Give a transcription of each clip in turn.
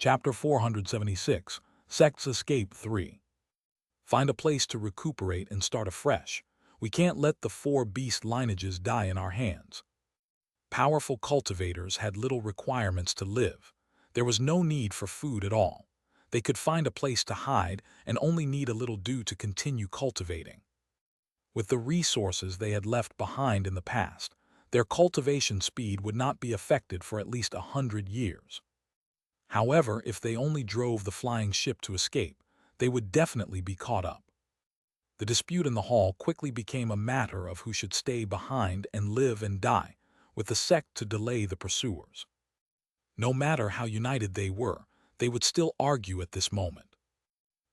Chapter 476, Sect's Escape 3. Find a place to recuperate and start afresh. We can't let the four beast lineages die in our hands. Powerful cultivators had little requirements to live. There was no need for food at all. They could find a place to hide and only need a little dew to continue cultivating. With the resources they had left behind in the past, their cultivation speed would not be affected for at least 100 years. However, if they only drove the flying ship to escape, they would definitely be caught up. The dispute in the hall quickly became a matter of who should stay behind and live and die, with the sect to delay the pursuers. No matter how united they would still argue at this moment.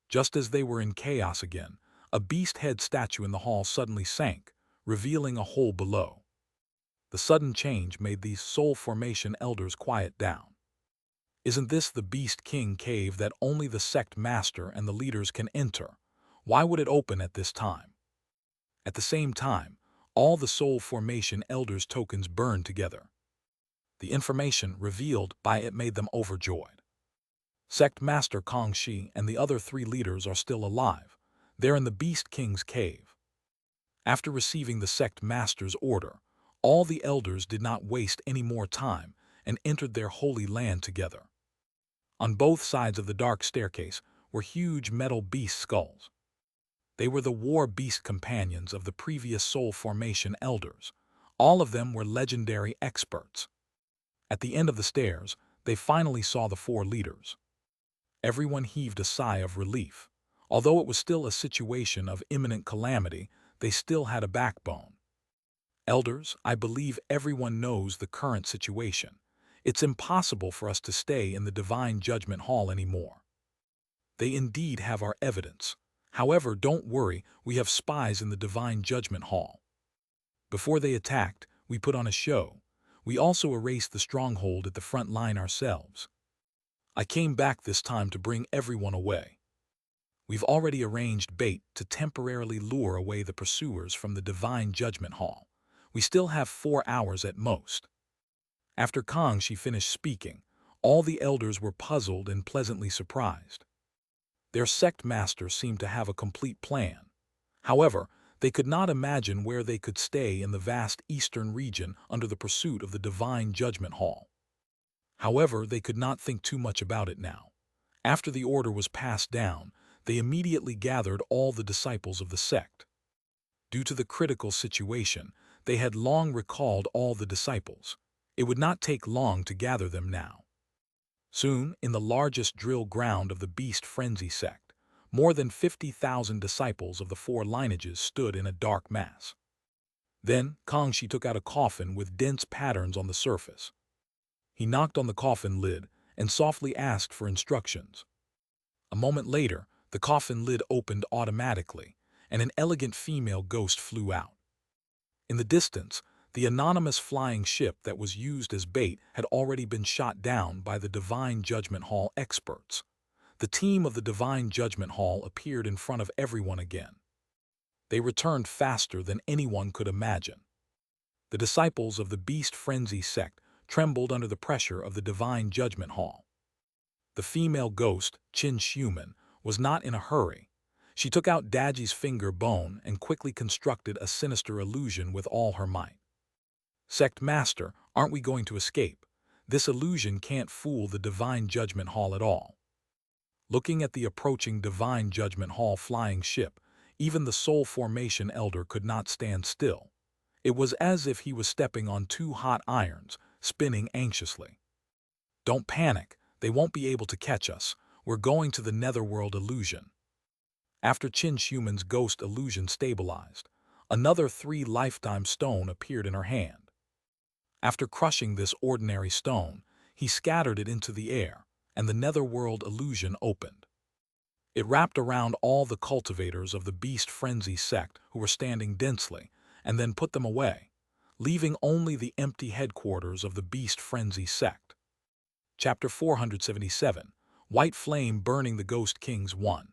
Just as they were in chaos again, a beast head statue in the hall suddenly sank, revealing a hole below. The sudden change made these soul formation elders quiet down. Isn't this the Beast King cave that only the sect master and the leaders can enter? Why would it open at this time? At the same time, all the soul formation elders' tokens burned together. The information revealed by it made them overjoyed. Sect Master Kong Shi and the other three leaders are still alive. They're in the Beast King's cave. After receiving the sect master's order, all the elders did not waste any more time and entered their holy land together. On both sides of the dark staircase were huge metal beast skulls. They were the war beast companions of the previous soul formation elders. All of them were legendary experts. At the end of the stairs, they finally saw the four leaders. Everyone heaved a sigh of relief. Although it was still a situation of imminent calamity, they still had a backbone. Elders, I believe everyone knows the current situation. It's impossible for us to stay in the Divine Judgment Hall anymore. They indeed have our evidence. However, don't worry, we have spies in the Divine Judgment Hall. Before they attacked, we put on a show. We also erased the stronghold at the front line ourselves. I came back this time to bring everyone away. We've already arranged bait to temporarily lure away the pursuers from the Divine Judgment Hall. We still have 4 hours at most. After Kong Shi finished speaking, all the elders were puzzled and pleasantly surprised. Their sect master seemed to have a complete plan. However, they could not imagine where they could stay in the vast eastern region under the pursuit of the Divine Judgment Hall. However, they could not think too much about it now. After the order was passed down, they immediately gathered all the disciples of the sect. Due to the critical situation, they had long recalled all the disciples. It would not take long to gather them now. Soon, in the largest drill ground of the Beast Frenzy sect, more than 50,000 disciples of the four lineages stood in a dark mass. Then, Kong Shi took out a coffin with dense patterns on the surface. He knocked on the coffin lid and softly asked for instructions. A moment later, the coffin lid opened automatically, and an elegant female ghost flew out. In the distance, the anonymous flying ship that was used as bait had already been shot down by the Divine Judgment Hall experts. The team of the Divine Judgment Hall appeared in front of everyone again. They returned faster than anyone could imagine. The disciples of the Beast Frenzy sect trembled under the pressure of the Divine Judgment Hall. The female ghost, Qin Xuman, was not in a hurry. She took out Daji's finger bone and quickly constructed a sinister illusion with all her might. Sect Master, aren't we going to escape? This illusion can't fool the Divine Judgment Hall at all. Looking at the approaching Divine Judgment Hall flying ship, even the Soul Formation Elder could not stand still. It was as if he was stepping on 2 hot irons, spinning anxiously. Don't panic, they won't be able to catch us. We're going to the Netherworld illusion. After Qin Xuman's ghost illusion stabilized, another 3 lifetime stone appeared in her hand. After crushing this ordinary stone, he scattered it into the air, and the Netherworld illusion opened. It wrapped around all the cultivators of the Beast Frenzy sect who were standing densely, and then put them away, leaving only the empty headquarters of the Beast Frenzy sect. Chapter 477, White Flame Burning the Ghost Kings 1.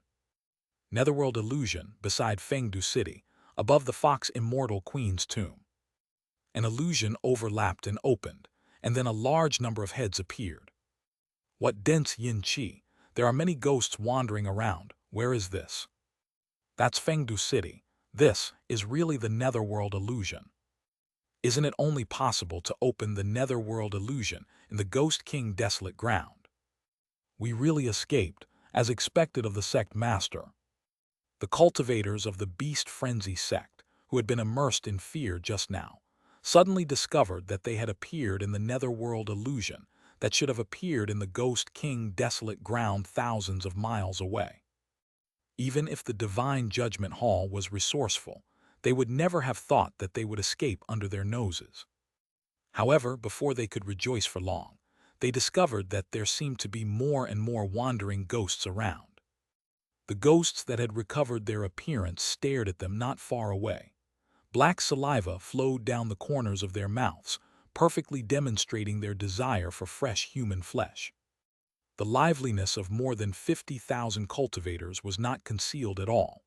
Netherworld illusion beside Fengdu City, above the Fox Immortal Queen's tomb. An illusion overlapped and opened, and then a large number of heads appeared. What dense yin qi? There are many ghosts wandering around. Where is this? That's Fengdu City. This is really the netherworld illusion. Isn't it only possible to open the netherworld illusion in the Ghost King desolate ground? We really escaped, as expected of the sect master. The cultivators of the beast frenzy sect, who had been immersed in fear just now, suddenly discovered that they had appeared in the netherworld illusion that should have appeared in the Ghost King desolate ground thousands of miles away. Even if the Divine Judgment Hall was resourceful, they would never have thought that they would escape under their noses. However, before they could rejoice for long, they discovered that there seemed to be more and more wandering ghosts around. The ghosts that had recovered their appearance stared at them not far away. Black saliva flowed down the corners of their mouths, perfectly demonstrating their desire for fresh human flesh. The liveliness of more than 50,000 cultivators was not concealed at all.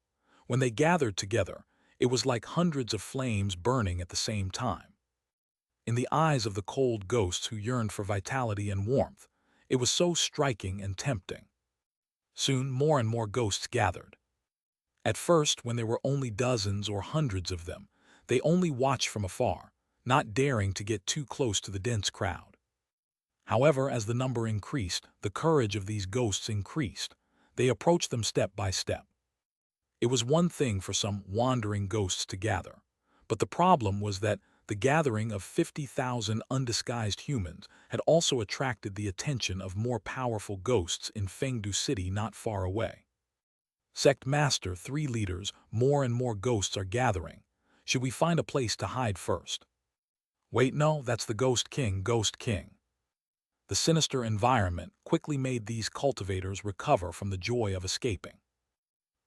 When they gathered together, it was like hundreds of flames burning at the same time. In the eyes of the cold ghosts who yearned for vitality and warmth, it was so striking and tempting. Soon, more and more ghosts gathered. At first, when there were only dozens or hundreds of them, they only watched from afar, not daring to get too close to the dense crowd. However, as the number increased, the courage of these ghosts increased. They approached them step by step. It was one thing for some wandering ghosts to gather, but the problem was that the gathering of 50,000 undisguised humans had also attracted the attention of more powerful ghosts in Fengdu City not far away. Sect Master, 3 leaders, more and more ghosts are gathering. Should we find a place to hide first? Wait, no, that's the Ghost King, Ghost King. The sinister environment quickly made these cultivators recover from the joy of escaping.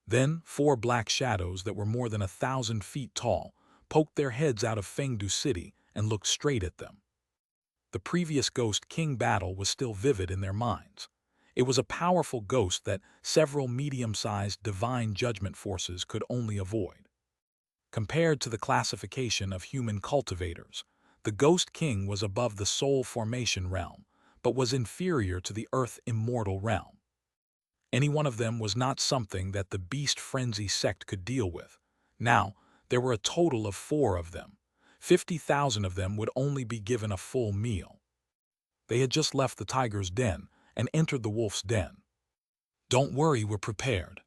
Then, 4 black shadows that were more than 1,000 feet tall poked their heads out of Fengdu City and looked straight at them. The previous Ghost King battle was still vivid in their minds. It was a powerful ghost that several medium-sized divine judgment forces could only avoid. Compared to the classification of human cultivators, the Ghost King was above the soul formation realm, but was inferior to the earth immortal realm. Any one of them was not something that the beast frenzy sect could deal with. Now, there were a total of 4 of them. 50,000 of them would only be given a full meal. They had just left the tiger's den and entered the wolf's den. Don't worry, we're prepared.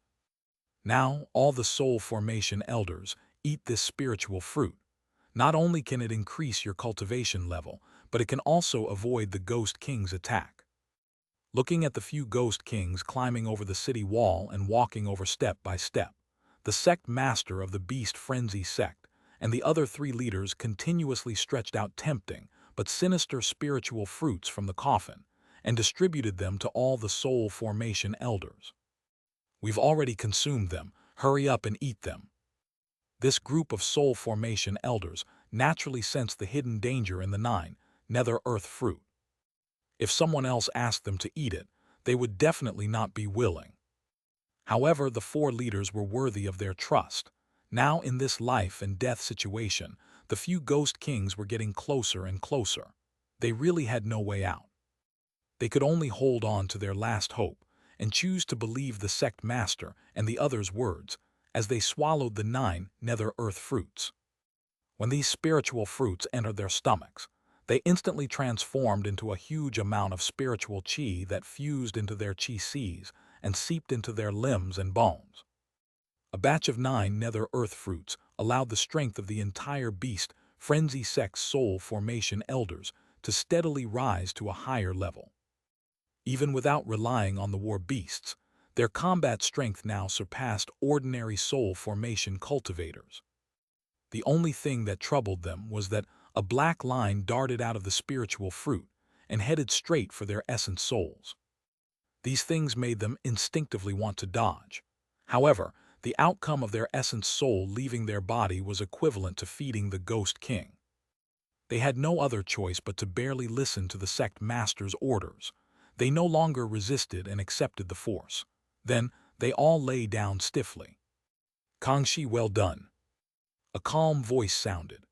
Now, all the soul formation elders eat this spiritual fruit. Not only can it increase your cultivation level, but it can also avoid the Ghost King's attack. Looking at the few Ghost Kings climbing over the city wall and walking over step by step, the sect master of the beast frenzy sect and the other 3 leaders continuously stretched out tempting but sinister spiritual fruits from the coffin and distributed them to all the soul formation elders. We've already consumed them, hurry up and eat them. This group of soul formation elders naturally sensed the hidden danger in the 9 nether earth fruit. If someone else asked them to eat it, they would definitely not be willing. However, the 4 leaders were worthy of their trust. Now, in this life and death situation, the few Ghost Kings were getting closer and closer. They really had no way out. They could only hold on to their last hope and choose to believe the sect master and the others' words as they swallowed the 9 nether earth fruits. When these spiritual fruits entered their stomachs, they instantly transformed into a huge amount of spiritual qi that fused into their qi seas and seeped into their limbs and bones. A batch of 9 nether earth fruits allowed the strength of the entire beast frenzy sect's soul formation elders to steadily rise to a higher level. Even without relying on the war beasts, their combat strength now surpassed ordinary soul formation cultivators. The only thing that troubled them was that a black line darted out of the spiritual fruit and headed straight for their essence souls. These things made them instinctively want to dodge. However, the outcome of their essence soul leaving their body was equivalent to feeding the Ghost King. They had no other choice but to barely listen to the sect master's orders. They no longer resisted and accepted the force. Then, they all lay down stiffly. Kangxi, well done. A calm voice sounded.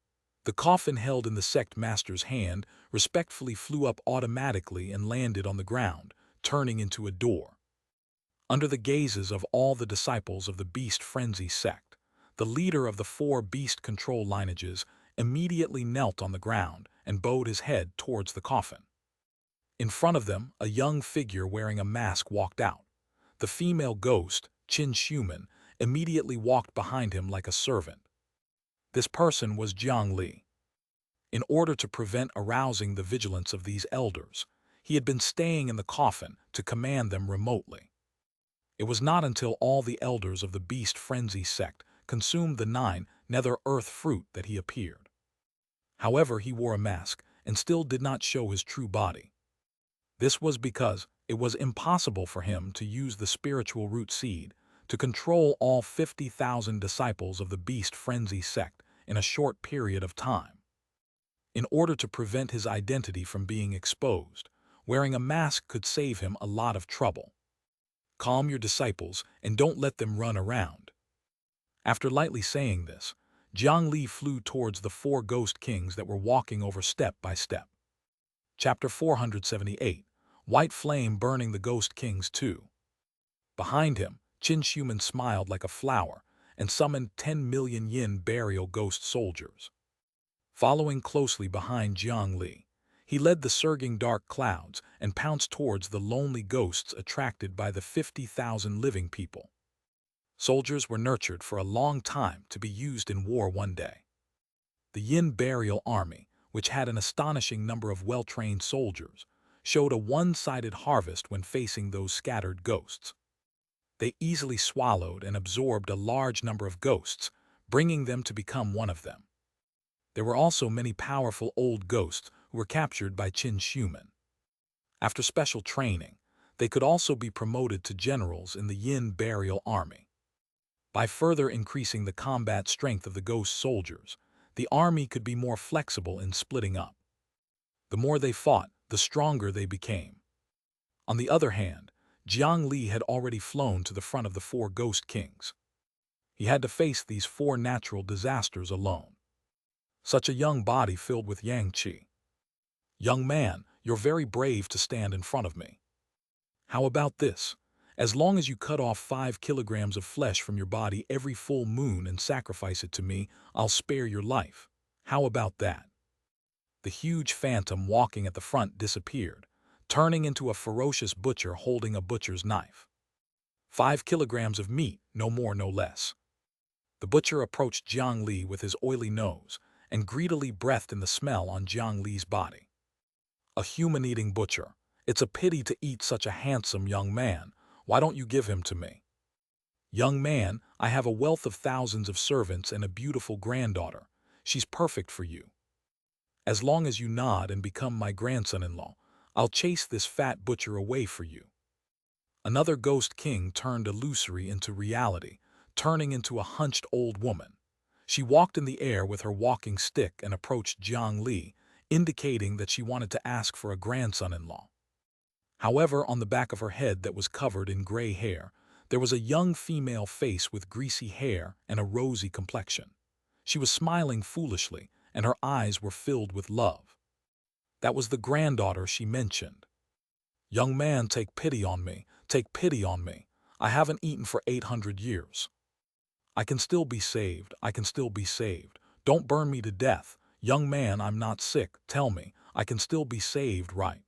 The coffin held in the sect master's hand respectfully flew up automatically and landed on the ground, turning into a door. Under the gazes of all the disciples of the Beast Frenzy sect, the leader of the 4 beast control lineages immediately knelt on the ground and bowed his head towards the coffin. In front of them, a young figure wearing a mask walked out. The female ghost, Xianxia, immediately walked behind him like a servant. This person was Jiang Li. In order to prevent arousing the vigilance of these elders, he had been staying in the coffin to command them remotely. It was not until all the elders of the Beast Frenzy sect consumed the 9 nether earth fruit that he appeared. However, he wore a mask and still did not show his true body. This was because it was impossible for him to use the spiritual root seed to control all 50,000 disciples of the Beast Frenzy sect in a short period of time. In order to prevent his identity from being exposed, wearing a mask could save him a lot of trouble. Calm your disciples and don't let them run around. After lightly saying this, Jiang Li flew towards the 4 ghost kings that were walking over step by step. Chapter 478, White Flame Burning the Ghost Kings 2. Behind him, Xianxia smiled like a flower and summoned 10 million yin burial ghost soldiers. Following closely behind Jiang Li, he led the surging dark clouds and pounced towards the lonely ghosts attracted by the 50,000 living people. Soldiers were nurtured for a long time to be used in war one day. The Yin burial army, which had an astonishing number of well-trained soldiers, showed a one-sided harvest when facing those scattered ghosts. They easily swallowed and absorbed a large number of ghosts, bringing them to become one of them. There were also many powerful old ghosts who were captured by Xianxia. After special training, they could also be promoted to generals in the Yin burial army. By further increasing the combat strength of the ghost soldiers, the army could be more flexible in splitting up. The more they fought, the stronger they became. On the other hand, Jiang Li had already flown to the front of the 4 ghost kings. He had to face these 4 natural disasters alone. Such a young body filled with Xianxia. Young man, you're very brave to stand in front of me. How about this? As long as you cut off 5 kilograms of flesh from your body every full moon and sacrifice it to me, I'll spare your life. How about that? The huge phantom walking at the front disappeared, turning into a ferocious butcher holding a butcher's knife. 5 kilograms of meat, no more no less. The butcher approached Jiang Li with his oily nose and greedily breathed in the smell on Jiang Li's body. A human-eating butcher. It's a pity to eat such a handsome young man. Why don't you give him to me? Young man, I have a wealth of thousands of servants and a beautiful granddaughter. She's perfect for you. As long as you nod and become my grandson-in-law, I'll chase this fat butcher away for you. Another ghost king turned illusory into reality, turning into a hunched old woman. She walked in the air with her walking stick and approached Jiang Li, indicating that she wanted to ask for a grandson-in-law. However, on the back of her head that was covered in gray hair, there was a young female face with greasy hair and a rosy complexion. She was smiling foolishly, and her eyes were filled with love. That was the granddaughter she mentioned. Young man, take pity on me, take pity on me. I haven't eaten for 800 years. I can still be saved, I can still be saved. Don't burn me to death. Young man, I'm not sick, tell me, I can still be saved, right?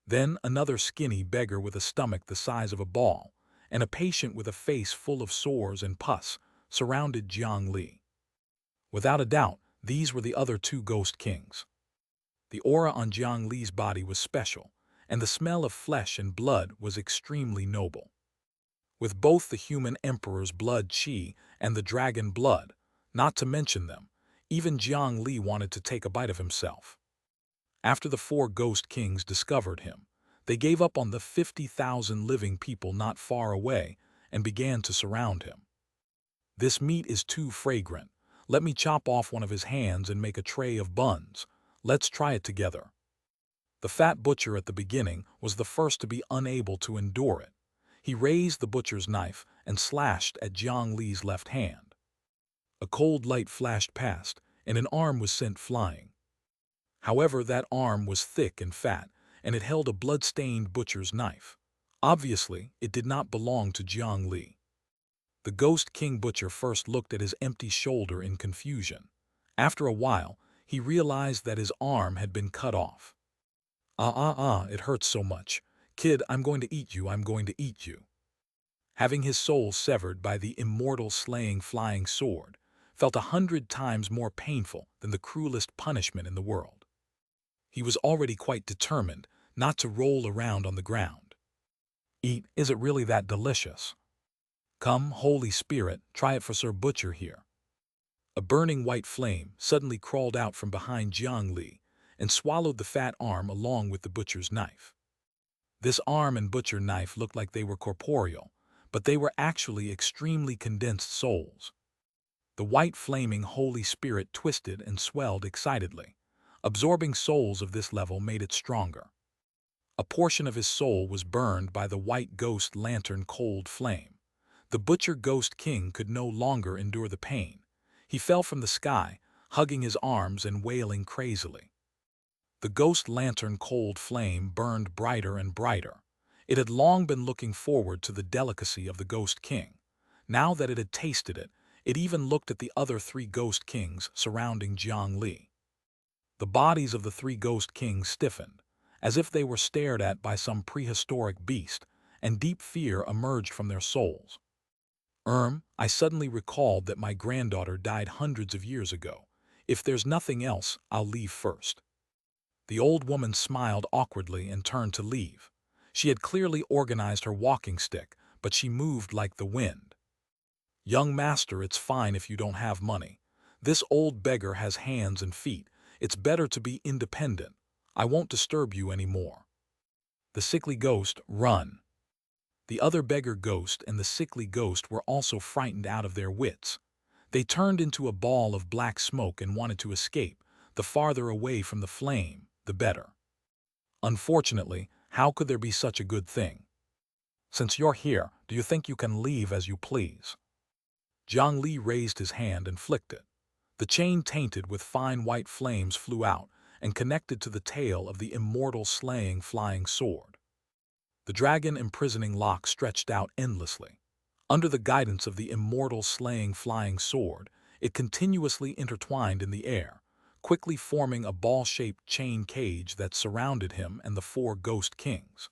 Then another skinny beggar with a stomach the size of a ball, and a patient with a face full of sores and pus, surrounded Jiang Li. Without a doubt, these were the other 2 ghost kings. The aura on Jiang Li's body was special, and the smell of flesh and blood was extremely noble. With both the human emperor's blood qi and the dragon blood, not to mention them, even Jiang Li wanted to take a bite of himself. After the 4 ghost kings discovered him, they gave up on the 50,000 living people not far away and began to surround him. This meat is too fragrant. Let me chop off one of his hands and make a tray of buns. Let's try it together. The fat butcher at the beginning was the first to be unable to endure it. He raised the butcher's knife and slashed at Jiang Li's left hand. A cold light flashed past, and an arm was sent flying. However, that arm was thick and fat, and it held a blood-stained butcher's knife. Obviously, it did not belong to Jiang Li. The Ghost King Butcher first looked at his empty shoulder in confusion. After a while, he realized that his arm had been cut off. It hurts so much. Kid, I'm going to eat you, I'm going to eat you. Having his soul severed by the immortal slaying flying sword felt 100 times more painful than the cruelest punishment in the world. He was already quite determined not to roll around on the ground. Eat, is it really that delicious? Come, Holy Spirit, try it for Sir Butcher here. A burning white flame suddenly crawled out from behind Jiang Li and swallowed the fat arm along with the butcher's knife. This arm and butcher knife looked like they were corporeal, but they were actually extremely condensed souls. The white flaming Holy Spirit twisted and swelled excitedly. Absorbing souls of this level made it stronger. A portion of his soul was burned by the white ghost lantern cold flame. The Butcher Ghost King could no longer endure the pain. He fell from the sky, hugging his arms and wailing crazily. The ghost lantern cold flame burned brighter and brighter. It had long been looking forward to the delicacy of the Ghost King. Now that it had tasted it, it even looked at the other 3 Ghost Kings surrounding Jiang Li. The bodies of the 3 Ghost Kings stiffened, as if they were stared at by some prehistoric beast, and deep fear emerged from their souls. I suddenly recalled that my granddaughter died hundreds of years ago. If there's nothing else, I'll leave first. The old woman smiled awkwardly and turned to leave. She had clearly organized her walking stick, but she moved like the wind. Young master, it's fine if you don't have money. This old beggar has hands and feet. It's better to be independent. I won't disturb you anymore. The sickly ghost, run. The other beggar ghost and the sickly ghost were also frightened out of their wits. They turned into a ball of black smoke and wanted to escape. The farther away from the flame, the better. Unfortunately, how could there be such a good thing? Since you're here, do you think you can leave as you please? Jiang Li raised his hand and flicked it. The chain tainted with fine white flames flew out and connected to the tail of the immortal slaying flying sword. The dragon imprisoning lock stretched out endlessly. Under the guidance of the immortal slaying flying sword, it continuously intertwined in the air, quickly forming a ball-shaped chain cage that surrounded him and the 4 Ghost Kings.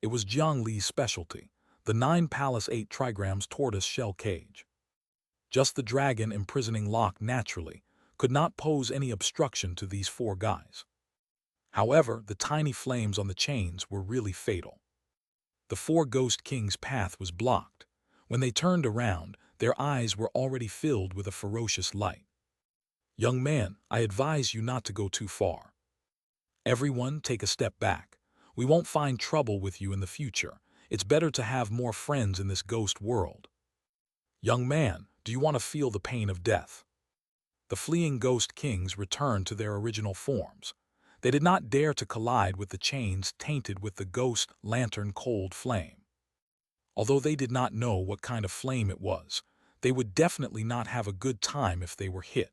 It was Jiang Li's specialty, the 9 Palace 8 trigrams tortoise shell cage. Just the dragon imprisoning lock naturally could not pose any obstruction to these 4 guys. However, the tiny flames on the chains were really fatal. The 4 Ghost Kings' path was blocked. When they turned around, their eyes were already filled with a ferocious light. Young man, I advise you not to go too far. Everyone, take a step back. We won't find trouble with you in the future. It's better to have more friends in this ghost world. Young man, do you want to feel the pain of death? The fleeing Ghost Kings returned to their original forms. They did not dare to collide with the chains tainted with the ghost lantern cold flame. Although they did not know what kind of flame it was, they would definitely not have a good time if they were hit.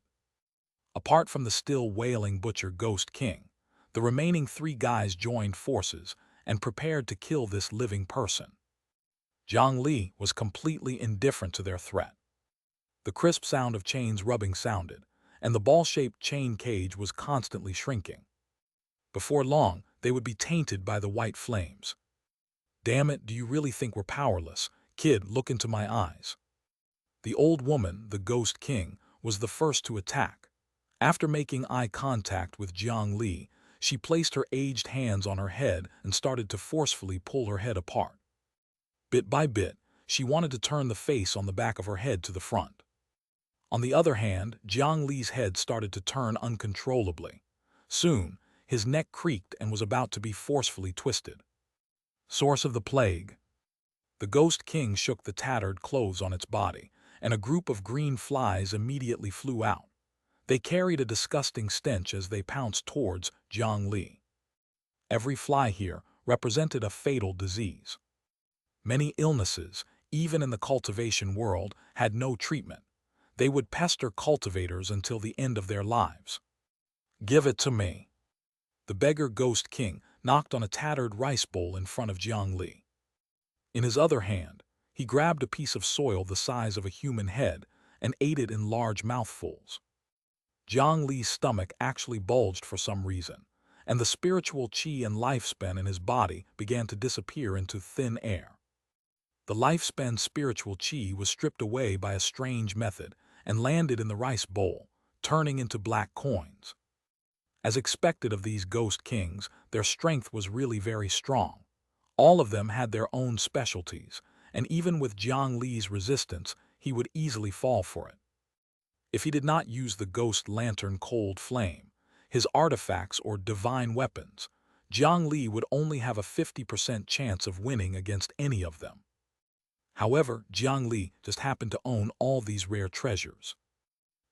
Apart from the still wailing Butcher Ghost King, the remaining 3 guys joined forces and prepared to kill this living person. Jiang Li was completely indifferent to their threat. The crisp sound of chains rubbing sounded, and the ball-shaped chain cage was constantly shrinking. Before long, they would be tainted by the white flames. Damn it, do you really think we're powerless? Kid, look into my eyes. The old woman, the Ghost King, was the first to attack. After making eye contact with Jiang Li, she placed her aged hands on her head and started to forcefully pull her head apart. Bit by bit, she wanted to turn the face on the back of her head to the front. On the other hand, Jiang Li's head started to turn uncontrollably. Soon, his neck creaked and was about to be forcefully twisted. Source of the plague. The Ghost King shook the tattered clothes on its body, and a group of green flies immediately flew out. They carried a disgusting stench as they pounced towards Jiang Li. Every fly here represented a fatal disease. Many illnesses, even in the cultivation world, had no treatment. They would pester cultivators until the end of their lives. Give it to me. The beggar Ghost King knocked on a tattered rice bowl in front of Jiang Li. In his other hand, he grabbed a piece of soil the size of a human head and ate it in large mouthfuls. Jiang Li's stomach actually bulged for some reason, and the spiritual qi and lifespan in his body began to disappear into thin air. The lifespan spiritual qi was stripped away by a strange method and landed in the rice bowl, turning into black coins. As expected of these ghost kings, their strength was really very strong. All of them had their own specialties, and even with Jiang Li's resistance, he would easily fall for it. If he did not use the ghost lantern cold flame, his artifacts or divine weapons, Jiang Li would only have a 50% chance of winning against any of them. However, Jiang Li just happened to own all these rare treasures.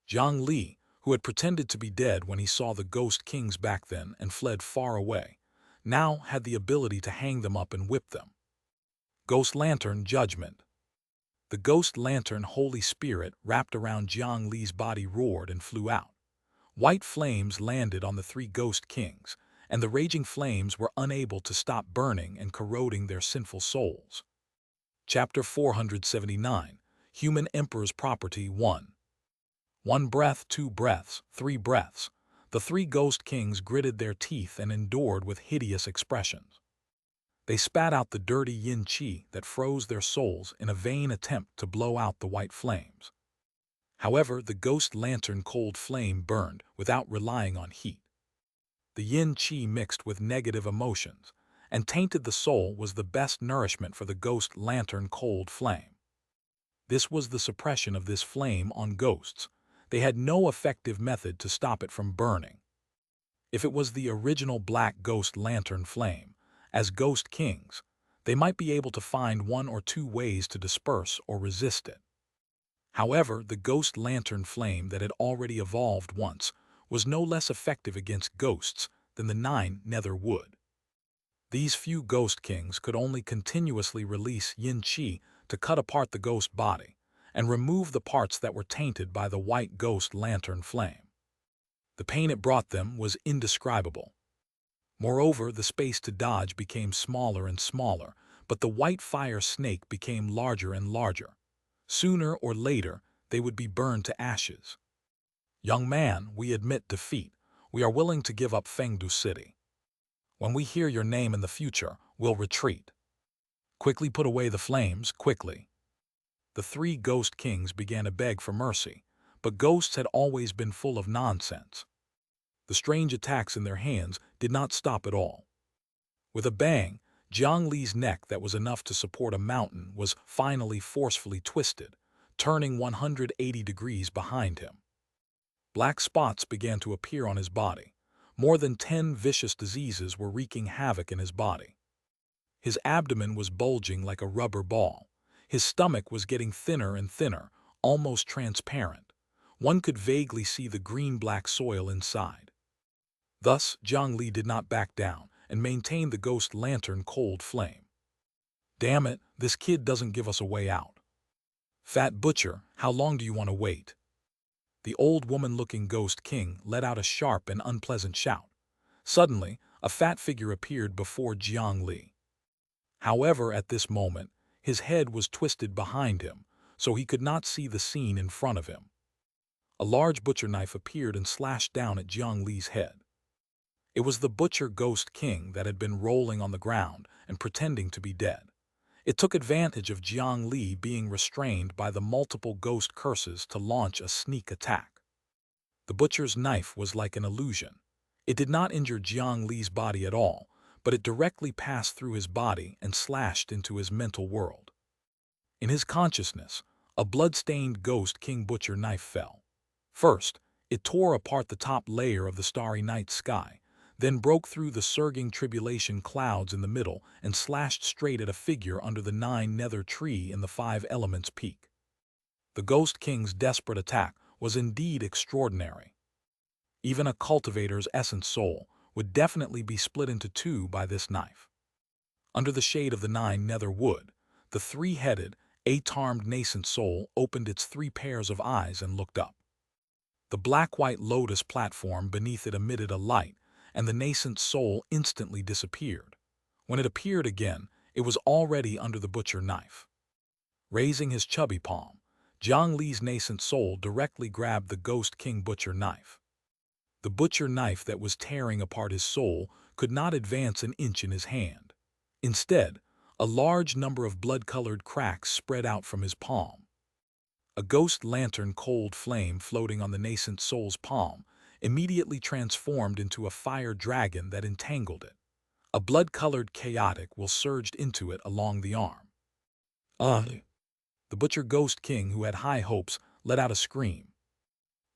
Jiang Li, who had pretended to be dead when he saw the ghost kings back then and fled far away, now had the ability to hang them up and whip them. Ghost Lantern Judgment. The ghost lantern Holy Spirit wrapped around Jiang Li's body roared and flew out. White flames landed on the three ghost kings, and the raging flames were unable to stop burning and corroding their sinful souls. Chapter 479, Human Emperor's Property 1. 1 breath, 2 breaths, 3 breaths. The three ghost kings gritted their teeth and endured with hideous expressions. They spat out the dirty yin qi that froze their souls in a vain attempt to blow out the white flames. However, the ghost lantern cold flame burned without relying on heat. The yin qi mixed with negative emotions and tainted the soul was the best nourishment for the ghost lantern cold flame. This was the suppression of this flame on ghosts. They had no effective method to stop it from burning. If it was the original black ghost lantern flame, as ghost kings, they might be able to find 1 or 2 ways to disperse or resist it. However, the ghost lantern flame that had already evolved once was no less effective against ghosts than the 9 nether wood. These few ghost kings could only continuously release yin qi to cut apart the ghost body and remove the parts that were tainted by the white ghost lantern flame. The pain it brought them was indescribable. Moreover, the space to dodge became smaller and smaller, but the white fire snake became larger and larger. Sooner or later, they would be burned to ashes. Young man, we admit defeat. We are willing to give up Fengdu City. When we hear your name in the future, we'll retreat. Quickly put away the flames, quickly. The three ghost kings began to beg for mercy, but ghosts had always been full of nonsense. The strange attacks in their hands did not stop at all. With a bang, Jiang Li's neck that was enough to support a mountain was finally forcefully twisted, turning 180 degrees behind him. Black spots began to appear on his body. More than 10 vicious diseases were wreaking havoc in his body. His abdomen was bulging like a rubber ball. His stomach was getting thinner and thinner, almost transparent. One could vaguely see the green-black soil inside. Thus, Jiang Li did not back down and maintained the ghost lantern cold flame. Damn it, this kid doesn't give us a way out. Fat butcher, how long do you want to wait? The old woman-looking ghost king let out a sharp and unpleasant shout. Suddenly, a fat figure appeared before Jiang Li. However, at this moment, his head was twisted behind him, so he could not see the scene in front of him. A large butcher knife appeared and slashed down at Jiang Li's head. It was the butcher ghost king that had been rolling on the ground and pretending to be dead. It took advantage of Jiang Li being restrained by the multiple ghost curses to launch a sneak attack. The butcher's knife was like an illusion. It did not injure Jiang Li's body at all, but it directly passed through his body and slashed into his mental world. In his consciousness, a blood-stained ghost king butcher knife fell. First, it tore apart the top layer of the starry night sky, then broke through the surging tribulation clouds in the middle and slashed straight at a figure under the 9 nether tree in the 5 elements peak. The ghost king's desperate attack was indeed extraordinary. Even a cultivator's essence soul would definitely be split into 2 by this knife. Under the shade of the 9 nether wood, the 3-headed, 8-armed nascent soul opened its 3 pairs of eyes and looked up. The black-white lotus platform beneath it emitted a light, and the nascent soul instantly disappeared. When it appeared again, it was already under the butcher knife. Raising his chubby palm, Jiang Li's nascent soul directly grabbed the Ghost King butcher knife. The butcher knife that was tearing apart his soul could not advance an inch in his hand. Instead, a large number of blood-colored cracks spread out from his palm. A ghost lantern cold flame floating on the nascent soul's palm immediately transformed into a fire dragon that entangled it. A blood-colored chaotic will surged into it along the arm. The butcher Ghost King, who had high hopes, let out a scream.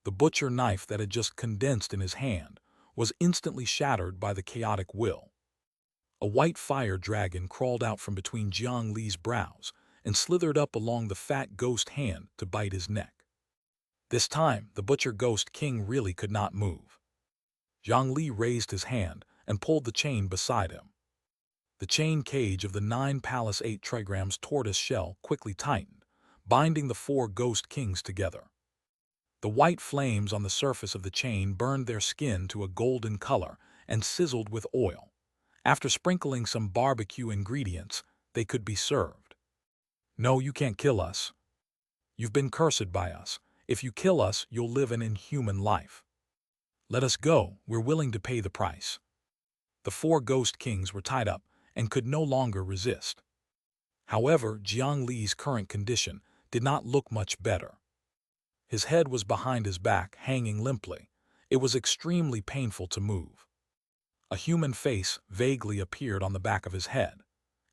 The butcher knife that had just condensed in his hand was instantly shattered by the chaotic will. A white fire dragon crawled out from between Jiang Li's brows and slithered up along the fat ghost hand to bite his neck. This time, the butcher Ghost King really could not move. Jiang Li raised his hand and pulled the chain beside him. The chain cage of the 9 Palace 8 trigrams tortoise shell quickly tightened, binding the 4 Ghost Kings together. The white flames on the surface of the chain burned their skin to a golden color and sizzled with oil. After sprinkling some barbecue ingredients, they could be served. "No, you can't kill us. You've been cursed by us. If you kill us, you'll live an inhuman life. Let us go, we're willing to pay the price." The 4 Ghost Kings were tied up and could no longer resist. However, Jiang Li's current condition did not look much better. His head was behind his back, hanging limply. It was extremely painful to move. A human face vaguely appeared on the back of his head.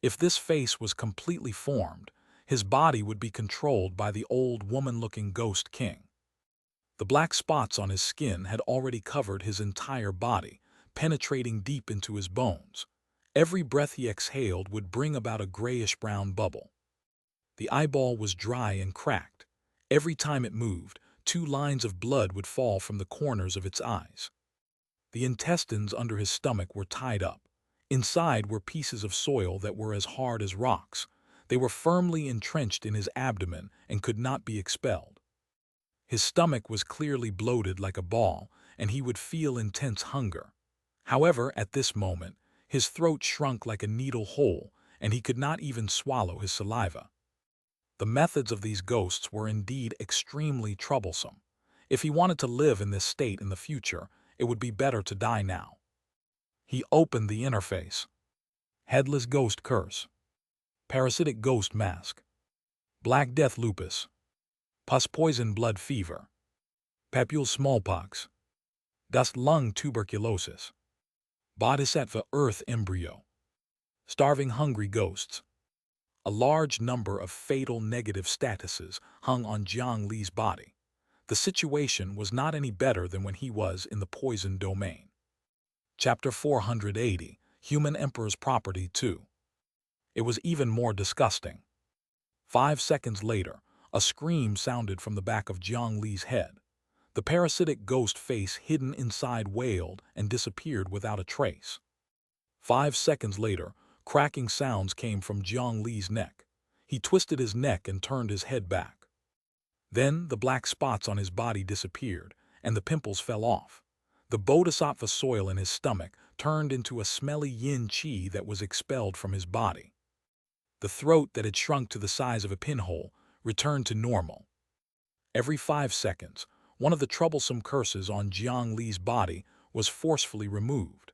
If this face was completely formed, his body would be controlled by the old woman-looking Ghost King. The black spots on his skin had already covered his entire body, penetrating deep into his bones. Every breath he exhaled would bring about a grayish-brown bubble. The eyeball was dry and cracked. Every time it moved, 2 lines of blood would fall from the corners of its eyes. The intestines under his stomach were tied up. Inside were pieces of soil that were as hard as rocks. They were firmly entrenched in his abdomen and could not be expelled. His stomach was clearly bloated like a ball, and he would feel intense hunger. However, at this moment, his throat shrunk like a needle hole, and he could not even swallow his saliva. The methods of these ghosts were indeed extremely troublesome. If he wanted to live in this state in the future, it would be better to die now. He opened the interface. Headless Ghost Curse. Parasitic Ghost Mask. Black Death Lupus. Pus Poison Blood Fever. Papule Smallpox. Dust Lung Tuberculosis. Bodhisattva Earth Embryo. Starving Hungry Ghosts. A large number of fatal negative statuses hung on Jiang Li's body. The situation was not any better than when he was in the poison domain. Chapter 480, Human Emperor's Property 2. It was even more disgusting. 5 seconds later, a scream sounded from the back of Jiang Li's head. The parasitic ghost face hidden inside wailed and disappeared without a trace. 5 seconds later, cracking sounds came from Jiang Li's neck. He twisted his neck and turned his head back. Then the black spots on his body disappeared, and the pimples fell off. The bodhisattva soil in his stomach turned into a smelly yin qi that was expelled from his body. The throat that had shrunk to the size of a pinhole returned to normal. Every 5 seconds, one of the troublesome curses on Jiang Li's body was forcefully removed.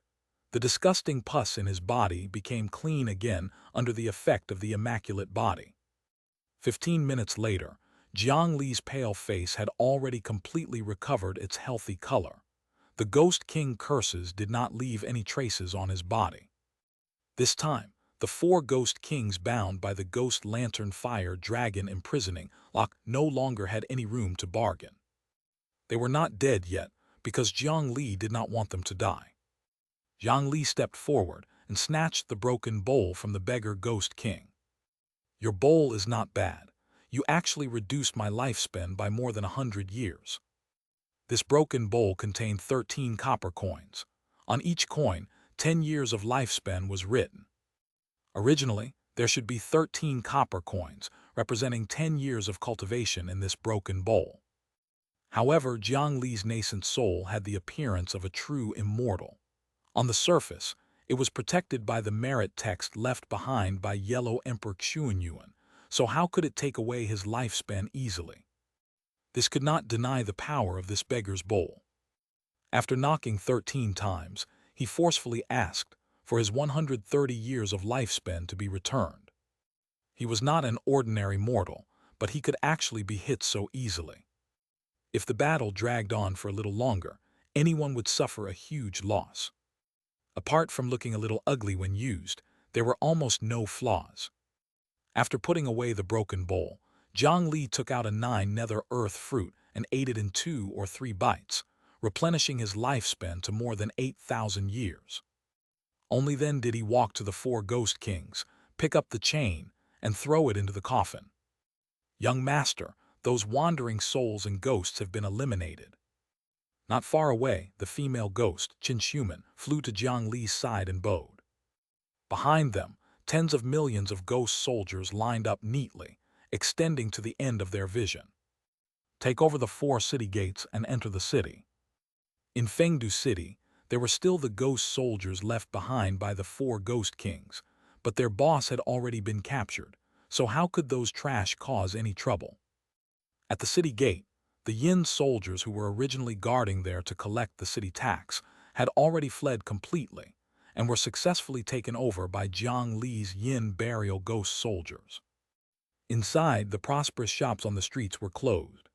The disgusting pus in his body became clean again under the effect of the immaculate body. 15 minutes later, Jiang Li's pale face had already completely recovered its healthy color. The Ghost King curses did not leave any traces on his body. This time, the 4 Ghost Kings bound by the Ghost Lantern Fire Dragon imprisoning lock no longer had any room to bargain. They were not dead yet because Jiang Li did not want them to die. Jiang Li stepped forward and snatched the broken bowl from the beggar Ghost King. "Your bowl is not bad. You actually reduced my lifespan by more than 100 years." This broken bowl contained 13 copper coins. On each coin, 10 years of lifespan was written. Originally, there should be 13 copper coins, representing 10 years of cultivation in this broken bowl. However, Jiang Li's nascent soul had the appearance of a true immortal. On the surface, it was protected by the merit text left behind by Yellow Emperor Xianxia, so how could it take away his lifespan easily? This could not deny the power of this beggar's bowl. After knocking 13 times, he forcefully asked for his 130 years of lifespan to be returned. He was not an ordinary mortal, but he could actually be hit so easily. If the battle dragged on for a little longer, anyone would suffer a huge loss. Apart from looking a little ugly when used, there were almost no flaws. After putting away the broken bowl, Jiang Li took out a 9 nether earth fruit and ate it in 2 or 3 bites, replenishing his lifespan to more than 8,000 years. Only then did he walk to the 4 ghost kings, pick up the chain, and throw it into the coffin. Young master, those wandering souls and ghosts have been eliminated. Not far away, the female ghost, Xianxia, flew to Jiang Li's side and bowed. Behind them, tens of millions of ghost soldiers lined up neatly, extending to the end of their vision. Take over the 4 city gates and enter the city. In Fengdu City, there were still the ghost soldiers left behind by the 4 ghost kings, but their boss had already been captured, so how could those trash cause any trouble? At the city gate, the Yin soldiers who were originally guarding there to collect the city tax had already fled completely and were successfully taken over by Jiang Li's Yin burial ghost soldiers. Inside, the prosperous shops on the streets were closed.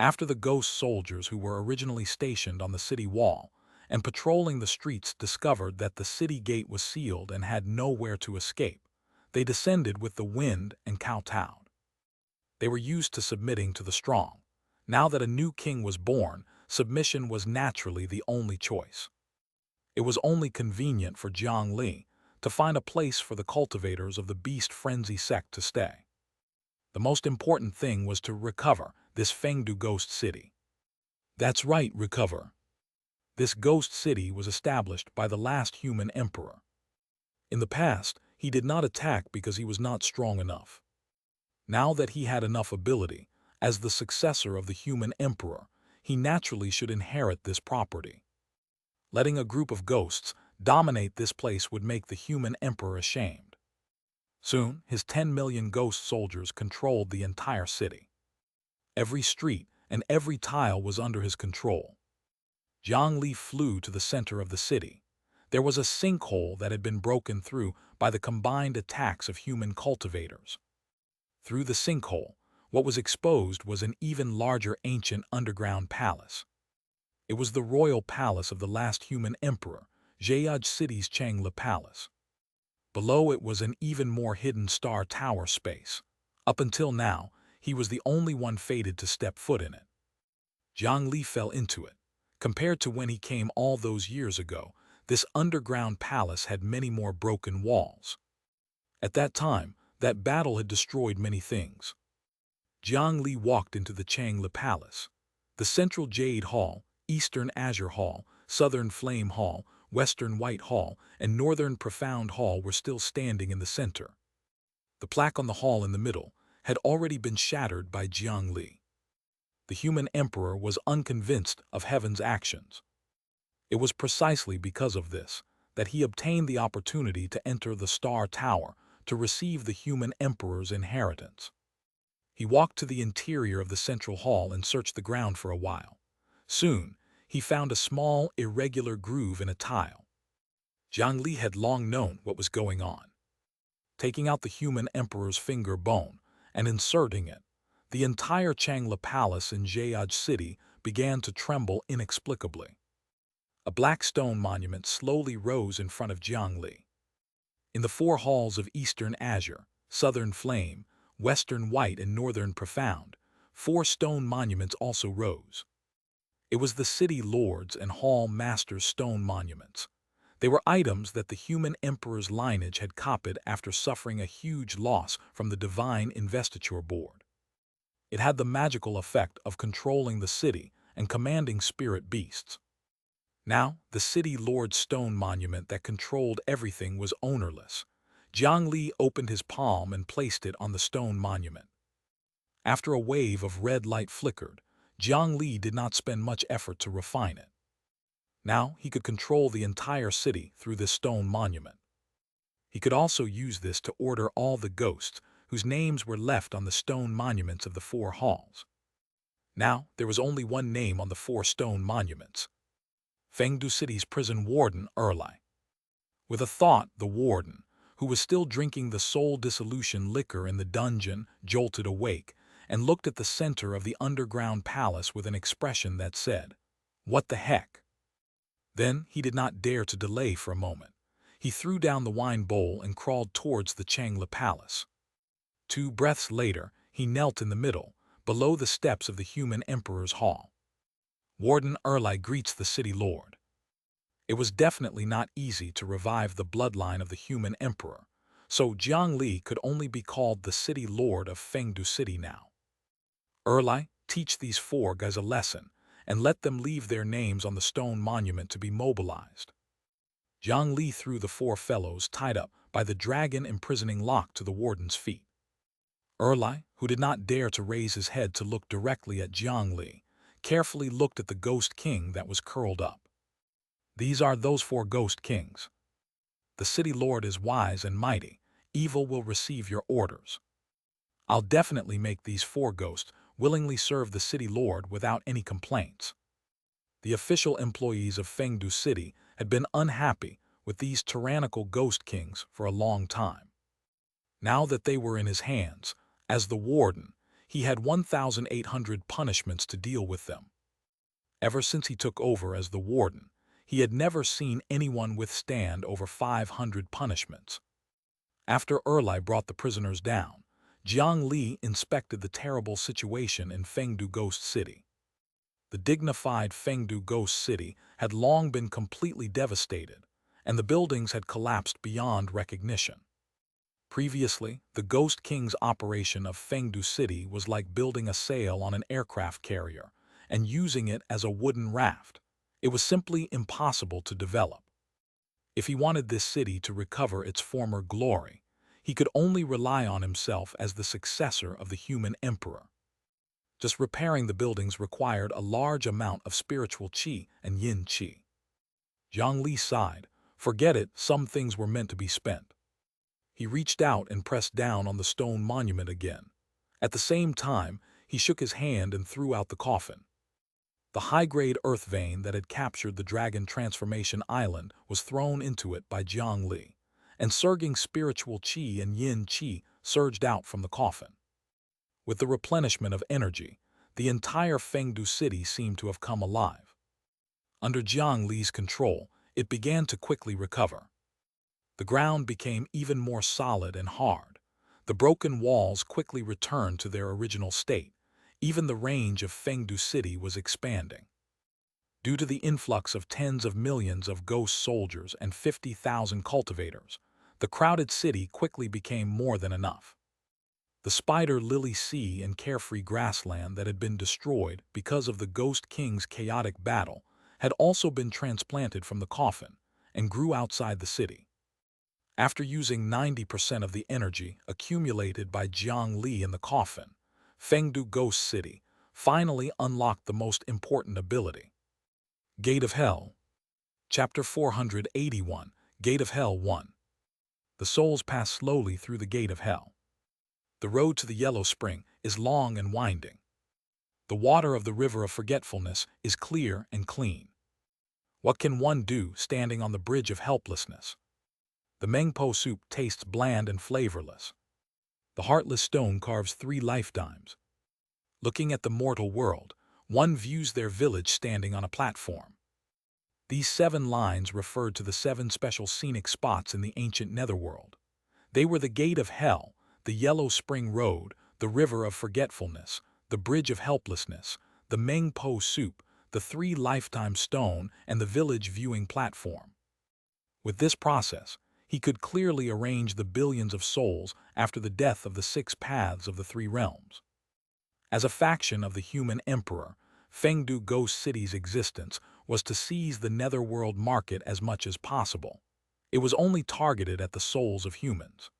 After the ghost soldiers who were originally stationed on the city wall and patrolling the streets discovered that the city gate was sealed and had nowhere to escape, they descended with the wind and kowtowed. They were used to submitting to the strong. Now that a new king was born, submission was naturally the only choice. It was only convenient for Jiang Li to find a place for the cultivators of the Beast Frenzy sect to stay. The most important thing was to recover this Fengdu ghost city. That's right, recover. This ghost city was established by the last human emperor. In the past, he did not attack because he was not strong enough. Now that he had enough ability, as the successor of the human emperor, he naturally should inherit this property. Letting a group of ghosts dominate this place would make the human emperor ashamed. Soon, his 10 million ghost soldiers controlled the entire city. Every street and every tile was under his control. Jiang Li flew to the center of the city. There was a sinkhole that had been broken through by the combined attacks of human cultivators. Through the sinkhole, what was exposed was an even larger ancient underground palace. It was the royal palace of the last human emperor, Xianxia City's Jiang Li Palace. Below it was an even more hidden star tower space. Up until now, he was the only one fated to step foot in it. Jiang Li fell into it. Compared to when he came all those years ago, this underground palace had many more broken walls. At that time, that battle had destroyed many things. Jiang Li walked into the Jiang Li Palace. The Central Jade Hall, Eastern Azure Hall, Southern Flame Hall, Western White Hall, and Northern Profound Hall were still standing in the center. The plaque on the hall in the middle had already been shattered by Jiang Li. The human emperor was unconvinced of heaven's actions. It was precisely because of this that he obtained the opportunity to enter the Star Tower to receive the human emperor's inheritance. He walked to the interior of the central hall and searched the ground for a while. Soon, he found a small, irregular groove in a tile. Jiang Li had long known what was going on. Taking out the human emperor's finger bone and inserting it, the entire Jiang Li Palace in Xianxia City began to tremble inexplicably. A black stone monument slowly rose in front of Jiang Li. In the 4 halls of Eastern Azure, Southern Flame, Western White, and Northern Profound, 4 stone monuments also rose. It was the city lords and hall masters' stone monuments. They were items that the human emperor's lineage had copied after suffering a huge loss from the divine investiture board. It had the magical effect of controlling the city and commanding spirit beasts. Now, the city lord's stone monument that controlled everything was ownerless. Jiang Li opened his palm and placed it on the stone monument. After a wave of red light flickered, Jiang Li did not spend much effort to refine it. Now he could control the entire city through this stone monument. He could also use this to order all the ghosts whose names were left on the stone monuments of the 4 halls. Now there was only one name on the 4 stone monuments: Fengdu City's prison warden, Erlai. With a thought, the warden, who was still drinking the soul-dissolution liquor in the dungeon, jolted awake and looked at the center of the underground palace with an expression that said, "What the heck?" Then he did not dare to delay for a moment. He threw down the wine bowl and crawled towards the Jiang Li palace. 2 breaths later, he knelt in the middle, below the steps of the human emperor's hall. Warden Erlai greets the city lord. It was definitely not easy to revive the bloodline of the human emperor, so Jiang Li could only be called the city lord of Fengdu City now. Erlai, teach these 4 guys a lesson, and let them leave their names on the stone monument to be mobilized. Jiang Li threw the 4 fellows tied up by the dragon imprisoning lock to the warden's feet. Erlai, who did not dare to raise his head to look directly at Jiang Li, carefully looked at the ghost king that was curled up. These are those 4 ghost kings. The city lord is wise and mighty. Evil will receive your orders. I'll definitely make these 4 ghosts willingly serve the city lord without any complaints. The official employees of Fengdu City had been unhappy with these tyrannical ghost kings for a long time. Now that they were in his hands, as the warden, he had 1,800 punishments to deal with them. Ever since he took over as the warden, he had never seen anyone withstand over 500 punishments. After Erlai brought the prisoners down, Jiang Li inspected the terrible situation in Fengdu Ghost City. The dignified Fengdu Ghost City had long been completely devastated, and the buildings had collapsed beyond recognition. Previously, the Ghost King's operation of Fengdu City was like building a sail on an aircraft carrier and using it as a wooden raft. It was simply impossible to develop. If he wanted this city to recover its former glory, he could only rely on himself as the successor of the human emperor. Just repairing the buildings required a large amount of spiritual qi and yin qi. Jiang Li sighed. Forget it, some things were meant to be spent. He reached out and pressed down on the stone monument again. At the same time, he shook his hand and threw out the coffin. The high-grade earth vein that had captured the Dragon Transformation Island was thrown into it by Jiang Li, and surging spiritual qi and yin qi surged out from the coffin. With the replenishment of energy, the entire Fengdu city seemed to have come alive. Under Jiang Li's control, it began to quickly recover. The ground became even more solid and hard. The broken walls quickly returned to their original state. Even the range of Fengdu City was expanding. Due to the influx of tens of millions of ghost soldiers and 50,000 cultivators, the crowded city quickly became more than enough. The spider lily sea and carefree grassland that had been destroyed because of the Ghost King's chaotic battle had also been transplanted from the coffin and grew outside the city. After using 90% of the energy accumulated by Jiang Li in the coffin, Fengdu Ghost City finally unlocked the most important ability. Gate of Hell. Chapter 481, Gate of Hell 1. The souls pass slowly through the Gate of Hell. The road to the Yellow Spring is long and winding. The water of the River of Forgetfulness is clear and clean. What can one do standing on the Bridge of Helplessness? The Mengpo soup tastes bland and flavorless. The Heartless Stone carves 3 lifetimes. Looking at the mortal world, one views their village standing on a platform. These 7 lines referred to the 7 special scenic spots in the ancient netherworld. They were the Gate of Hell, the Yellow Spring Road, the River of Forgetfulness, the Bridge of Helplessness, the Mengpo soup, the 3 lifetime stone, and the village viewing platform. With this process, he could clearly arrange the billions of souls after the death of the 6 paths of the 3 realms. As a faction of the human emperor, Fengdu Ghost City's existence was to seize the netherworld market as much as possible. It was only targeted at the souls of humans.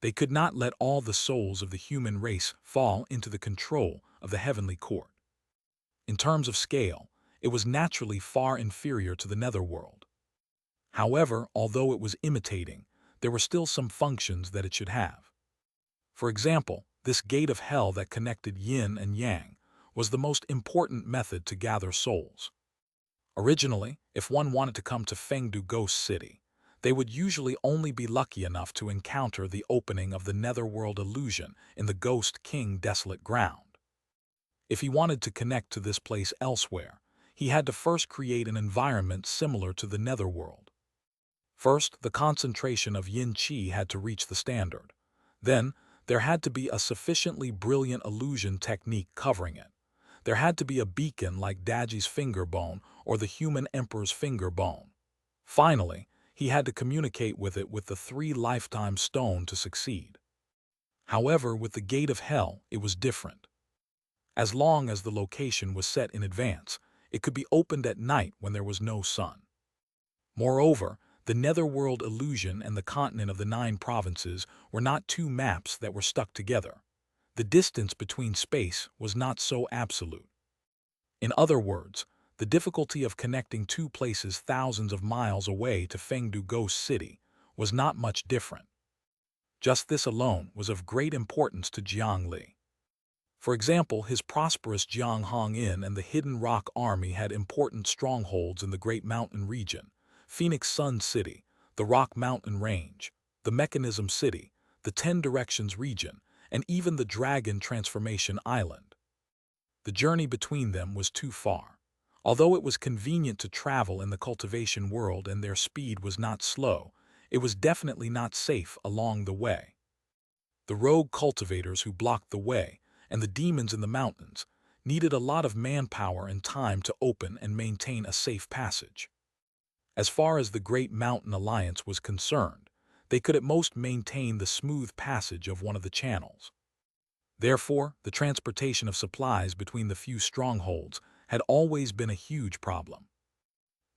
They could not let all the souls of the human race fall into the control of the heavenly court. In terms of scale, it was naturally far inferior to the netherworld. However, although it was imitating, there were still some functions that it should have. For example, this gate of hell that connected yin and yang was the most important method to gather souls. Originally, if one wanted to come to Fengdu Ghost City, they would usually only be lucky enough to encounter the opening of the netherworld illusion in the Ghost King Desolate Ground. If he wanted to connect to this place elsewhere, he had to first create an environment similar to the netherworld. First, the concentration of yin qi had to reach the standard. Then, there had to be a sufficiently brilliant illusion technique covering it. There had to be a beacon like Daji's finger bone or the human emperor's finger bone. Finally, he had to communicate with it with the 3 lifetime stone to succeed. However, with the Gate of Hell, it was different. As long as the location was set in advance, it could be opened at night when there was no sun. Moreover, the netherworld illusion and the continent of the 9 provinces were not 2 maps that were stuck together. The distance between space was not so absolute. In other words, the difficulty of connecting 2 places thousands of miles away to Fengdu Ghost City was not much different. Just this alone was of great importance to Jiang Li. For example, his prosperous Jianghong Inn and the Hidden Rock Army had important strongholds in the Great Mountain region: Phoenix Sun City, the Rock Mountain Range, the Mechanism City, the 10 Directions region, and even the Dragon Transformation Island. The journey between them was too far. Although it was convenient to travel in the cultivation world and their speed was not slow, it was definitely not safe along the way. The rogue cultivators who blocked the way, and the demons in the mountains, needed a lot of manpower and time to open and maintain a safe passage. As far as the Great Mountain Alliance was concerned, they could at most maintain the smooth passage of one of the channels. Therefore, the transportation of supplies between the few strongholds had always been a huge problem.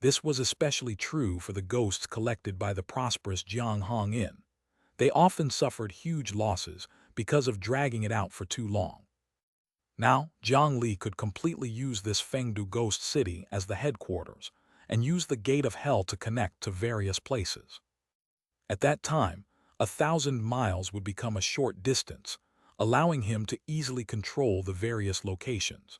This was especially true for the ghosts collected by the prosperous Jianghong Inn. They often suffered huge losses because of dragging it out for too long. Now, Jiang Li could completely use this Fengdu Ghost City as the headquarters, and use the Gate of Hell to connect to various places. At that time, 1,000 miles would become a short distance, allowing him to easily control the various locations.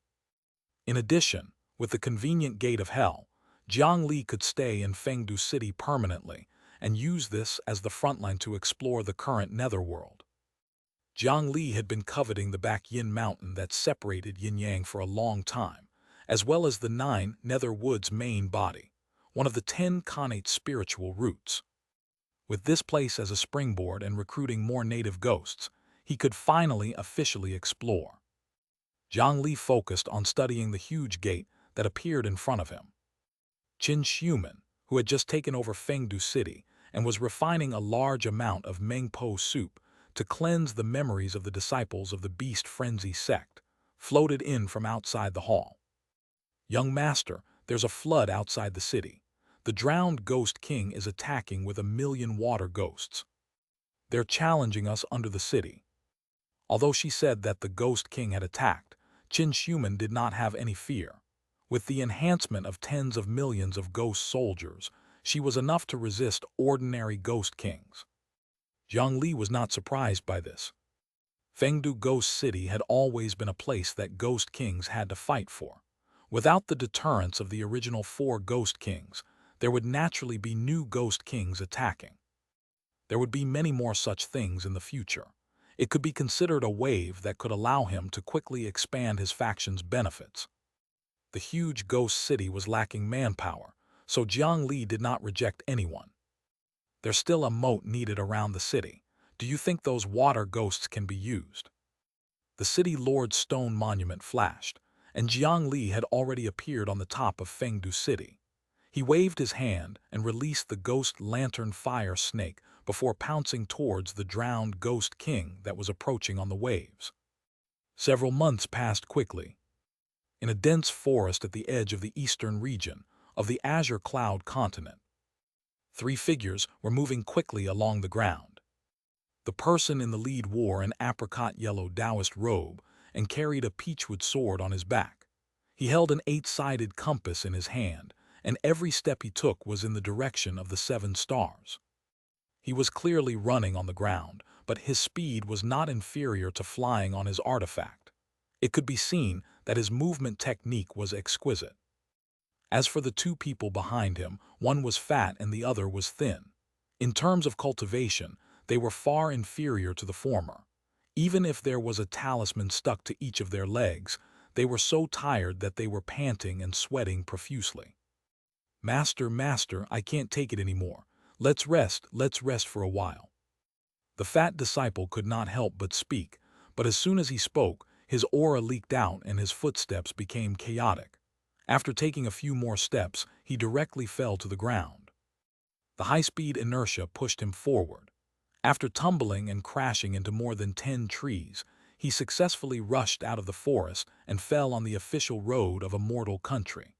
In addition, with the convenient Gate of Hell, Jiang Li could stay in Fengdu City permanently and use this as the frontline to explore the current netherworld. Jiang Li had been coveting the back Yin Mountain that separated Yin-Yang for a long time, as well as the 9 Nether Woods main body, one of the 10 connate spiritual roots. With this place as a springboard and recruiting more native ghosts, he could finally officially explore. Jiang Li focused on studying the huge gate that appeared in front of him. Qin Shiumen, who had just taken over Fengdu City and was refining a large amount of Mengpo soup to cleanse the memories of the disciples of the Beast Frenzy sect, floated in from outside the hall. "Young master, there's a flood outside the city. The drowned Ghost King is attacking with 1,000,000 water ghosts. They're challenging us under the city." Although she said that the Ghost King had attacked, Qin Shiumen did not have any fear. With the enhancement of tens of millions of ghost soldiers, she was enough to resist ordinary Ghost Kings. Jiang Li was not surprised by this. Fengdu Ghost City had always been a place that Ghost Kings had to fight for. Without the deterrence of the original 4 Ghost Kings, there would naturally be new Ghost Kings attacking. There would be many more such things in the future. It could be considered a wave that could allow him to quickly expand his faction's benefits. The huge ghost city was lacking manpower, so Jiang Li did not reject anyone. "There's still a moat needed around the city. Do you think those water ghosts can be used?" The city lord's stone monument flashed, and Jiang Li had already appeared on the top of Fengdu City. He waved his hand and released the ghost lantern fire snake before pouncing towards the drowned Ghost King that was approaching on the waves. Several months passed quickly. In a dense forest at the edge of the eastern region of the Azure Cloud continent, 3 figures were moving quickly along the ground. The person in the lead wore an apricot yellow Taoist robe and carried a peachwood sword on his back. He held an 8-sided compass in his hand, and every step he took was in the direction of the 7 stars. He was clearly running on the ground, but his speed was not inferior to flying on his artifact. It could be seen that his movement technique was exquisite. As for the 2 people behind him, one was fat and the other was thin. In terms of cultivation, they were far inferior to the former. Even if there was a talisman stuck to each of their legs, they were so tired that they were panting and sweating profusely. "Master, master, I can't take it anymore. Let's rest for a while." The fat disciple could not help but speak, but as soon as he spoke, his aura leaked out and his footsteps became chaotic. After taking a few more steps, he directly fell to the ground. The high-speed inertia pushed him forward. After tumbling and crashing into more than 10 trees, he successfully rushed out of the forest and fell on the official road of a mortal country.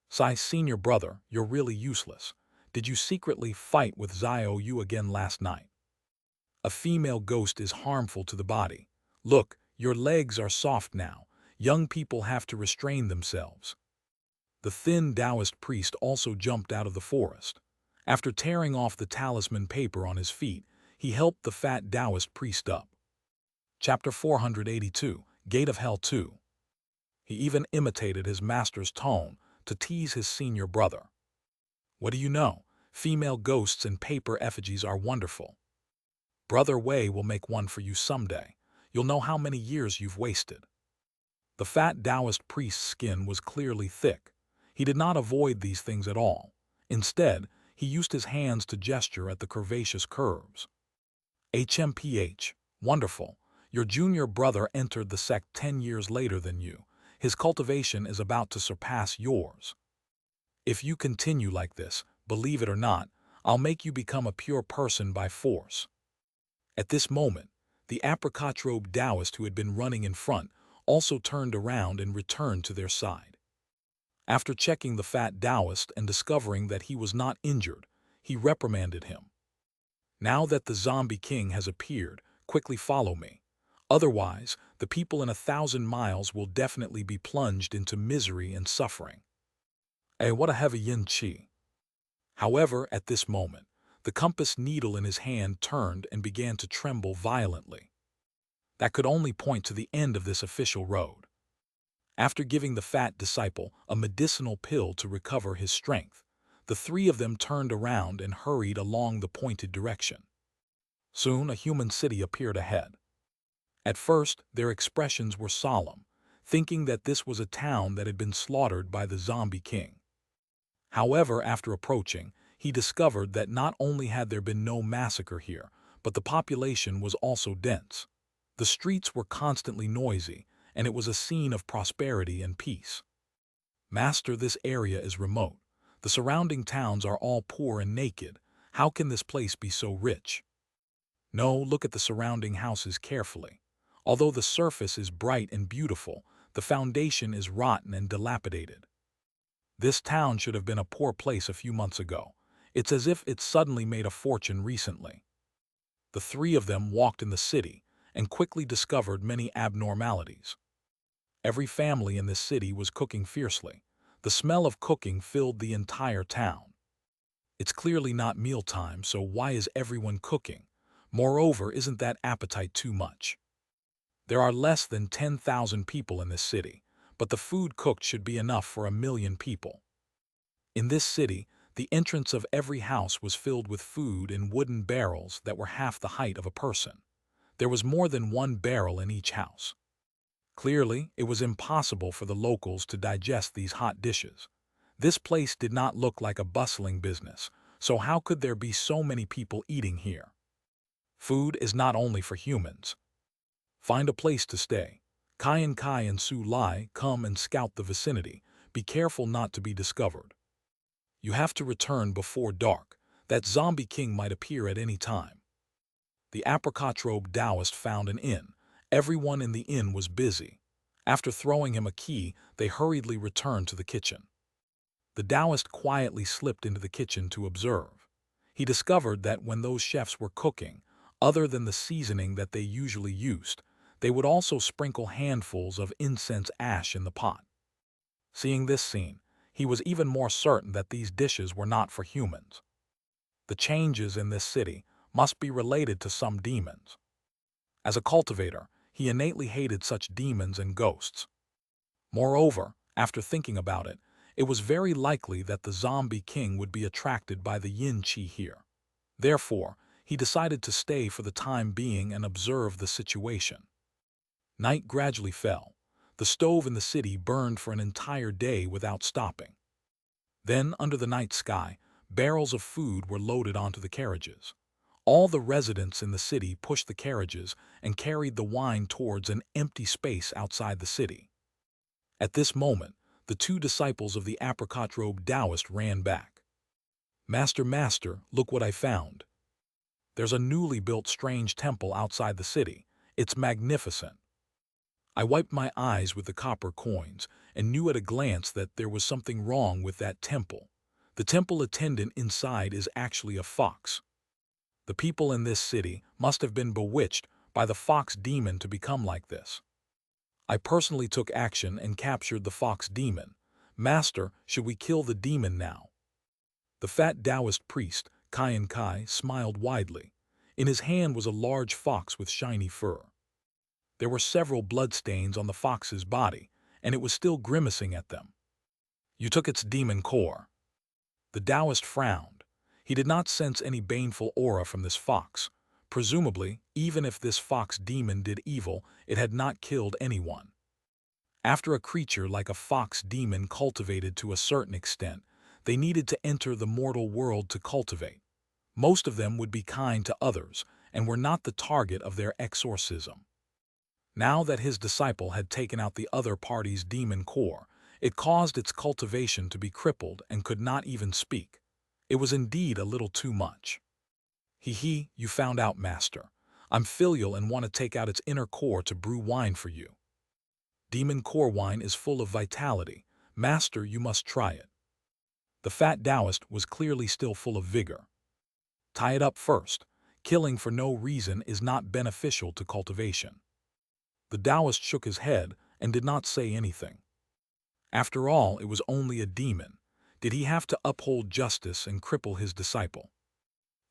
"Sai, senior brother, you're really useless. Did you secretly fight with Xiao Yu again last night? A female ghost is harmful to the body. Look, your legs are soft now. Young people have to restrain themselves." The thin Taoist priest also jumped out of the forest. After tearing off the talisman paper on his feet, he helped the fat Taoist priest up. Chapter 482, Gate of Hell 2. He even imitated his master's tone to tease his senior brother. "What do you know? Female ghosts and paper effigies are wonderful. Brother Wei will make one for you someday. You'll know how many years you've wasted." The fat Taoist priest's skin was clearly thick. He did not avoid these things at all. Instead, he used his hands to gesture at the curvaceous curves. "HMPH, wonderful. Your junior brother entered the sect 10 years later than you. His cultivation is about to surpass yours. If you continue like this, believe it or not, I'll make you become a pure person by force." At this moment, the apricot-robed Taoist who had been running in front also turned around and returned to their side. After checking the fat Taoist and discovering that he was not injured, he reprimanded him. "Now that the zombie king has appeared, quickly follow me. Otherwise, the people in 1,000 miles will definitely be plunged into misery and suffering." What a heavy yin qi. However, at this moment, the compass needle in his hand turned and began to tremble violently. That could only point to the end of this official road. After giving the fat disciple a medicinal pill to recover his strength, the 3 of them turned around and hurried along the pointed direction. Soon a human city appeared ahead. At first, their expressions were solemn, thinking that this was a town that had been slaughtered by the zombie king. However, after approaching, he discovered that not only had there been no massacre here, but the population was also dense. The streets were constantly noisy, and it was a scene of prosperity and peace. "Master, this area is remote. The surrounding towns are all poor and naked. How can this place be so rich?" "No, look at the surrounding houses carefully. Although the surface is bright and beautiful, the foundation is rotten and dilapidated. This town should have been a poor place a few months ago. It's as if it suddenly made a fortune recently." The 3 of them walked in the city and quickly discovered many abnormalities. Every family in this city was cooking fiercely. The smell of cooking filled the entire town. It's clearly not mealtime, so why is everyone cooking? Moreover, isn't that appetite too much? There are less than 10,000 people in this city, but the food cooked should be enough for 1,000,000 people. In this city, the entrance of every house was filled with food in wooden barrels that were half the height of a person. There was more than 1 barrel in each house. Clearly, it was impossible for the locals to digest these hot dishes. This place did not look like a bustling business, so how could there be so many people eating here? Food is not only for humans. Find a place to stay. Kai and Su Lai come and scout the vicinity. Be careful not to be discovered. You have to return before dark. That zombie king might appear at any time. The apricot-robed Taoist found an inn. Everyone in the inn was busy. After throwing him a key, they hurriedly returned to the kitchen. The Taoist quietly slipped into the kitchen to observe. He discovered that when those chefs were cooking, other than the seasoning that they usually used, they would also sprinkle handfuls of incense ash in the pot. Seeing this scene, he was even more certain that these dishes were not for humans. The changes in this city must be related to some demons. As a cultivator, he innately hated such demons and ghosts. Moreover, after thinking about it, it was very likely that the zombie king would be attracted by the yin qi here. Therefore, he decided to stay for the time being and observe the situation. Night gradually fell. The stove in the city burned for an entire day without stopping. Then, under the night sky, barrels of food were loaded onto the carriages. All the residents in the city pushed the carriages and carried the wine towards an empty space outside the city. At this moment, the two disciples of the apricot-robed Taoist ran back. "Master, master, look what I found. There's a newly built strange temple outside the city. It's magnificent." I wiped my eyes with the copper coins and knew at a glance that there was something wrong with that temple. The temple attendant inside is actually a fox. The people in this city must have been bewitched by the fox demon to become like this. I personally took action and captured the fox demon. "Master, should we kill the demon now?" The fat Taoist priest, Xianxia, smiled widely. In his hand was a large fox with shiny fur. There were several bloodstains on the fox's body, and it was still grimacing at them. "You took its demon core." The Taoist frowned. He did not sense any baneful aura from this fox. Presumably, even if this fox demon did evil, it had not killed anyone. After a creature like a fox demon cultivated to a certain extent, they needed to enter the mortal world to cultivate. Most of them would be kind to others and were not the target of their exorcism. Now that his disciple had taken out the other party's demon core, it caused its cultivation to be crippled and could not even speak. It was indeed a little too much. "He, you found out, master. I'm filial and want to take out its inner core to brew wine for you. Demon core wine is full of vitality. Master, you must try it." The fat Taoist was clearly still full of vigor. "Tie it up first. Killing for no reason is not beneficial to cultivation." The Taoist shook his head and did not say anything. After all, it was only a demon. Did he have to uphold justice and cripple his disciple?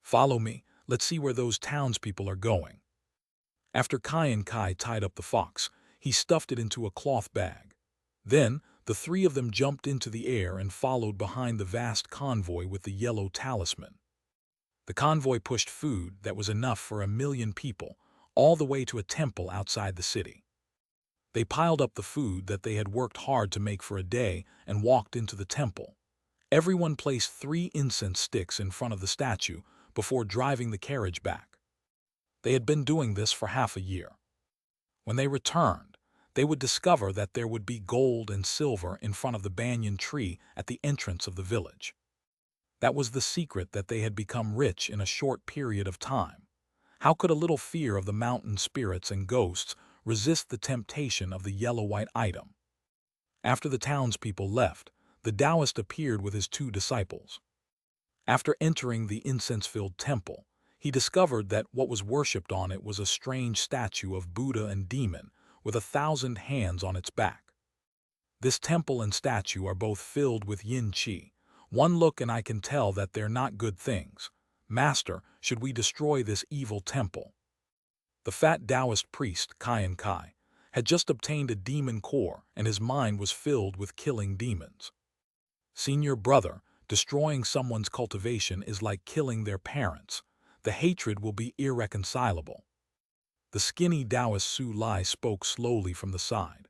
"Follow me, let's see where those townspeople are going." After Xianxia tied up the fox, he stuffed it into a cloth bag. Then, the three of them jumped into the air and followed behind the vast convoy with the yellow talisman. The convoy pushed food that was enough for 1,000,000 people, all the way to a temple outside the city. They piled up the food that they had worked hard to make for a day and walked into the temple. Everyone placed 3 incense sticks in front of the statue before driving the carriage back. They had been doing this for half a year. When they returned, they would discover that there would be gold and silver in front of the banyan tree at the entrance of the village. That was the secret that they had become rich in a short period of time. How could a little fear of the mountain spirits and ghosts resist the temptation of the yellow-white item? After the townspeople left, the Taoist appeared with his 2 disciples. After entering the incense-filled temple, he discovered that what was worshipped on it was a strange statue of Buddha and demon with 1,000 hands on its back. This temple and statue are both filled with yin qi. One look and I can tell that they're not good things. Master, should we destroy this evil temple? The fat Taoist priest, Xianxia, had just obtained a demon core and his mind was filled with killing demons. "Senior brother, destroying someone's cultivation is like killing their parents. The hatred will be irreconcilable." The skinny Taoist Su Lai spoke slowly from the side.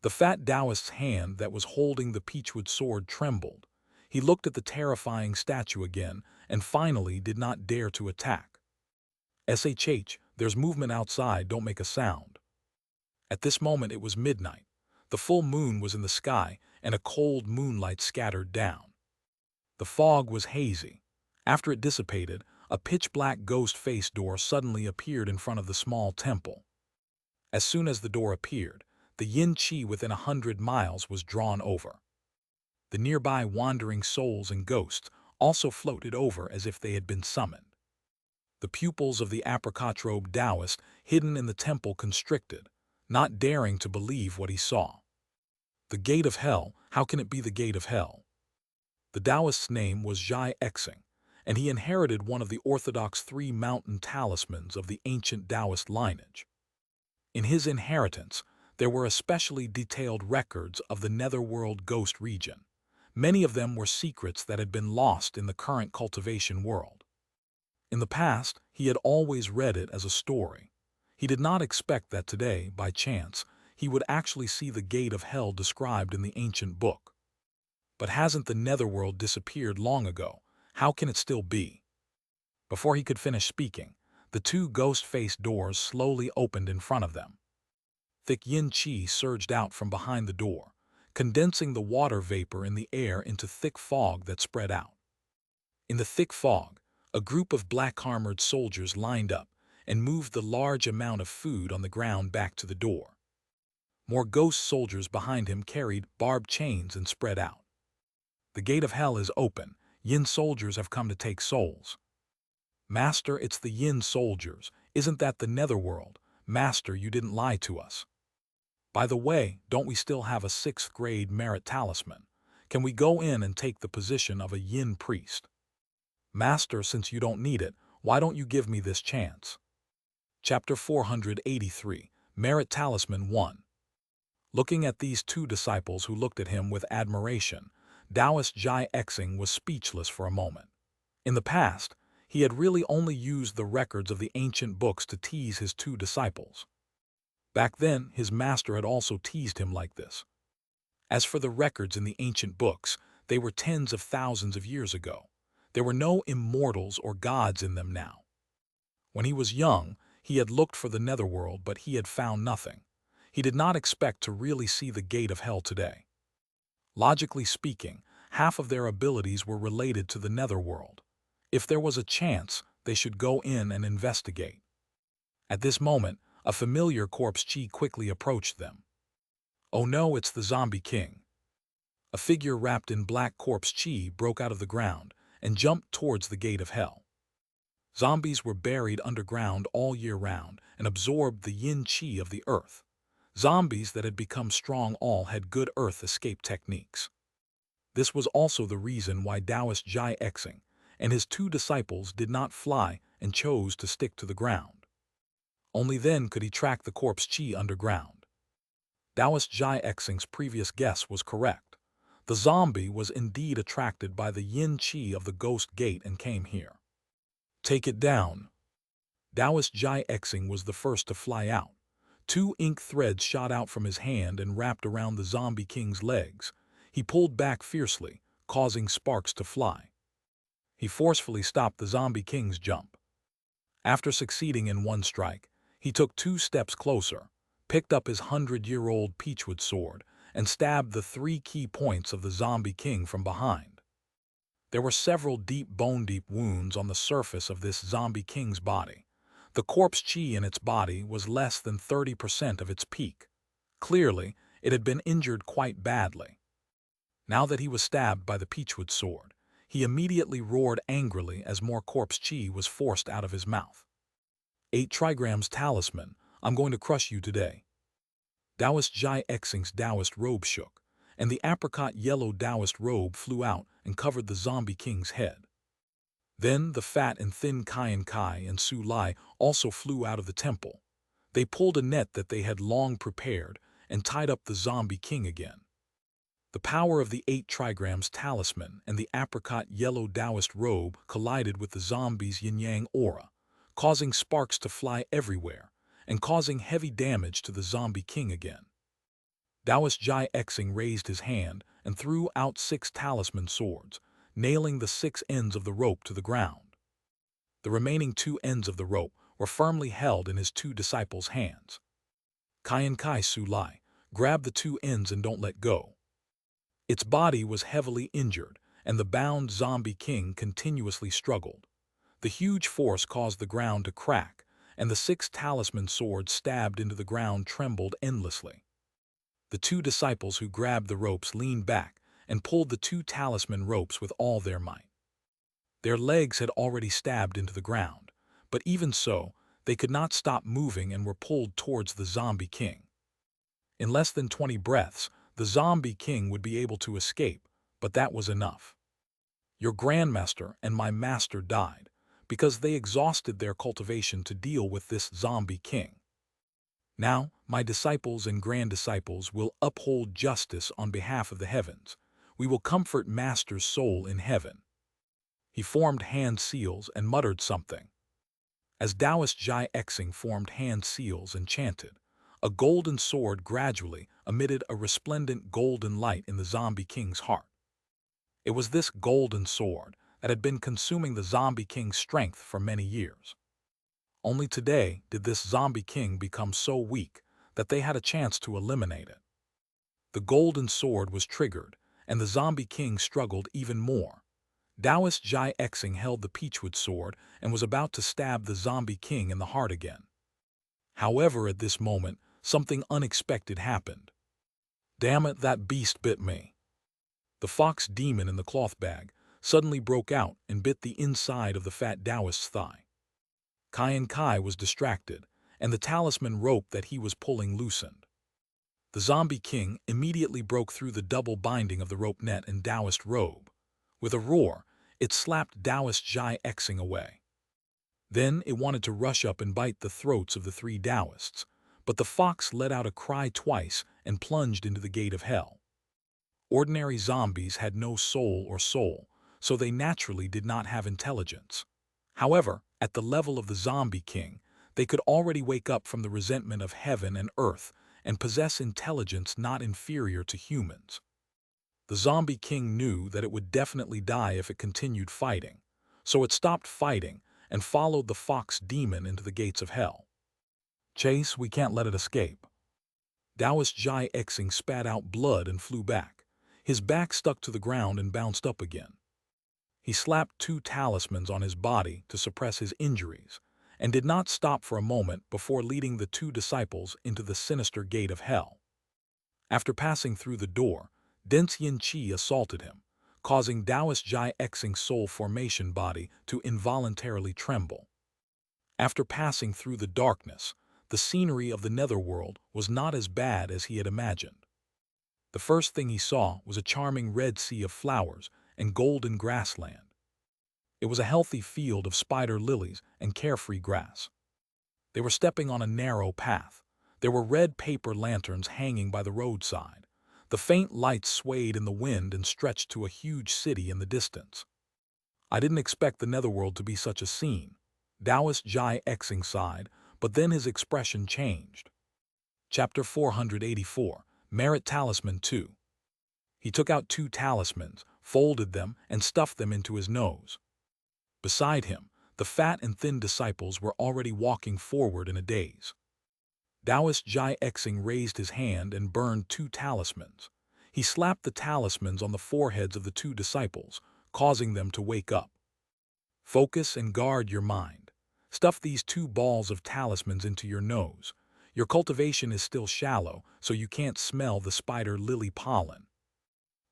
The fat Taoist's hand that was holding the peachwood sword trembled. He looked at the terrifying statue again and finally did not dare to attack. "Shh, there's movement outside, don't make a sound." At this moment it was midnight. The full moon was in the sky and a cold moonlight scattered down. The fog was hazy. After it dissipated, a pitch-black ghost-faced door suddenly appeared in front of the small temple. As soon as the door appeared, the yin qi within 100 miles was drawn over. The nearby wandering souls and ghosts also floated over as if they had been summoned. The pupils of the apricot-robed Taoist hidden in the temple constricted, not daring to believe what he saw. The Gate of Hell, how can it be the Gate of Hell? The Taoist's name was Xianxia, and he inherited one of the orthodox three mountain talismans of the ancient Taoist lineage. In his inheritance, there were especially detailed records of the netherworld ghost region. Many of them were secrets that had been lost in the current cultivation world. In the past, he had always read it as a story. He did not expect that today, by chance, he would actually see the Gate of Hell described in the ancient book. But hasn't the netherworld disappeared long ago? How can it still be? Before he could finish speaking, the two ghost-faced doors slowly opened in front of them. Thick yin qi surged out from behind the door, condensing the water vapor in the air into thick fog that spread out. In the thick fog, a group of black-armored soldiers lined up and moved the large amount of food on the ground back to the door. More ghost soldiers behind him carried barbed chains and spread out. The Gate of Hell is open. Yin soldiers have come to take souls. Master, it's the Yin soldiers. Isn't that the netherworld? Master, you didn't lie to us. By the way, don't we still have a 6th grade merit talisman? Can we go in and take the position of a Yin priest? Master, since you don't need it, why don't you give me this chance? Chapter 483, Merit Talisman 1. Looking at these two disciples who looked at him with admiration, Taoist Xianxia was speechless for a moment. In the past, he had really only used the records of the ancient books to tease his two disciples. Back then, his master had also teased him like this. As for the records in the ancient books, they were tens of thousands of years ago. There were no immortals or gods in them now. When he was young, he had looked for the netherworld, but he had found nothing. He did not expect to really see the Gate of Hell today. Logically speaking, half of their abilities were related to the netherworld. If there was a chance, they should go in and investigate. At this moment, a familiar corpse chi quickly approached them. Oh no, it's the Zombie King. A figure wrapped in black corpse chi broke out of the ground and jumped towards the Gate of Hell. Zombies were buried underground all year round and absorbed the yin chi of the earth. Zombies that had become strong all had good earth escape techniques. This was also the reason why Taoist Xianxia and his two disciples did not fly and chose to stick to the ground. Only then could he track the corpse chi underground. Taoist Xianxia's previous guess was correct. The zombie was indeed attracted by the yin chi of the ghost gate and came here. Take it down. Taoist Xianxia was the first to fly out. 2 ink threads shot out from his hand and wrapped around the Zombie King's legs. He pulled back fiercely, causing sparks to fly. He forcefully stopped the Zombie King's jump. After succeeding in one strike, he took 2 steps closer, picked up his 100-year-old peachwood sword, and stabbed the 3 key points of the Zombie King from behind. There were several deep bone-deep wounds on the surface of this Zombie King's body. The corpse chi in its body was less than 30% of its peak. Clearly, it had been injured quite badly. Now that he was stabbed by the peachwood sword, he immediately roared angrily as more corpse chi was forced out of his mouth. 8 trigrams talisman, I'm going to crush you today. Taoist Xianxia's Taoist robe shook, and the apricot yellow Taoist robe flew out and covered the Zombie King's head. Then the fat and thin Xianxia and Su Lai also flew out of the temple. They pulled a net that they had long prepared and tied up the Zombie King again. The power of the 8 trigrams talisman and the apricot yellow Taoist robe collided with the zombie's yin-yang aura, causing sparks to fly everywhere and causing heavy damage to the Zombie King again. Taoist Xianxia raised his hand and threw out 6 talisman swords, nailing the 6 ends of the rope to the ground. The remaining 2 ends of the rope were firmly held in his 2 disciples' hands. Xianxia Su Lai, grab the 2 ends and don't let go. Its body was heavily injured, and the bound Zombie King continuously struggled. The huge force caused the ground to crack, and the 6 talisman swords stabbed into the ground trembled endlessly. The 2 disciples who grabbed the ropes leaned back and pulled the 2 talisman ropes with all their might. Their legs had already stabbed into the ground, but even so, they could not stop moving and were pulled towards the Zombie King. In less than 20 breaths, The zombie king would be able to escape, but that was enough. Your grandmaster and my master died, because they exhausted their cultivation to deal with this zombie king. Now, my disciples and grand-disciples will uphold justice on behalf of the heavens. We will comfort Master's soul in heaven. He formed hand seals and muttered something. As Taoist Xianxia formed hand seals and chanted, a golden sword gradually emitted a resplendent golden light in the zombie king's heart. It was this golden sword that had been consuming the zombie king's strength for many years. Only today did this zombie king become so weak that they had a chance to eliminate it. The golden sword was triggered, and the zombie king struggled even more. Taoist Xianxia held the peachwood sword and was about to stab the zombie king in the heart again. However, at this moment, something unexpected happened. Damn it, that beast bit me. The fox demon in the cloth bag suddenly broke out and bit the inside of the fat Taoist's thigh. Kai was distracted, and the talisman rope that he was pulling loosened. The zombie king immediately broke through the double binding of the rope net and Taoist robe. With a roar, it slapped Taoist Xianxia away. Then it wanted to rush up and bite the throats of the three Taoists, but the fox let out a cry twice and plunged into the gate of hell. Ordinary zombies had no soul or soul, so they naturally did not have intelligence. However, at the level of the zombie king, they could already wake up from the resentment of heaven and earth and possess intelligence not inferior to humans. The zombie king knew that it would definitely die if it continued fighting, so it stopped fighting and followed the fox demon into the gates of hell. Chase, we can't let it escape. Taoist Xianxia spat out blood and flew back. His back stuck to the ground and bounced up again. He slapped 2 talismans on his body to suppress his injuries, and did not stop for a moment before leading the 2 disciples into the sinister gate of hell. After passing through the door, Xianxia assaulted him, causing Taoist Xianxia's soul formation body to involuntarily tremble. After passing through the darkness, the scenery of the netherworld was not as bad as he had imagined. The first thing he saw was a charming red sea of flowers and golden grassland. It was a healthy field of spider lilies and carefree grass. They were stepping on a narrow path. There were red paper lanterns hanging by the roadside. The faint lights swayed in the wind and stretched to a huge city in the distance. I didn't expect the netherworld to be such a scene. Taoist Xianxia sighed, but then his expression changed. Chapter 484, Merit Talisman 2. He took out 2 talismans, folded them, and stuffed them into his nose. Beside him, the fat and thin disciples were already walking forward in a daze. Taoist Xianxia raised his hand and burned 2 talismans. He slapped the talismans on the foreheads of the 2 disciples, causing them to wake up. Focus and guard your mind. Stuff these 2 balls of talismans into your nose. Your cultivation is still shallow, so you can't smell the spider lily pollen.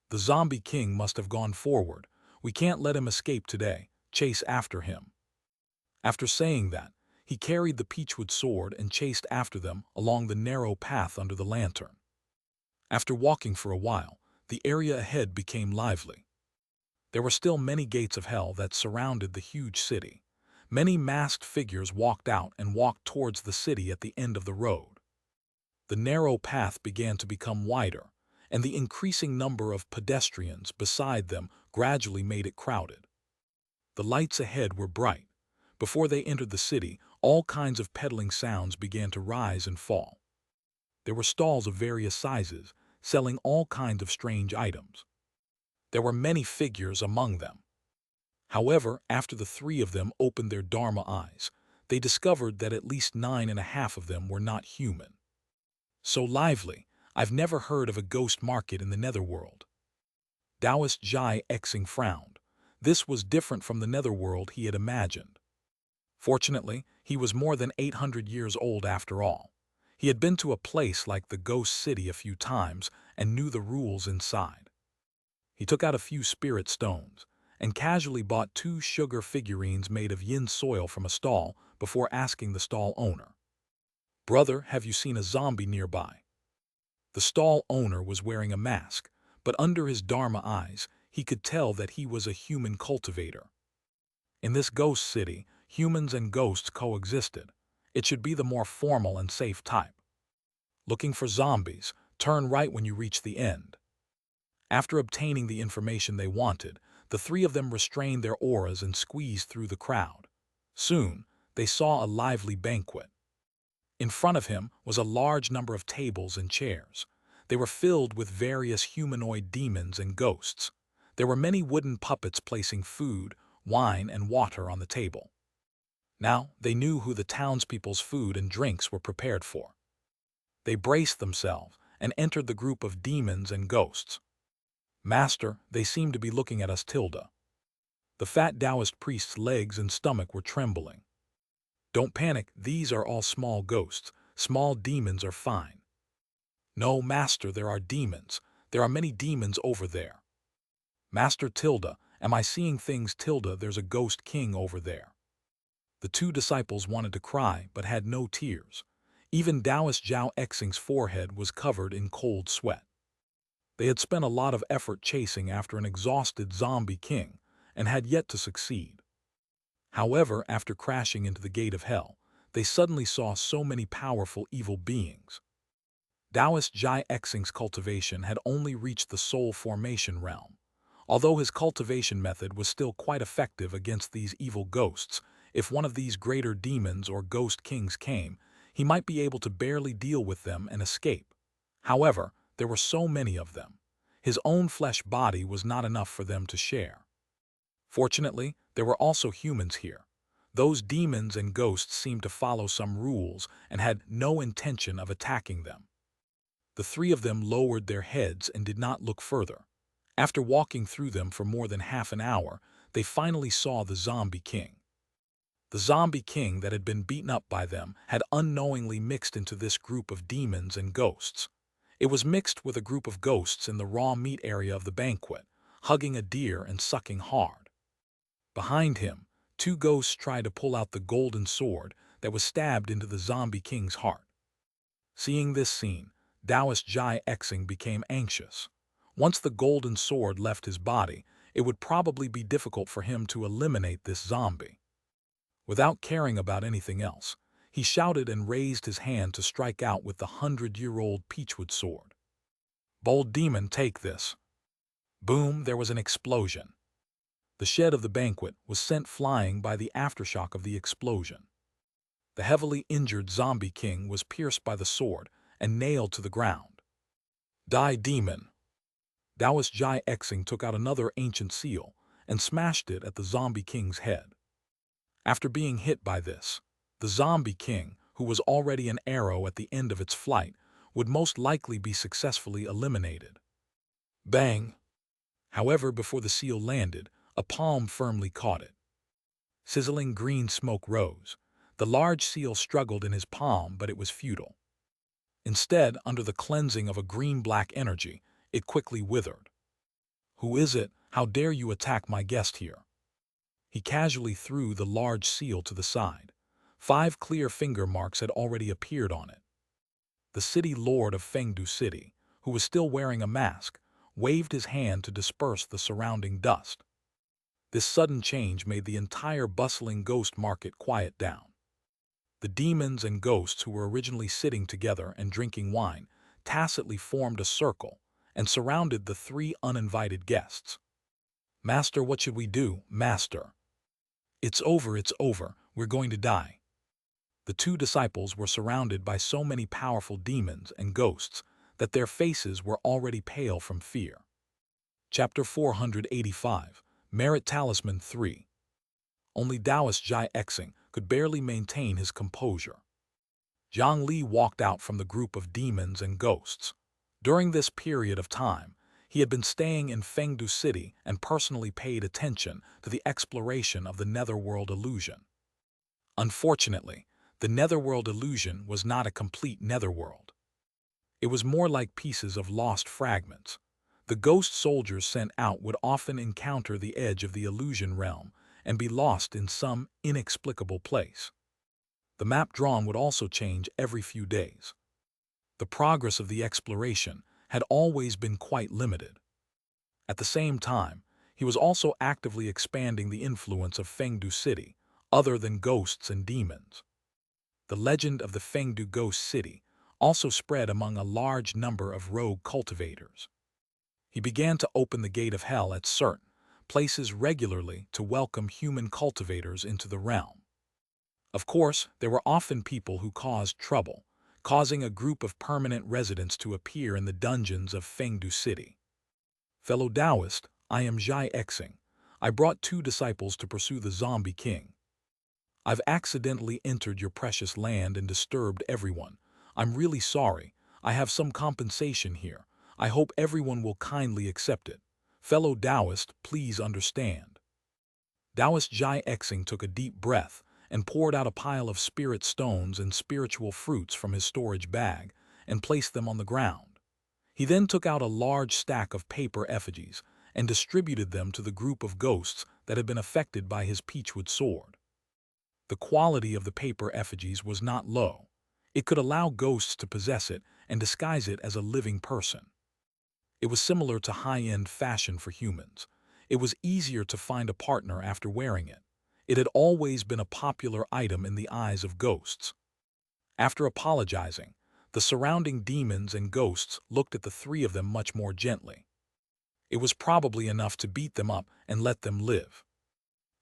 The zombie king must have gone forward. We can't let him escape today. Chase after him. After saying that, he carried the peachwood sword and chased after them along the narrow path under the lantern. After walking for a while, the area ahead became lively. There were still many gates of hell that surrounded the huge city. Many masked figures walked out and walked towards the city at the end of the road. The narrow path began to become wider, and the increasing number of pedestrians beside them gradually made it crowded. The lights ahead were bright. Before they entered the city, all kinds of peddling sounds began to rise and fall. There were stalls of various sizes, selling all kinds of strange items. There were many figures among them. However, after the 3 of them opened their Dharma eyes, they discovered that at least 9.5 of them were not human. So lively, I've never heard of a ghost market in the netherworld. Taoist Xianxia frowned. This was different from the netherworld he had imagined. Fortunately, he was more than 800 years old after all. He had been to a place like the Ghost City a few times and knew the rules inside. He took out a few spirit stones and casually bought 2 sugar figurines made of yin soil from a stall before asking the stall owner, "Brother, have you seen a zombie nearby?" The stall owner was wearing a mask, but under his Dharma eyes, he could tell that he was a human cultivator. In this ghost city, humans and ghosts coexisted. It should be the more formal and safe type. Looking for zombies, turn right when you reach the end. After obtaining the information they wanted, the three of them restrained their auras and squeezed through the crowd. Soon, they saw a lively banquet. In front of him was a large number of tables and chairs. They were filled with various humanoid demons and ghosts. There were many wooden puppets placing food, wine, and water on the table. Now they knew who the townspeople's food and drinks were prepared for. They braced themselves and entered the group of demons and ghosts. "Master, they seem to be looking at us, Tilda." The fat Taoist priest's legs and stomach were trembling. "Don't panic, these are all small ghosts. Small demons are fine." "No, Master, there are demons. There are many demons over there." "Master Tilda, am I seeing things? Tilda, there's a ghost king over there." The two disciples wanted to cry but had no tears. Even Taoist Xianxia's forehead was covered in cold sweat. They had spent a lot of effort chasing after an exhausted zombie king and had yet to succeed. However, after crashing into the gate of hell, they suddenly saw so many powerful evil beings. Taoist Xianxia's cultivation had only reached the soul formation realm. Although his cultivation method was still quite effective against these evil ghosts, if one of these greater demons or ghost kings came, he might be able to barely deal with them and escape. However, there were so many of them. His own flesh body was not enough for them to share. Fortunately, there were also humans here. Those demons and ghosts seemed to follow some rules and had no intention of attacking them. The three of them lowered their heads and did not look further. After walking through them for more than half an hour, they finally saw the zombie king. The zombie king that had been beaten up by them had unknowingly mixed into this group of demons and ghosts. It was mixed with a group of ghosts in the raw meat area of the banquet, hugging a deer and sucking hard. Behind him, two ghosts tried to pull out the golden sword that was stabbed into the zombie king's heart. Seeing this scene, Taoist Xianxia became anxious. Once the golden sword left his body, it would probably be difficult for him to eliminate this zombie. Without caring about anything else, he shouted and raised his hand to strike out with the 100-year-old peachwood sword. "Bold demon, take this." Boom, there was an explosion. The shed of the banquet was sent flying by the aftershock of the explosion. The heavily injured zombie king was pierced by the sword and nailed to the ground. "Die, demon." Taoist Xianxia took out another ancient seal and smashed it at the zombie king's head. After being hit by this, the zombie king, who was already an arrow at the end of its flight, would most likely be successfully eliminated. Bang! However, before the seal landed, a palm firmly caught it. Sizzling green smoke rose. The large seal struggled in his palm, but it was futile. Instead, under the cleansing of a green-black energy, it quickly withered. "Who is it? How dare you attack my guest here?" He casually threw the large seal to the side. 5 clear finger marks had already appeared on it. The city lord of Fengdu City, who was still wearing a mask, waved his hand to disperse the surrounding dust. This sudden change made the entire bustling ghost market quiet down. The demons and ghosts who were originally sitting together and drinking wine tacitly formed a circle and surrounded the 3 uninvited guests. "Master, what should we do, Master?" It's over, we're going to die." The 2 disciples were surrounded by so many powerful demons and ghosts that their faces were already pale from fear. Chapter 485, Merit Talisman 3. Only Taoist Xianxia could barely maintain his composure. Jiang Li walked out from the group of demons and ghosts. During this period of time, he had been staying in Fengdu City and personally paid attention to the exploration of the netherworld illusion. Unfortunately, the netherworld illusion was not a complete netherworld. It was more like pieces of lost fragments. The ghost soldiers sent out would often encounter the edge of the illusion realm and be lost in some inexplicable place. The map drawn would also change every few days. the progress of the exploration had always been quite limited. At the same time, he was also actively expanding the influence of Fengdu City, other than ghosts and demons. The legend of the Fengdu Ghost City also spread among a large number of rogue cultivators. He began to open the gate of hell at certain places regularly to welcome human cultivators into the realm. Of course, there were often people who caused trouble, causing a group of permanent residents to appear in the dungeons of Fengdu City. Fellow Taoist, I am Xianxia. I brought 2 disciples to pursue the zombie king. I've accidentally entered your precious land and disturbed everyone. I'm really sorry. I have some compensation here. I hope everyone will kindly accept it. Fellow Taoist, please understand. Taoist Xianxia took a deep breath and poured out a pile of spirit stones and spiritual fruits from his storage bag and placed them on the ground. He then took out a large stack of paper effigies and distributed them to the group of ghosts that had been affected by his peachwood sword. The quality of the paper effigies was not low. It could allow ghosts to possess it and disguise it as a living person. It was similar to high-end fashion for humans. It was easier to find a partner after wearing it. It had always been a popular item in the eyes of ghosts. After apologizing, the surrounding demons and ghosts looked at the 3 of them much more gently. It was probably enough to beat them up and let them live.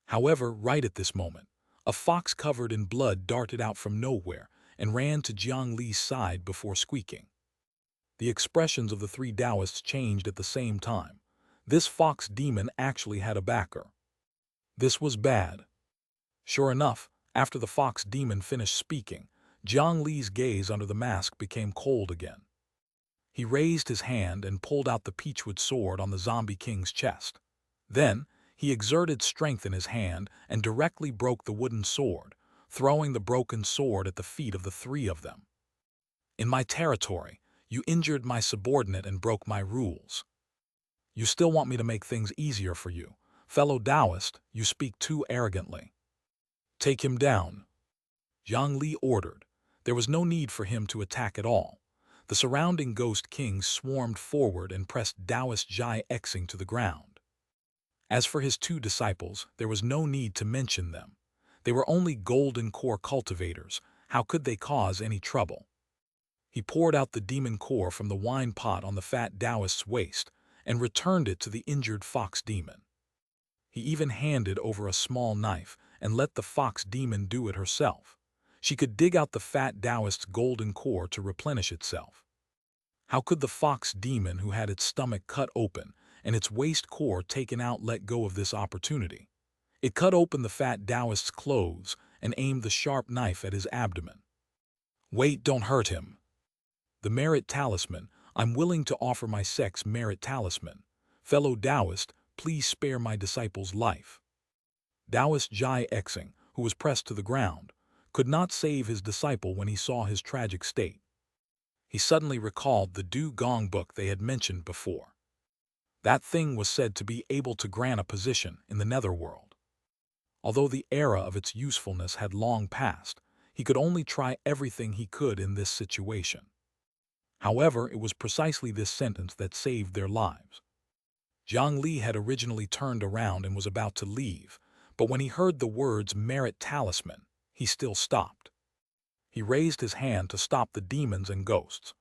However, right at this moment, a fox covered in blood darted out from nowhere and ran to Jiang Li's side before squeaking. The expressions of the 3 Taoists changed at the same time. This fox demon actually had a backer. This was bad. Sure enough, after the fox demon finished speaking, Jiang Li's gaze under the mask became cold again. He raised his hand and pulled out the peachwood sword on the zombie king's chest. Then, he exerted strength in his hand and directly broke the wooden sword, throwing the broken sword at the feet of the 3 of them. In my territory, you injured my subordinate and broke my rules. You still want me to make things easier for you. Fellow Taoist, you speak too arrogantly. Take him down. Jiang Li ordered. There was no need for him to attack at all. The surrounding ghost kings swarmed forward and pressed Taoist Xianxia to the ground. As for his 2 disciples, there was no need to mention them. They were only golden core cultivators. How could they cause any trouble? He poured out the demon core from the wine pot on the fat Taoist's waist and returned it to the injured fox demon. He even handed over a small knife and let the fox demon do it herself. She could dig out the fat Taoist's golden core to replenish itself. How could the fox demon, who had its stomach cut open and its waist core taken out, let go of this opportunity? It cut open the fat Taoist's clothes and aimed the sharp knife at his abdomen. Wait, don't hurt him. The merit talisman. I'm willing to offer my sex merit talisman. Fellow Taoist, please spare my disciple's life. Taoist Xianxia, who was pressed to the ground, could not save his disciple when he saw his tragic state. He suddenly recalled the Du Gong book they had mentioned before. That thing was said to be able to grant a position in the netherworld. Although the era of its usefulness had long passed, he could only try everything he could in this situation. However, it was precisely this sentence that saved their lives. Jiang Li had originally turned around and was about to leave, but when he heard the words merit talisman, he still stopped. He raised his hand to stop the demons and ghosts.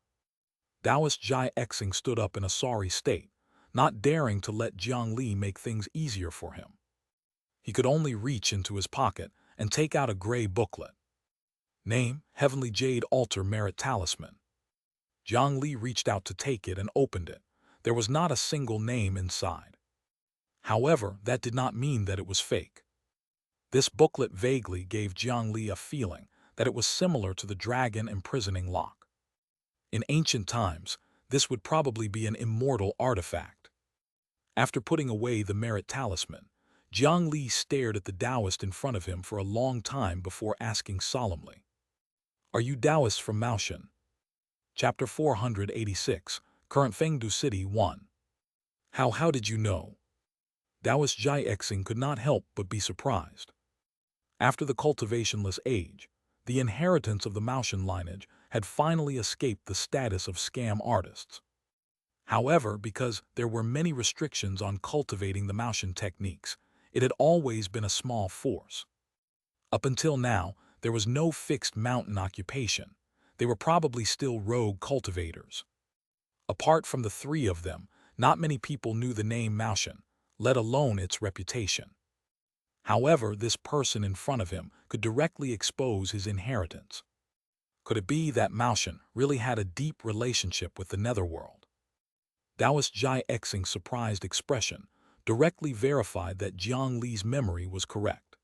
Taoist Xianxia stood up in a sorry state, not daring to let Jiang Li make things easier for him. He could only reach into his pocket and take out a gray booklet. Name, Heavenly Jade Altar Merit Talisman. Jiang Li reached out to take it and opened it. There was not a single name inside. However, that did not mean that it was fake. This booklet vaguely gave Jiang Li a feeling that it was similar to the dragon imprisoning lock. In ancient times, this would probably be an immortal artifact. After putting away the merit talisman, Jiang Li stared at the Taoist in front of him for a long time before asking solemnly, "Are you Taoist from Maoshan?" Chapter 486, Current Fengdu City 1. How did you know? Taoist Xianxia could not help but be surprised. After the cultivationless age, the inheritance of the Maoshan lineage had finally escaped the status of scam artists. However, because there were many restrictions on cultivating the Maotian techniques, it had always been a small force. Up until now, there was no fixed mountain occupation. They were probably still rogue cultivators. Apart from the three of them, not many people knew the name Maotian, let alone its reputation. However, this person in front of him could directly expose his inheritance. Could it be that Maotian really had a deep relationship with the netherworld? Taoist Xianxia's surprised expression directly verified that Jiang Li's memory was correct.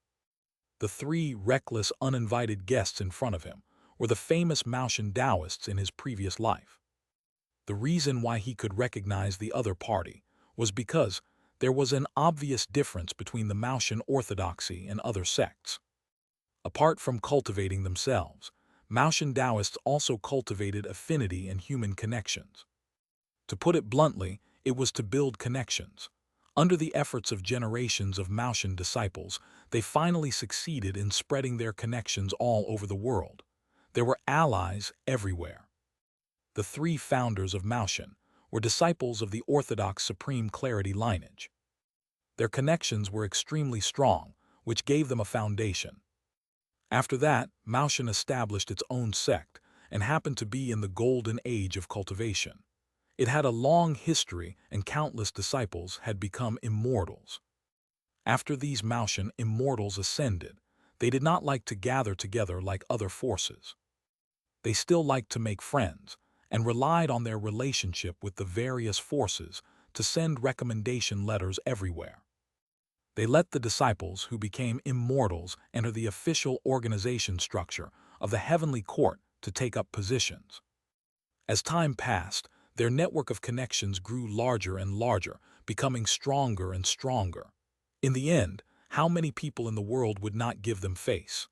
The three reckless, uninvited guests in front of him were the famous Maotian Taoists in his previous life. The reason why he could recognize the other party was because there was an obvious difference between the Maotian orthodoxy and other sects. Apart from cultivating themselves, Maotian Taoists also cultivated affinity and human connections. To put it bluntly, it was to build connections. Under the efforts of generations of Maotian disciples, they finally succeeded in spreading their connections all over the world. There were allies everywhere. The three founders of Maotian were disciples of the Orthodox Supreme Clarity lineage. Their connections were extremely strong, which gave them a foundation. After that, Maotian established its own sect and happened to be in the golden age of cultivation. It had a long history and countless disciples had become immortals. After these Maotian immortals ascended, they did not like to gather together like other forces. They still liked to make friends and relied on their relationship with the various forces to send recommendation letters everywhere. They let the disciples who became immortals enter the official organization structure of the heavenly court to take up positions. As time passed, their network of connections grew larger and larger, becoming stronger and stronger. In the end, how many people in the world would not give them face?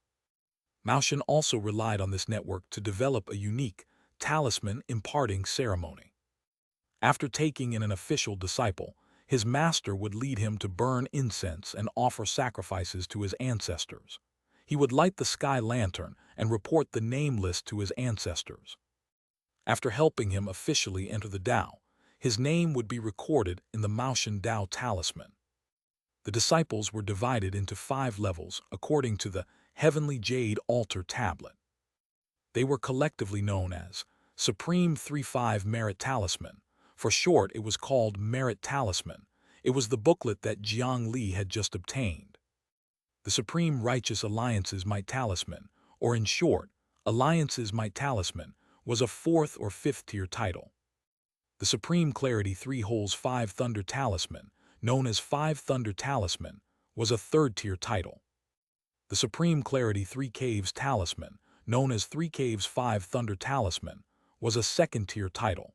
Maotian also relied on this network to develop a unique talisman imparting ceremony. After taking in an official disciple, his master would lead him to burn incense and offer sacrifices to his ancestors. He would light the sky lantern and report the name list to his ancestors. After helping him officially enter the Tao, his name would be recorded in the Maotian Tao talisman. The disciples were divided into 5 levels according to the Heavenly Jade Altar Tablet. They were collectively known as Supreme 3-5 Merit Talisman. For short, it was called Merit Talisman. It was the booklet that Jiang Li had just obtained. The Supreme Righteous Alliance's Might Talisman, or in short, Alliance's Might Talisman, was a 4th or 5th tier title. The Supreme Clarity 3 Holes 5 Thunder Talisman, known as 5 Thunder Talisman, was a 3rd tier title. The Supreme Clarity 3 Caves Talisman, known as 3 Caves 5 Thunder Talisman, was a 2nd tier title.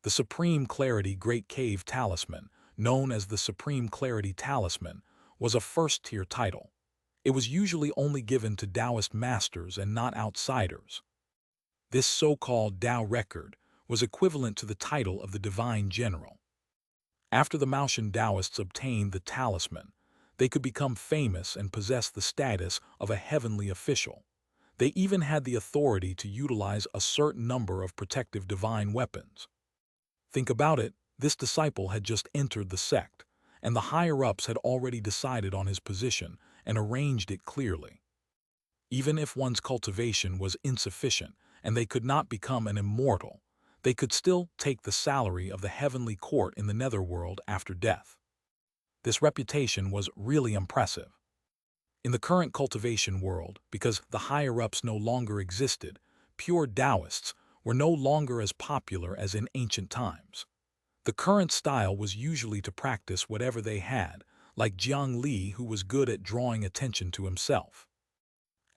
The Supreme Clarity Great Cave Talisman, known as the Supreme Clarity Talisman, was a 1st tier title. It was usually only given to Taoist masters and not outsiders. This so-called Tao record was equivalent to the title of the Divine General. After the Maotian Taoists obtained the talisman, they could become famous and possess the status of a heavenly official. They even had the authority to utilize a certain number of protective divine weapons. Think about it, this disciple had just entered the sect, and the higher-ups had already decided on his position and arranged it clearly. Even if one's cultivation was insufficient and they could not become an immortal, they could still take the salary of the heavenly court in the netherworld after death. This reputation was really impressive. In the current cultivation world, because the higher-ups no longer existed, pure Taoists were no longer as popular as in ancient times. The current style was usually to practice whatever they had, like Jiang Li, who was good at drawing attention to himself.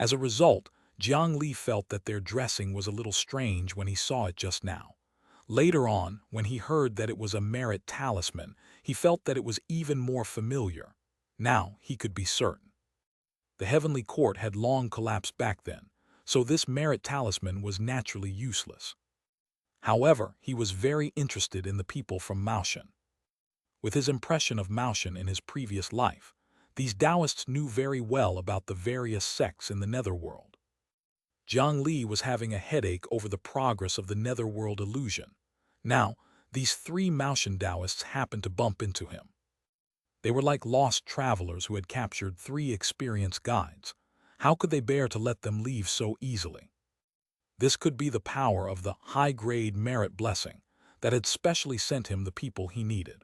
As a result, Jiang Li felt that their dressing was a little strange when he saw it just now. Later on, when he heard that it was a merit talisman, he felt that it was even more familiar. Now he could be certain. The heavenly court had long collapsed back then, so this merit talisman was naturally useless. However, he was very interested in the people from Maotian. With his impression of Maotian in his previous life, these Taoists knew very well about the various sects in the netherworld. Jiang Li was having a headache over the progress of the netherworld illusion. Now, these three Maotian Taoists happened to bump into him. They were like lost travelers who had captured three experienced guides. How could they bear to let them leave so easily? This could be the power of the high-grade merit blessing that had specially sent him the people he needed.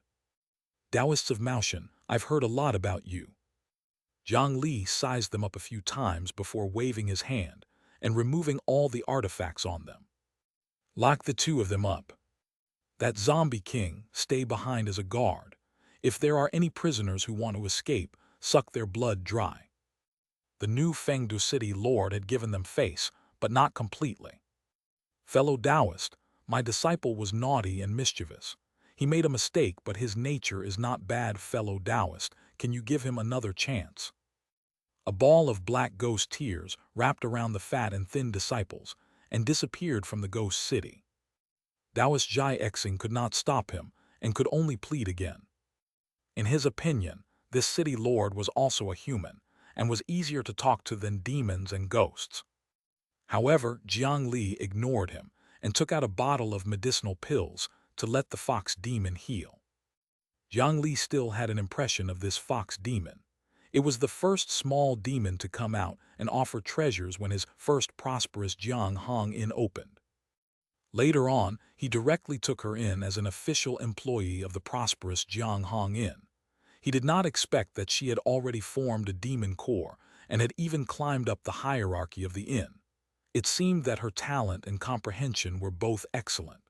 Taoists of Maotian, I've heard a lot about you. Jiang Li sized them up a few times before waving his hand and removing all the artifacts on them. Lock the two of them up. That zombie king, stay behind as a guard. If there are any prisoners who want to escape, suck their blood dry. The new Fengdu city lord had given them face, but not completely. Fellow Taoist, my disciple was naughty and mischievous. He made a mistake, but his nature is not bad. Fellow Taoist, can you give him another chance? A ball of black ghost tears wrapped around the fat and thin disciples and disappeared from the ghost city. Taoist Xianxia could not stop him and could only plead again. In his opinion, this city lord was also a human and was easier to talk to than demons and ghosts. However, Jiang Li ignored him and took out a bottle of medicinal pills to let the fox demon heal. Jiang Li still had an impression of this fox demon. It was the first small demon to come out and offer treasures when his first prosperous Jiang Hong Inn opened. Later on, he directly took her in as an official employee of the prosperous Jiang Hong Inn. He did not expect that she had already formed a demon core and had even climbed up the hierarchy of the inn. It seemed that her talent and comprehension were both excellent.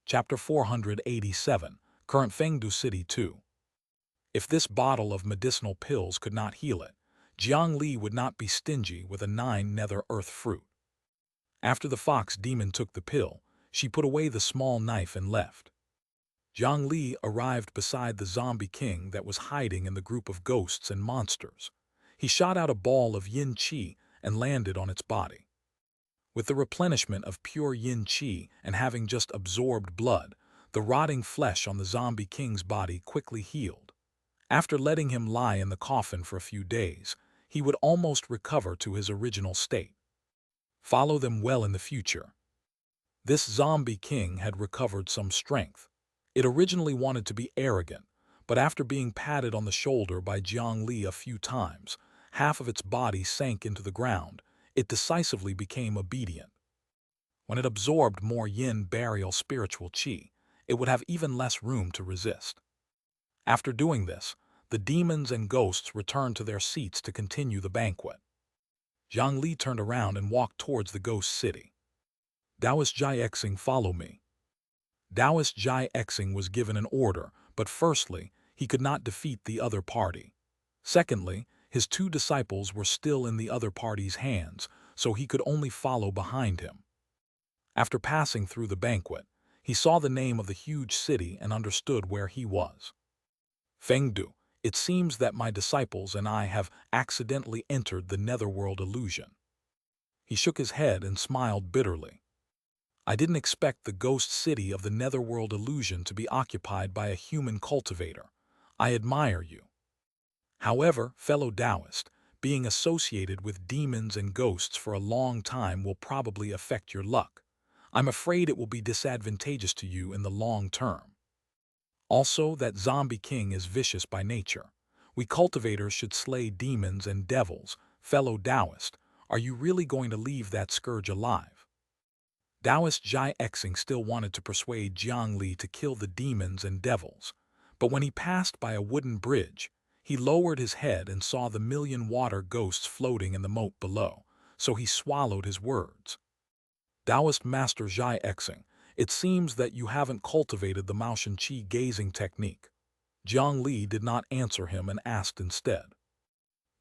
Chapter 487, Current Fengdu City 2. If this bottle of medicinal pills could not heal it, Jiang Li would not be stingy with a 9 nether earth fruit. After the fox demon took the pill, she put away the small knife and left. Jiang Li arrived beside the zombie king that was hiding in the group of ghosts and monsters. He shot out a ball of yin qi and landed on its body. With the replenishment of pure yin qi and having just absorbed blood, the rotting flesh on the zombie king's body quickly healed. After letting him lie in the coffin for a few days, he would almost recover to his original state. Follow them well in the future. This zombie king had recovered some strength. It originally wanted to be arrogant, but after being patted on the shoulder by Jiang Li a few times, half of its body sank into the ground. It decisively became obedient. When it absorbed more yin burial spiritual qi, it would have even less room to resist. After doing this, the demons and ghosts returned to their seats to continue the banquet. Jiang Li turned around and walked towards the ghost city. Taoist Xianxia, follow me. Taoist Xianxia was given an order, but firstly, he could not defeat the other party. Secondly, his 2 disciples were still in the other party's hands, so he could only follow behind him. After passing through the banquet, he saw the name of the huge city and understood where he was. Fengdu, it seems that my disciples and I have accidentally entered the netherworld illusion. He shook his head and smiled bitterly. I didn't expect the ghost city of the netherworld illusion to be occupied by a human cultivator. I admire you. However, fellow Taoist, being associated with demons and ghosts for a long time will probably affect your luck. I'm afraid it will be disadvantageous to you in the long term. Also, that zombie king is vicious by nature. We cultivators should slay demons and devils. Fellow Taoist, are you really going to leave that scourge alive? Taoist Xianxia still wanted to persuade Jiang Li to kill the demons and devils, but when he passed by a wooden bridge, he lowered his head and saw the million water ghosts floating in the moat below, so he swallowed his words. Taoist Master Xianxia, it seems that you haven't cultivated the Maotian Qi gazing technique. Jiang Li did not answer him and asked instead.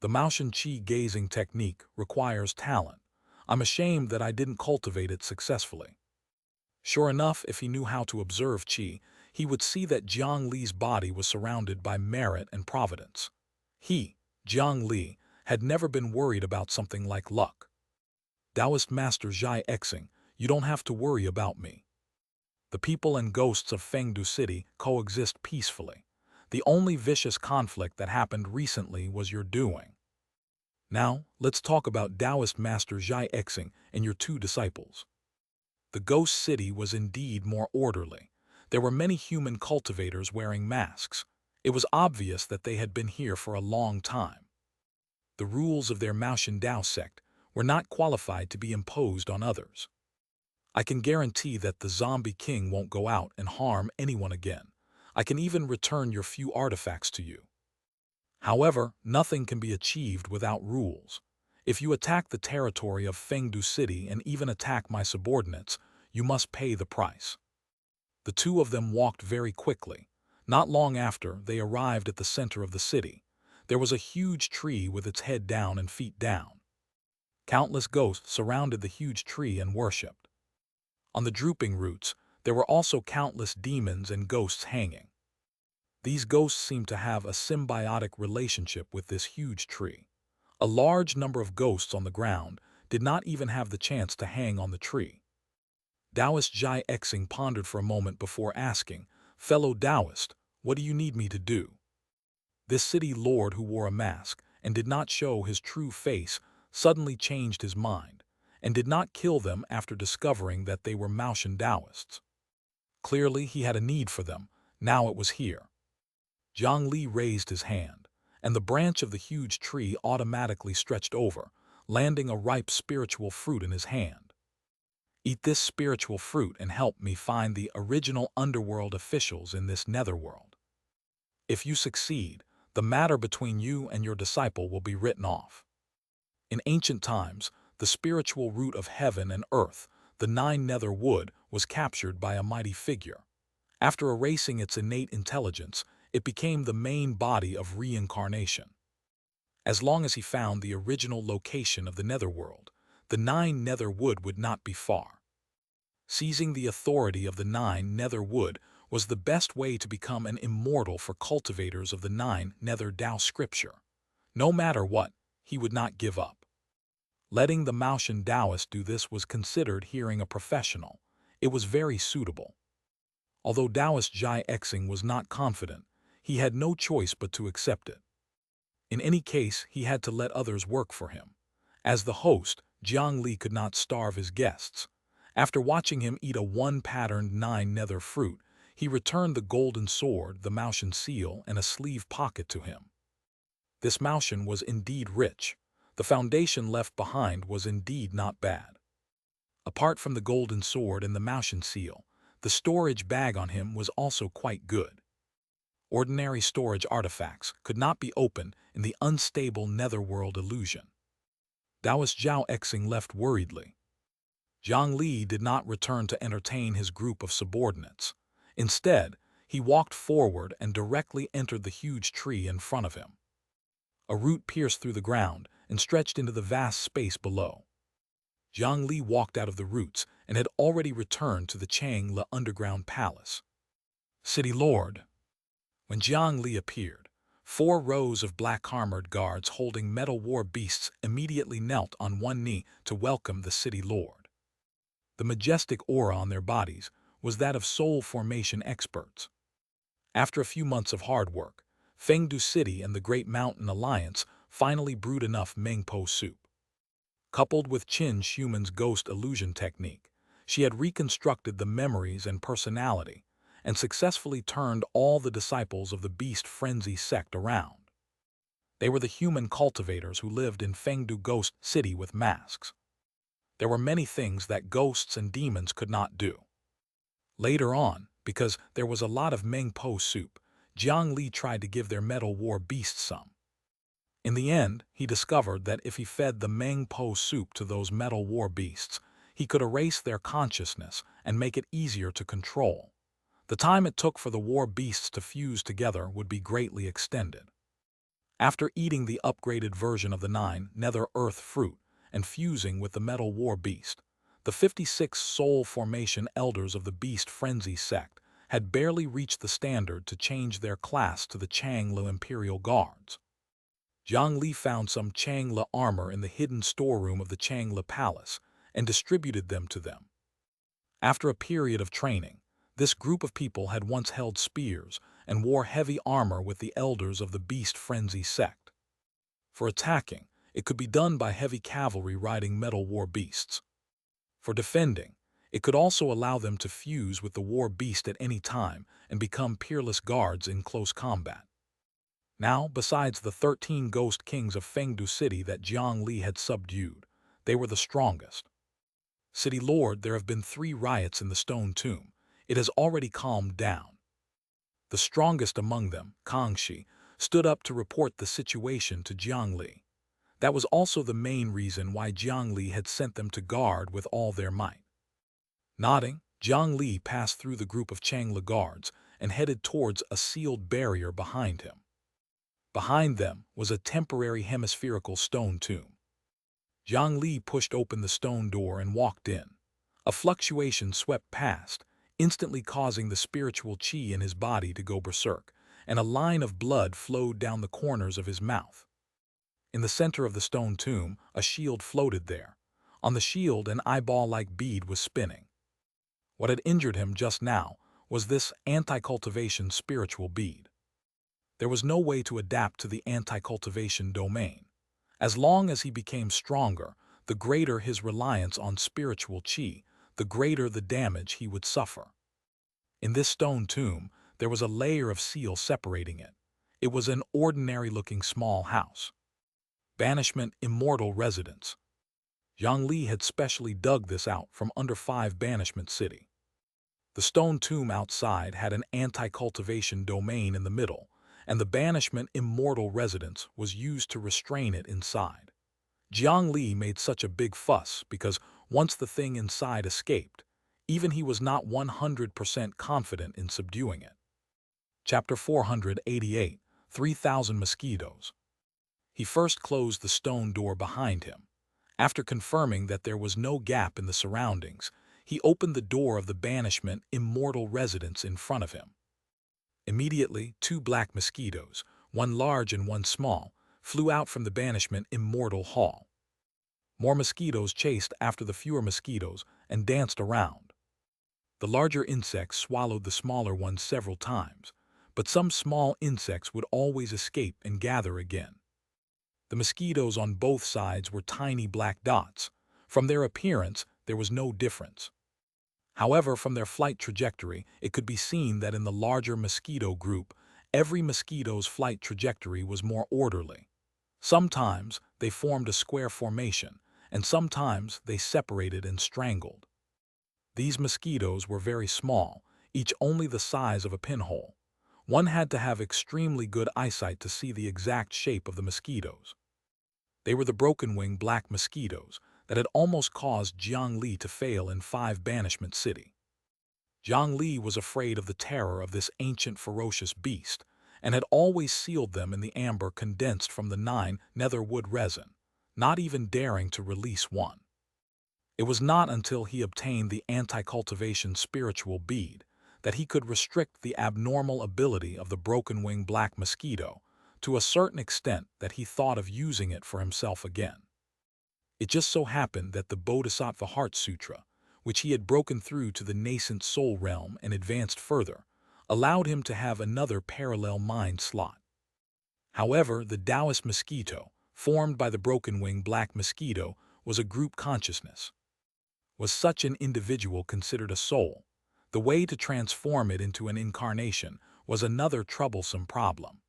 The Maotian Qi gazing technique requires talent. I'm ashamed that I didn't cultivate it successfully. Sure enough, if he knew how to observe Qi, he would see that Jiang Li's body was surrounded by merit and providence. He, Jiang Li, had never been worried about something like luck. Taoist Master Xianxia, you don't have to worry about me. The people and ghosts of Fengdu City coexist peacefully. The only vicious conflict that happened recently was your doing. Now, let's talk about Taoist Master Xianxia and your two disciples. The ghost city was indeed more orderly. There were many human cultivators wearing masks. It was obvious that they had been here for a long time. The rules of their Maoshan Dao sect were not qualified to be imposed on others. I can guarantee that the zombie king won't go out and harm anyone again. I can even return your few artifacts to you. However, nothing can be achieved without rules. If you attack the territory of Fengdu City and even attack my subordinates, you must pay the price. The two of them walked very quickly. Not long after, they arrived at the center of the city. There was a huge tree with its head down and feet down. Countless ghosts surrounded the huge tree and worshipped. On the drooping roots, there were also countless demons and ghosts hanging. These ghosts seemed to have a symbiotic relationship with this huge tree. A large number of ghosts on the ground did not even have the chance to hang on the tree. Taoist Xianxia pondered for a moment before asking, "Fellow Taoist, what do you need me to do?" This city lord who wore a mask and did not show his true face suddenly changed his mind and did not kill them after discovering that they were Maoshan Taoists. Clearly, he had a need for them. Now it was here. Jiang Li raised his hand, and the branch of the huge tree automatically stretched over, landing a ripe spiritual fruit in his hand. Eat this spiritual fruit and help me find the original underworld officials in this netherworld. If you succeed, the matter between you and your disciple will be written off. In ancient times, the spiritual root of heaven and earth, the nine nether wood, was captured by a mighty figure. After erasing its innate intelligence, it became the main body of reincarnation. As long as he found the original location of the netherworld, the nine nether wood would not be far. Seizing the authority of the nine nether wood was the best way to become an immortal for cultivators of the nine nether Tao scripture. No matter what, he would not give up. Letting the Maoshan Taoist do this was considered hearing a professional. It was very suitable. Although Taoist Xianxia was not confident, he had no choice but to accept it. In any case, he had to let others work for him. As the host, Jiang Li could not starve his guests. After watching him eat a one-patterned nine nether fruit, he returned the golden sword, the Maoshan seal, and a sleeve pocket to him. This Maoshan was indeed rich. The foundation left behind was indeed not bad. Apart from the golden sword and the Maoshan seal, the storage bag on him was also quite good. Ordinary storage artifacts could not be opened in the unstable netherworld illusion. Taoist Xianxia left worriedly. Jiang Li did not return to entertain his group of subordinates. Instead, he walked forward and directly entered the huge tree in front of him. A root pierced through the ground and stretched into the vast space below. Jiang Li walked out of the roots and had already returned to the Xianxia underground palace. City Lord. When Jiang Li appeared, 4 rows of black-armored guards holding metal war beasts immediately knelt on one knee to welcome the city lord. The majestic aura on their bodies was that of soul formation experts. After a few months of hard work, Fengdu City and the Great Mountain Alliance finally brewed enough Mengpo soup. Coupled with Qin Shuman's ghost illusion technique, she had reconstructed the memories and personality and successfully turned all the disciples of the Beast Frenzy sect around. They were the human cultivators who lived in Fengdu Ghost City with masks. There were many things that ghosts and demons could not do. Later on, because there was a lot of Mengpo soup, Jiang Li tried to give their metal war beasts some. In the end, he discovered that if he fed the Mengpo soup to those metal war beasts, he could erase their consciousness and make it easier to control. The time it took for the war beasts to fuse together would be greatly extended. After eating the upgraded version of the 9 nether earth fruit and fusing with the metal war beast, the 56 soul formation elders of the Beast Frenzy sect had barely reached the standard to change their class to the Xianxia Imperial Guards. Jiang Li found some Xianxia armor in the hidden storeroom of the Xianxia Palace and distributed them to them. After a period of training, this group of people had once held spears and wore heavy armor with the elders of the Beast Frenzy sect. For attacking, It could be done by heavy cavalry riding metal war beasts. For defending, it could also allow them to fuse with the war beast at any time and become peerless guards in close combat. Now, besides the 13 ghost kings of Fengdu City that Jiang Li had subdued, they were the strongest. City Lord, there have been 3 riots in the stone tomb. It has already calmed down. The strongest among them, Xianxia, stood up to report the situation to Jiang Li. That was also the main reason why Jiang Li had sent them to guard with all their might. Nodding, Jiang Li passed through the group of Xianxia guards and headed towards a sealed barrier behind him. Behind them was a temporary hemispherical stone tomb. Jiang Li pushed open the stone door and walked in. A fluctuation swept past, instantly causing the spiritual qi in his body to go berserk, and a line of blood flowed down the corners of his mouth. In the center of the stone tomb, a shield floated there. On the shield, an eyeball-like bead was spinning. What had injured him just now was this anti-cultivation spiritual bead. There was no way to adapt to the anti-cultivation domain. As long as he became stronger, the greater his reliance on spiritual qi, the greater the damage he would suffer. In this stone tomb, there was a layer of seal separating it. It was an ordinary-looking small house. Banishment Immortal Residence. Jiang Li had specially dug this out from under 5 Banishment City. The stone tomb outside had an anti-cultivation domain in the middle, and the Banishment Immortal Residence was used to restrain it inside. Jiang Li made such a big fuss because once the thing inside escaped, even he was not 100% confident in subduing it. Chapter 488, 3,000 Mosquitoes. He first closed the stone door behind him. After confirming that there was no gap in the surroundings, he opened the door of the Banishment Immortal Residence in front of him. Immediately, 2 black mosquitoes, one large and one small, flew out from the Banishment Immortal Hall. More mosquitoes chased after the fewer mosquitoes and danced around. The larger insects swallowed the smaller ones several times, but some small insects would always escape and gather again. The mosquitoes on both sides were tiny black dots. From their appearance, there was no difference. However, from their flight trajectory, it could be seen that in the larger mosquito group, every mosquito's flight trajectory was more orderly. Sometimes they formed a square formation, and sometimes they separated and strangled. These mosquitoes were very small, each only the size of a pinhole. One had to have extremely good eyesight to see the exact shape of the mosquitoes. They were the broken-wing black mosquitoes that had almost caused Jiang Li to fail in 5 Banishment City. Jiang Li was afraid of the terror of this ancient ferocious beast and had always sealed them in the amber condensed from the 9 netherwood resin, not even daring to release one. It was not until he obtained the anti-cultivation spiritual bead that he could restrict the abnormal ability of the broken-wing black mosquito to a certain extent that he thought of using it for himself again. It just so happened that the Bodhisattva Heart Sutra, which he had broken through to the nascent soul realm and advanced further, allowed him to have another parallel mind slot. However, the Taoist mosquito, formed by the broken-wing black mosquito, was a group consciousness. Was such an individual considered a soul? The way to transform it into an incarnation was another troublesome problem.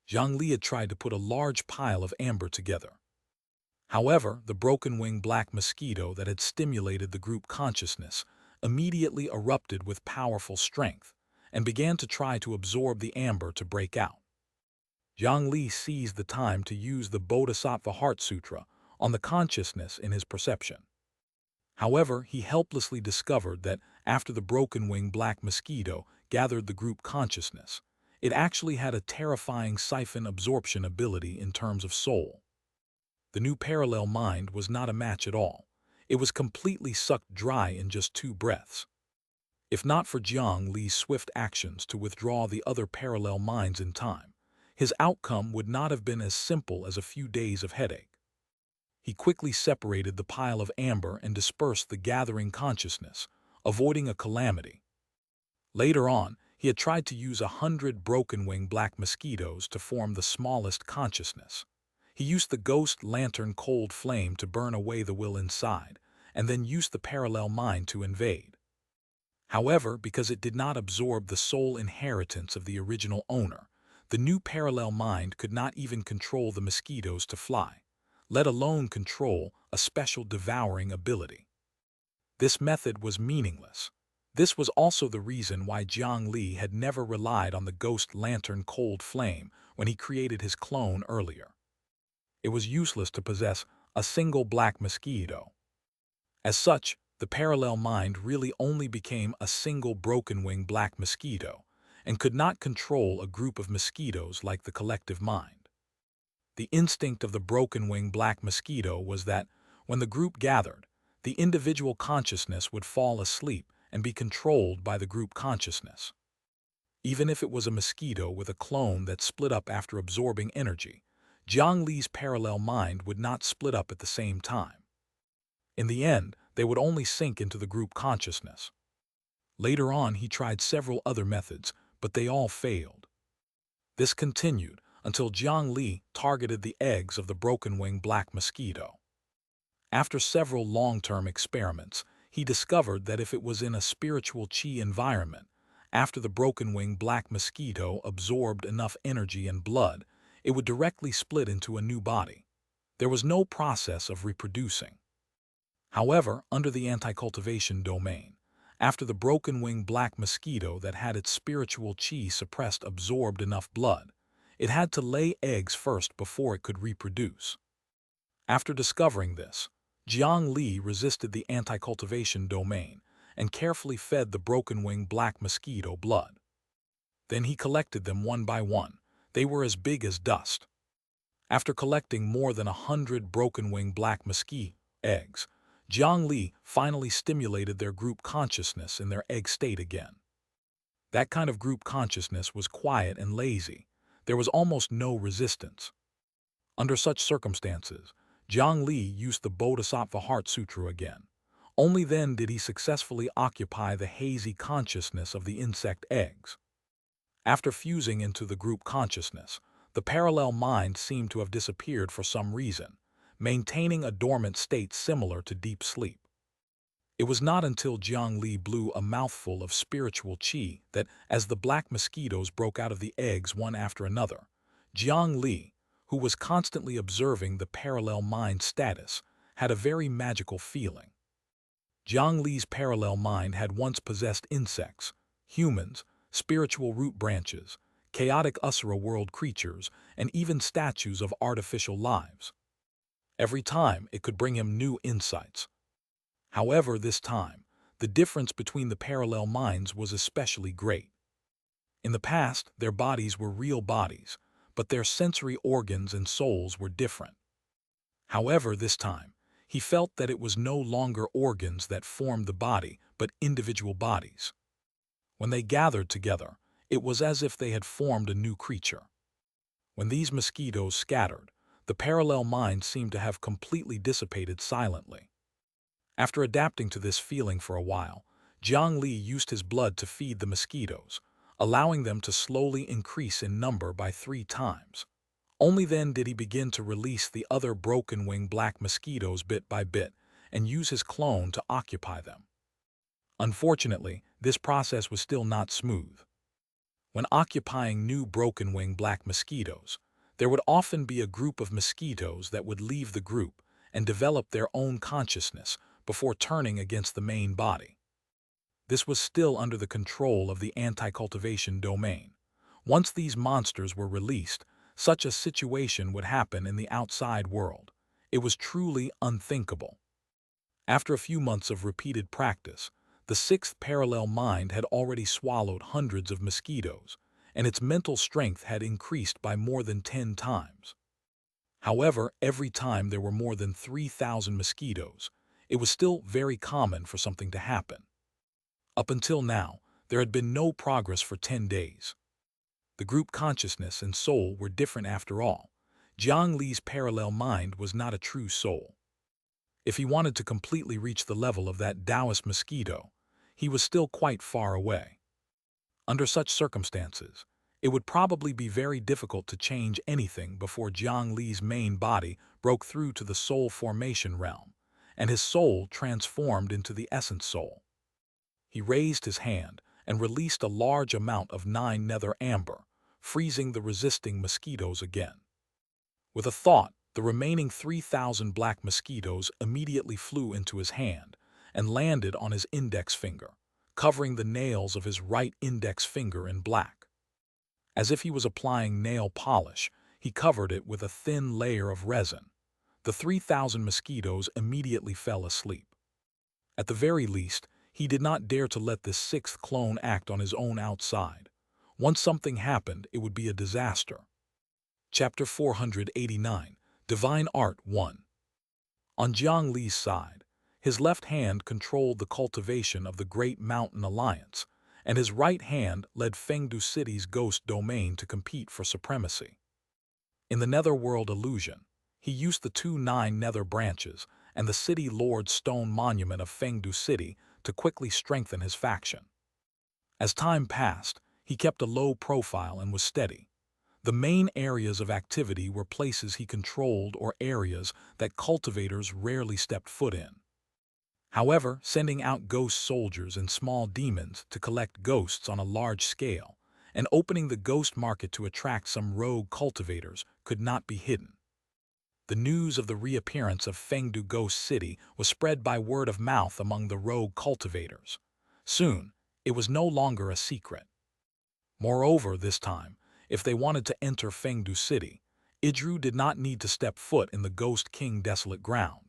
Jiang Li had tried to put a large pile of amber together. However, the broken-wing black mosquito that had stimulated the group consciousness immediately erupted with powerful strength and began to try to absorb the amber to break out. Jiang Li seized the time to use the Bodhisattva Heart Sutra on the consciousness in his perception. However, he helplessly discovered that after the broken-wing black mosquito gathered the group consciousness, it actually had a terrifying siphon absorption ability in terms of soul. The new parallel mind was not a match at all. It was completely sucked dry in just 2 breaths. If not for Jiang Li's swift actions to withdraw the other parallel minds in time, his outcome would not have been as simple as a few days of headache. He quickly separated the pile of amber and dispersed the gathering consciousness, avoiding a calamity. Later on, he had tried to use 100 broken-wing black mosquitoes to form the smallest consciousness. He used the ghost lantern cold flame to burn away the will inside, and then used the parallel mind to invade. However, because it did not absorb the soul inheritance of the original owner, the new parallel mind could not even control the mosquitoes to fly, let alone control a special devouring ability. This method was meaningless. This was also the reason why Jiang Li had never relied on the ghost lantern cold flame when he created his clone earlier. It was useless to possess a single black mosquito. As such, the parallel mind really only became a single broken-wing black mosquito and could not control a group of mosquitoes like the collective mind. The instinct of the broken-wing black mosquito was that, when the group gathered, the individual consciousness would fall asleep and be controlled by the group consciousness. Even if it was a mosquito with a clone that split up after absorbing energy, Jiang Li's parallel mind would not split up at the same time. In the end, they would only sink into the group consciousness. Later on, he tried several other methods, but they all failed. This continued until Jiang Li targeted the eggs of the broken-wing black mosquito. After several long-term experiments, he discovered that if it was in a spiritual qi environment, after the broken-wing black mosquito absorbed enough energy and blood, it would directly split into a new body. There was no process of reproducing. However, under the anti-cultivation domain, after the broken-wing black mosquito that had its spiritual qi suppressed absorbed enough blood, it had to lay eggs first before it could reproduce. After discovering this, Jiang Li resisted the anti-cultivation domain and carefully fed the broken-wing black mosquito blood. Then he collected them one by one. They were as big as dust. After collecting more than 100 broken-wing black mosquito eggs, Jiang Li finally stimulated their group consciousness in their egg state again. That kind of group consciousness was quiet and lazy. There was almost no resistance. Under such circumstances, Jiang Li used the Bodhisattva Heart Sutra again. Only then did he successfully occupy the hazy consciousness of the insect eggs. After fusing into the group consciousness, the parallel mind seemed to have disappeared for some reason, maintaining a dormant state similar to deep sleep. It was not until Jiang Li blew a mouthful of spiritual qi that, as the black mosquitoes broke out of the eggs one after another, Jiang Li, who was constantly observing the parallel mind status, had a very magical feeling. Jiang Li's parallel mind had once possessed insects, humans, spiritual root branches, chaotic Usura world creatures, and even statues of artificial lives. Every time, it could bring him new insights. However, this time, the difference between the parallel minds was especially great. In the past, their bodies were real bodies, but their sensory organs and souls were different. However, this time, he felt that it was no longer organs that formed the body, but individual bodies. When they gathered together, it was as if they had formed a new creature. When these mosquitoes scattered, the parallel mind seemed to have completely dissipated silently. After adapting to this feeling for a while, Jiang Li used his blood to feed the mosquitoes, allowing them to slowly increase in number by 3 times. Only then did he begin to release the other broken-wing black mosquitoes bit by bit and use his clone to occupy them. Unfortunately, this process was still not smooth. When occupying new broken-wing black mosquitoes, there would often be a group of mosquitoes that would leave the group and develop their own consciousness before turning against the main body. This was still under the control of the anti-cultivation domain. Once these monsters were released, such a situation would happen in the outside world. It was truly unthinkable. After a few months of repeated practice, the 6th parallel mind had already swallowed hundreds of mosquitoes, and its mental strength had increased by more than 10 times. However, every time there were more than 3,000 mosquitoes, it was still very common for something to happen. Up until now, there had been no progress for 10 days. The group consciousness and soul were different after all. Jiang Li's parallel mind was not a true soul. If he wanted to completely reach the level of that Taoist mosquito, he was still quite far away. Under such circumstances, It would probably be very difficult to change anything before Jiang Li's main body broke through to the soul formation realm, and his soul transformed into the essence soul. He raised his hand and released a large amount of 9 nether amber, freezing the resisting mosquitoes again. With a thought, the remaining 3,000 black mosquitoes immediately flew into his hand and landed on his index finger, covering the nails of his right index finger in black. As if he was applying nail polish, he covered it with a thin layer of resin. The 3,000 mosquitoes immediately fell asleep. At the very least, he did not dare to let this 6th clone act on his own outside. Once something happened, it would be a disaster. Chapter 489, Divine Art 1. On Jiang Li's side, his left hand controlled the cultivation of the Great Mountain Alliance, and his right hand led Fengdu City's ghost domain to compete for supremacy. In the Netherworld illusion, he used the 2 9 nether branches and the City Lord's stone monument of Fengdu City to quickly strengthen his faction. As time passed, he kept a low profile and was steady. The main areas of activity were places he controlled or areas that cultivators rarely stepped foot in. However, sending out ghost soldiers and small demons to collect ghosts on a large scale and opening the ghost market to attract some rogue cultivators could not be hidden. The news of the reappearance of Fengdu Ghost City was spread by word of mouth among the rogue cultivators. Soon, it was no longer a secret. Moreover, this time, if they wanted to enter Fengdu City, Idru did not need to step foot in the Ghost King desolate ground.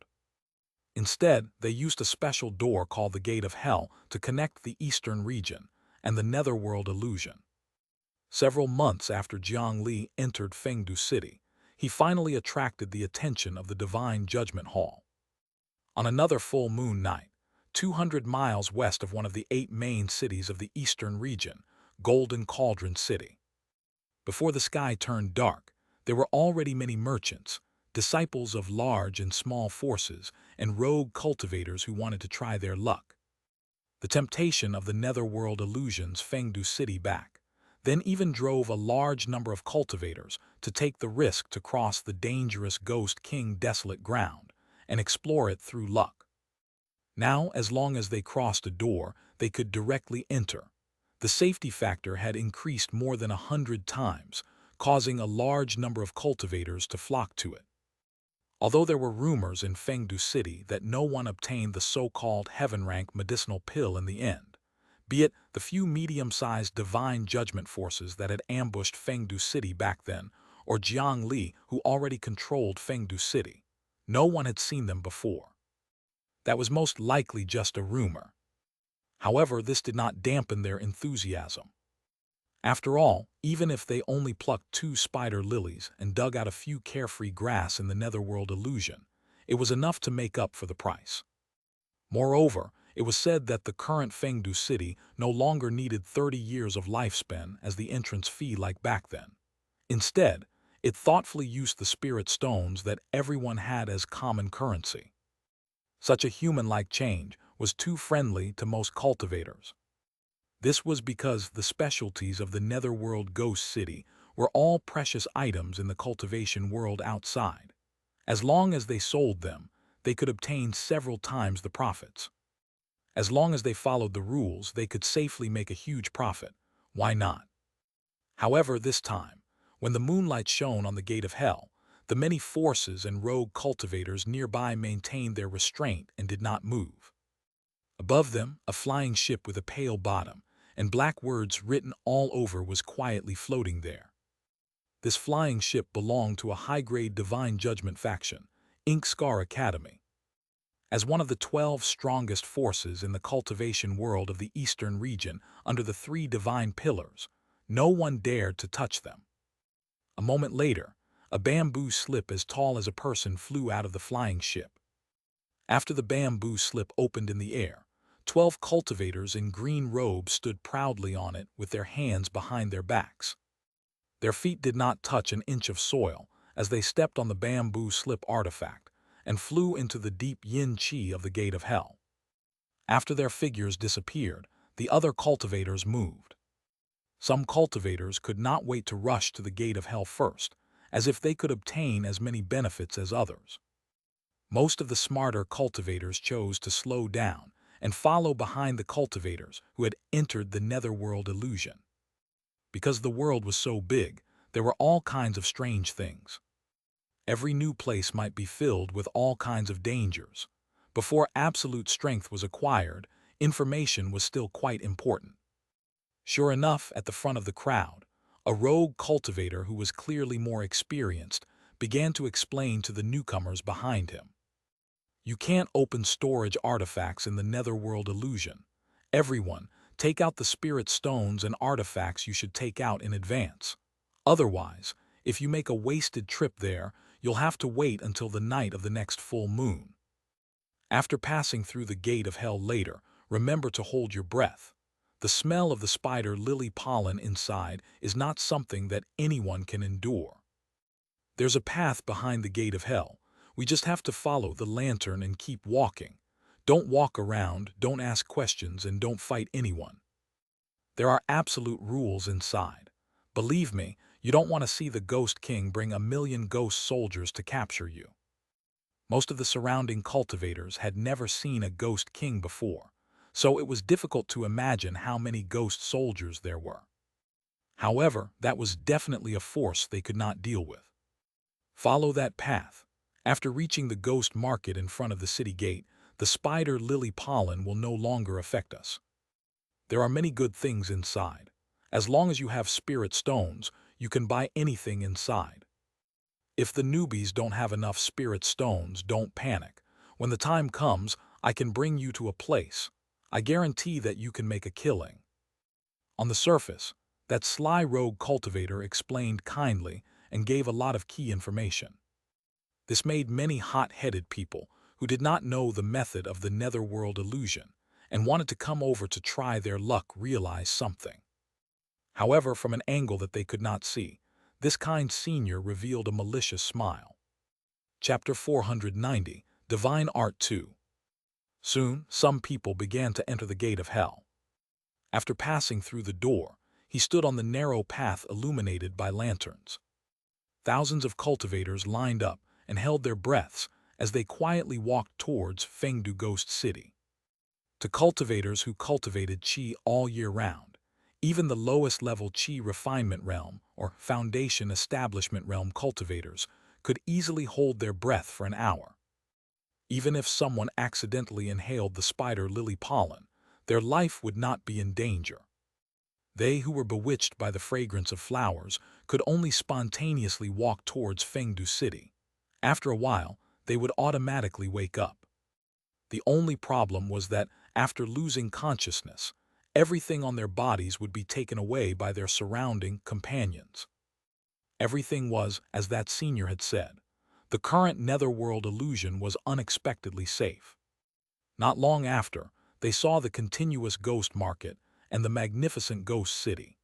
Instead, they used a special door called the Gate of Hell to connect the eastern region and the Netherworld illusion. Several months after Jiang Li entered Fengdu City, he finally attracted the attention of the Divine Judgment Hall. On another full moon night, 200 miles west of one of the 8 main cities of the eastern region, Golden Cauldron City. Before the sky turned dark, there were already many merchants, disciples of large and small forces, and rogue cultivators who wanted to try their luck. The temptation of the Netherworld illusions Fengdu City back, then even drove a large number of cultivators to take the risk to cross the dangerous Ghost King desolate ground and explore it through luck. Now, as long as they crossed a door, they could directly enter. The safety factor had increased more than 100 times, causing a large number of cultivators to flock to it. Although there were rumors in Fengdu City that no one obtained the so-called heaven-rank medicinal pill in the end, be it the few medium-sized divine judgment forces that had ambushed Fengdu City back then, or Jiang Li, who already controlled Fengdu City, no one had seen them before. That was most likely just a rumor. However, this did not dampen their enthusiasm. After all, even if they only plucked 2 spider lilies and dug out a few carefree grass in the Netherworld illusion, it was enough to make up for the price. Moreover, it was said that the current Fengdu City no longer needed 30 years of lifespan as the entrance fee like back then. Instead, it thoughtfully used the spirit stones that everyone had as common currency. Such a human-like change was too friendly to most cultivators. This was because the specialties of the Netherworld Ghost City were all precious items in the cultivation world outside. As long as they sold them, they could obtain several times the profits. As long as they followed the rules, they could safely make a huge profit. Why not? However, this time, when the moonlight shone on the Gate of Hell, the many forces and rogue cultivators nearby maintained their restraint and did not move. Above them, a flying ship with a pale bottom and black words written all over was quietly floating there. This flying ship belonged to a high-grade divine judgment faction, Inkscar Academy. As one of the 12 strongest forces in the cultivation world of the eastern region under the 3 divine pillars, no one dared to touch them. A moment later, a bamboo slip as tall as a person flew out of the flying ship. After the bamboo slip opened in the air, 12 cultivators in green robes stood proudly on it with their hands behind their backs. Their feet did not touch an inch of soil as they stepped on the bamboo slip artifact and flew into the deep yin-chi of the Gate of Hell. After their figures disappeared, the other cultivators moved. Some cultivators could not wait to rush to the gate of hell first, as if they could obtain as many benefits as others. Most of the smarter cultivators chose to slow down and follow behind the cultivators who had entered the netherworld illusion. Because the world was so big, there were all kinds of strange things. Every new place might be filled with all kinds of dangers. Before absolute strength was acquired, information was still quite important. Sure enough, at the front of the crowd, a rogue cultivator who was clearly more experienced began to explain to the newcomers behind him. You can't open storage artifacts in the netherworld illusion. Everyone, take out the spirit stones and artifacts you should take out in advance. Otherwise, if you make a wasted trip there, you'll have to wait until the night of the next full moon. After passing through the gate of hell later, remember to hold your breath. The smell of the spider lily pollen inside is not something that anyone can endure. There's a path behind the gate of hell. We just have to follow the lantern and keep walking. Don't walk around, don't ask questions, and don't fight anyone. There are absolute rules inside. Believe me, you don't want to see the Ghost King bring 1,000,000 ghost soldiers to capture you. Most of the surrounding cultivators had never seen a Ghost King before, so it was difficult to imagine how many ghost soldiers there were. However, that was definitely a force they could not deal with. Follow that path. After reaching the ghost market in front of the city gate, the spider lily pollen will no longer affect us. There are many good things inside. As long as you have spirit stones, you can buy anything inside. If the newbies don't have enough spirit stones, don't panic. When the time comes, I can bring you to a place. I guarantee that you can make a killing. On the surface, that sly rogue cultivator explained kindly and gave a lot of key information. This made many hot-headed people who did not know the method of the netherworld illusion and wanted to come over to try their luck realize something. However, from an angle that they could not see, this kind senior revealed a malicious smile. Chapter 490, Divine Art 2. Soon, some people began to enter the gate of hell. After passing through the door, he stood on the narrow path illuminated by lanterns. Thousands of cultivators lined up and held their breaths as they quietly walked towards Fengdu Ghost City. To cultivators who cultivated qi all year round, even the lowest level qi refinement realm or foundation establishment realm cultivators could easily hold their breath for an hour. Even if someone accidentally inhaled the spider lily pollen, their life would not be in danger. They who were bewitched by the fragrance of flowers could only spontaneously walk towards Fengdu City. After a while, they would automatically wake up. The only problem was that, after losing consciousness, everything on their bodies would be taken away by their surrounding companions. Everything was, as that senior had said, the current netherworld illusion was unexpectedly safe. Not long after, they saw the continuous ghost market and the magnificent ghost city.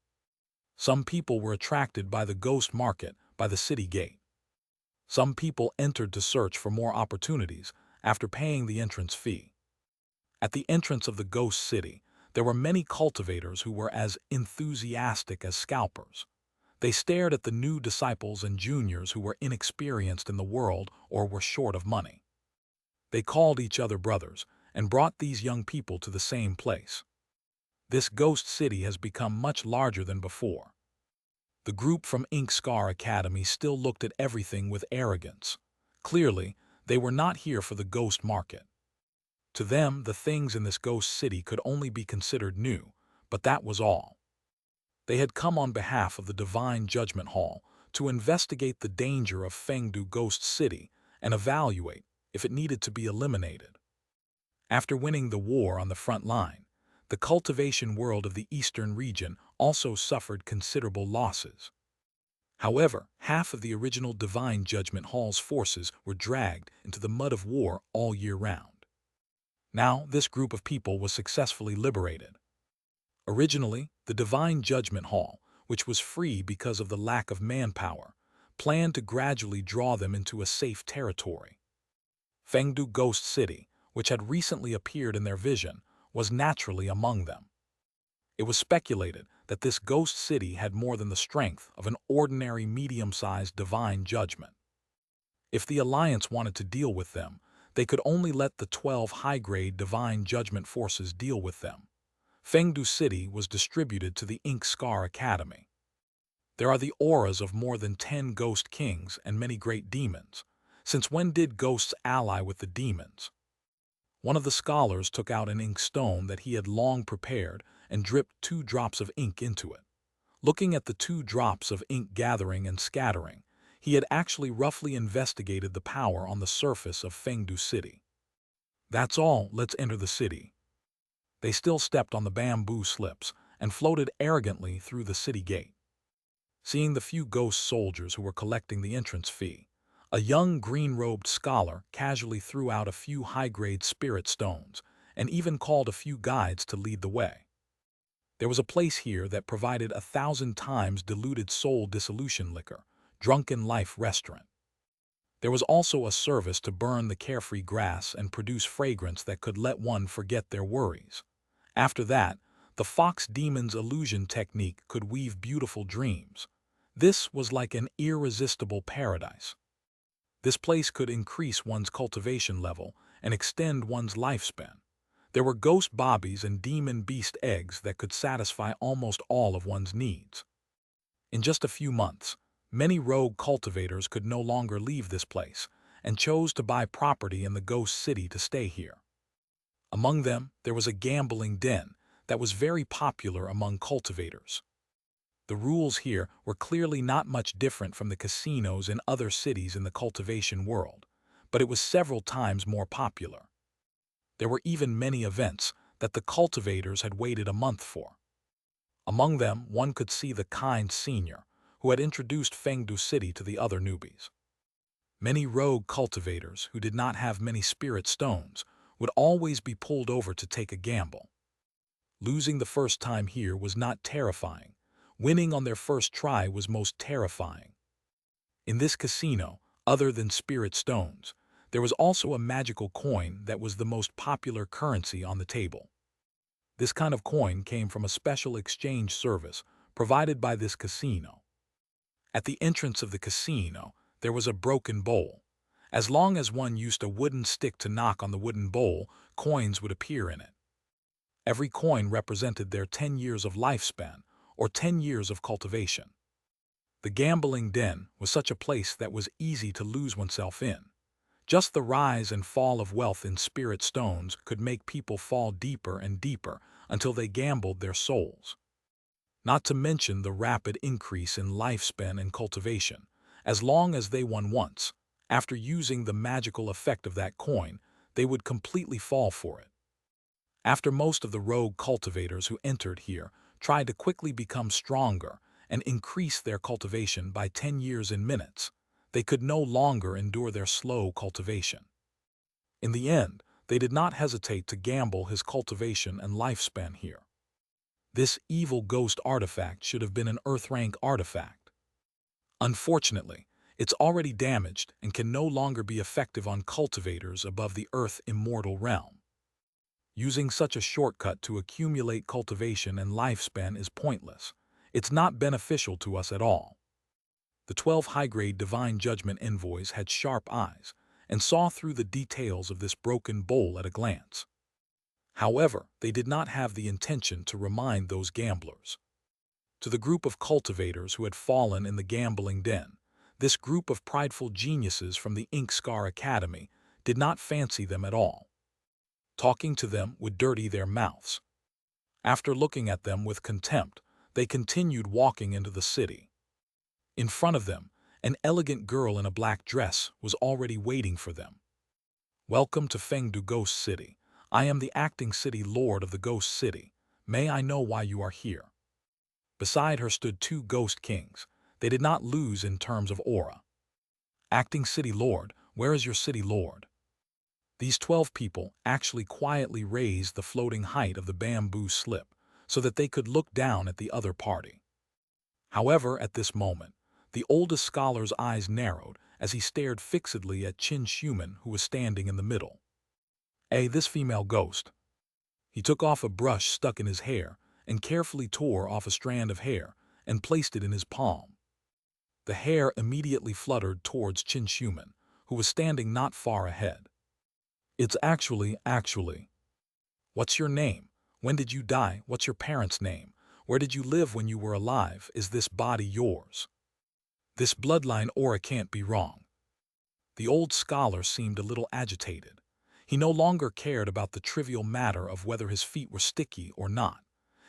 Some people were attracted by the ghost market by the city gate. Some people entered to search for more opportunities after paying the entrance fee. At the entrance of the ghost city, there were many cultivators who were as enthusiastic as scalpers. They stared at the new disciples and juniors who were inexperienced in the world or were short of money. They called each other brothers and brought these young people to the same place. This ghost city has become much larger than before. The group from Ink Scar Academy still looked at everything with arrogance. Clearly, they were not here for the ghost market. To them, the things in this ghost city could only be considered new, but that was all. They had come on behalf of the Divine Judgment Hall to investigate the danger of Fengdu Ghost City and evaluate if it needed to be eliminated. After winning the war on the front line, the cultivation world of the eastern region also suffered considerable losses. However, half of the original Divine Judgment Hall's forces were dragged into the mud of war all year round. Now, this group of people was successfully liberated. Originally, the Divine Judgment Hall, which was free because of the lack of manpower, planned to gradually draw them into a safe territory. Fengdu Ghost City, which had recently appeared in their vision, was naturally among them. It was speculated that this ghost city had more than the strength of an ordinary medium-sized divine judgment. If the Alliance wanted to deal with them, they could only let the 12 high-grade divine judgment forces deal with them. Fengdu City was distributed to the Ink Scar Academy. There are the auras of more than 10 ghost kings and many great demons. Since when did ghosts ally with the demons? One of the scholars took out an ink stone that he had long prepared and dripped 2 drops of ink into it. Looking at the 2 drops of ink gathering and scattering, he had actually roughly investigated the power on the surface of Fengdu City. That's all, let's enter the city. They still stepped on the bamboo slips and floated arrogantly through the city gate. Seeing the few ghost soldiers who were collecting the entrance fee, a young green-robed scholar casually threw out a few high-grade spirit stones and even called a few guides to lead the way. There was a place here that provided 1,000 times diluted soul dissolution liquor, Drunken Life Restaurant. There was also a service to burn the carefree grass and produce fragrance that could let one forget their worries. After that, the fox demon's illusion technique could weave beautiful dreams. This was like an irresistible paradise. This place could increase one's cultivation level and extend one's lifespan. There were ghost bobbies and demon beast eggs that could satisfy almost all of one's needs. In just a few months, many rogue cultivators could no longer leave this place and chose to buy property in the ghost city to stay here. Among them, there was a gambling den that was very popular among cultivators. The rules here were clearly not much different from the casinos in other cities in the cultivation world, but it was several times more popular. There were even many events that the cultivators had waited a month for. Among them, one could see the kind senior who had introduced Fengdu City to the other newbies. Many rogue cultivators who did not have many spirit stones would always be pulled over to take a gamble. Losing the first time here was not terrifying. Winning on their first try was most terrifying. In this casino, other than spirit stones, there was also a magical coin that was the most popular currency on the table. This kind of coin came from a special exchange service provided by this casino. At the entrance of the casino, there was a broken bowl. As long as one used a wooden stick to knock on the wooden bowl, coins would appear in it. Every coin represented their 10 years of lifespan, or 10 years of cultivation. The gambling den was such a place that was easy to lose oneself in. Just the rise and fall of wealth in spirit stones could make people fall deeper and deeper until they gambled their souls. Not to mention the rapid increase in lifespan and cultivation. As long as they won once, after using the magical effect of that coin, they would completely fall for it. After most of the rogue cultivators who entered here tried to quickly become stronger and increase their cultivation by 10 years in minutes, they could no longer endure their slow cultivation. In the end, they did not hesitate to gamble his cultivation and lifespan here. This evil ghost artifact should have been an Earth rank artifact. Unfortunately, it's already damaged and can no longer be effective on cultivators above the Earth immortal realm. Using such a shortcut to accumulate cultivation and lifespan is pointless. It's not beneficial to us at all. The 12 high-grade divine judgment envoys had sharp eyes and saw through the details of this broken bowl at a glance. However, they did not have the intention to remind those gamblers. To the group of cultivators who had fallen in the gambling den, this group of prideful geniuses from the Ink Scar Academy did not fancy them at all. Talking to them would dirty their mouths. After looking at them with contempt, they continued walking into the city. In front of them, an elegant girl in a black dress was already waiting for them. "Welcome to Fengdu Ghost City. I am the acting city lord of the Ghost City. May I know why you are here?" Beside her stood 2 ghost kings. They did not lose in terms of aura. "Acting city lord, where is your city lord?" These 12 people actually quietly raised the floating height of the bamboo slip so that they could look down at the other party. However, at this moment, the oldest scholar's eyes narrowed as he stared fixedly at Qin Shuman, who was standing in the middle. This female ghost." He took off a brush stuck in his hair and carefully tore off a strand of hair and placed it in his palm. The hair immediately fluttered towards Xianxia, who was standing not far ahead. "It's actually. What's your name? When did you die? What's your parents' name? Where did you live when you were alive? Is this body yours? This bloodline aura can't be wrong." The old scholar seemed a little agitated. He no longer cared about the trivial matter of whether his feet were sticky or not.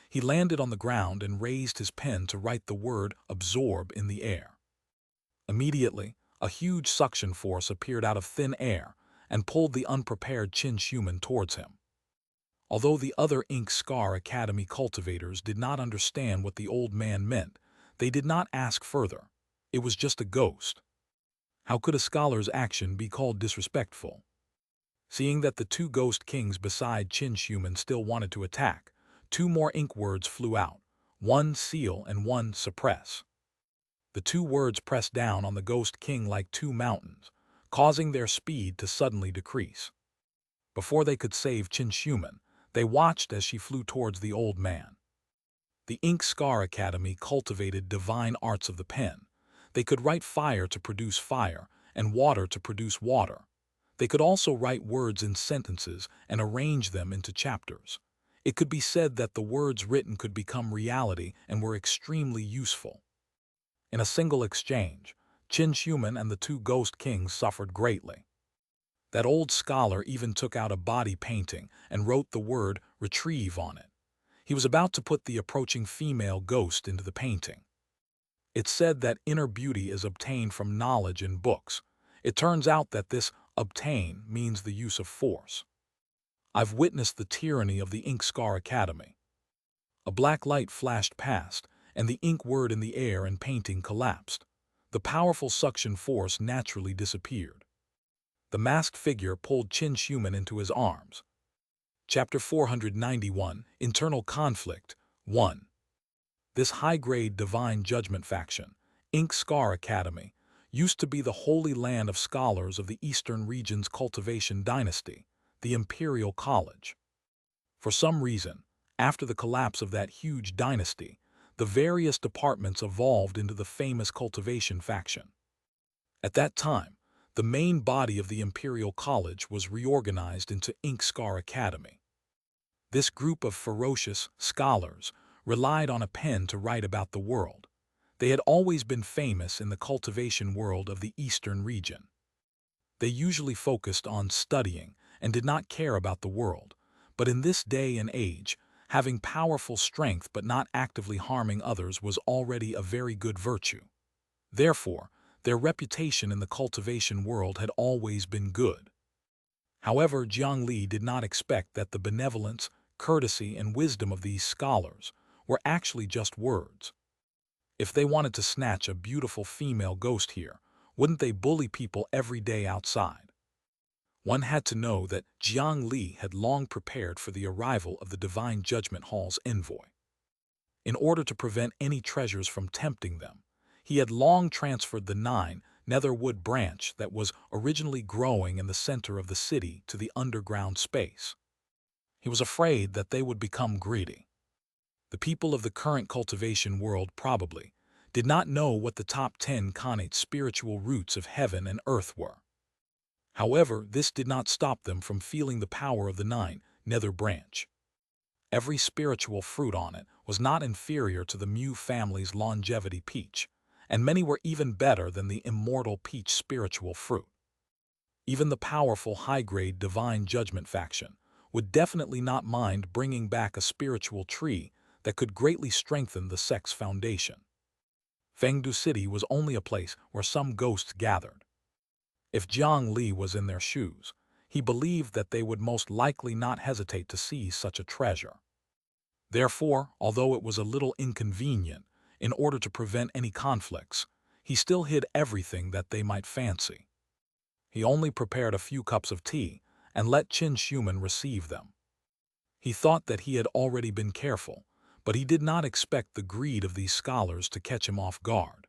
He landed on the ground and raised his pen to write the word absorb in the air. Immediately, a huge suction force appeared out of thin air and pulled the unprepared Xianxia towards him. Although the other Ink Scar Academy cultivators did not understand what the old man meant, they did not ask further. It was just a ghost. How could a scholar's action be called disrespectful? Seeing that the two ghost kings beside Xianxia still wanted to attack, two more ink words flew out, one seal and one suppress. The two words pressed down on the ghost king like two mountains, causing their speed to suddenly decrease. Before they could save Xianxia, they watched as she flew towards the old man. The Ink Scar Academy cultivated divine arts of the pen. They could write fire to produce fire and water to produce water. They could also write words in sentences and arrange them into chapters. It could be said that the words written could become reality and were extremely useful. In a single exchange, Xianxia and the two ghost kings suffered greatly. That old scholar even took out a body painting and wrote the word retrieve on it. He was about to put the approaching female ghost into the painting. It said that inner beauty is obtained from knowledge in books. It turns out that this obtain means the use of force. I've witnessed the tyranny of the Ink Scar Academy. A black light flashed past, and the ink word in the air and painting collapsed. The powerful suction force naturally disappeared. The masked figure pulled Xianxia into his arms. Chapter 491, Internal Conflict, 1. This high-grade divine judgment faction, Ink Scar Academy, used to be the holy land of scholars of the Eastern region's Cultivation dynasty, the Imperial College. For some reason, after the collapse of that huge dynasty, the various departments evolved into the famous Cultivation faction. At that time, the main body of the Imperial College was reorganized into Ink Scar Academy. This group of ferocious scholars relied on a pen to write about the world. They had always been famous in the cultivation world of the Eastern region. They usually focused on studying and did not care about the world, but in this day and age, having powerful strength but not actively harming others was already a very good virtue. Therefore, their reputation in the cultivation world had always been good. However, Jiang Li did not expect that the benevolence, courtesy, and wisdom of these scholars were actually just words. If they wanted to snatch a beautiful female ghost here, wouldn't they bully people every day outside? One had to know that Jiang Li had long prepared for the arrival of the Divine Judgment Hall's envoy. In order to prevent any treasures from tempting them, he had long transferred the 9 netherwood branch that was originally growing in the center of the city to the underground space. He was afraid that they would become greedy. The people of the current cultivation world probably did not know what the top 10 connate spiritual roots of heaven and earth were. However, this did not stop them from feeling the power of the 9 nether branch. Every spiritual fruit on it was not inferior to the Mu family's longevity peach, and many were even better than the immortal peach spiritual fruit. Even the powerful high-grade divine judgment faction would definitely not mind bringing back a spiritual tree that could greatly strengthen the sect's foundation. Fengdu City was only a place where some ghosts gathered. If Jiang Li was in their shoes, he believed that they would most likely not hesitate to seize such a treasure. Therefore, although it was a little inconvenient, in order to prevent any conflicts, he still hid everything that they might fancy. He only prepared a few cups of tea and let Xianxia receive them. He thought that he had already been careful, but he did not expect the greed of these scholars to catch him off guard.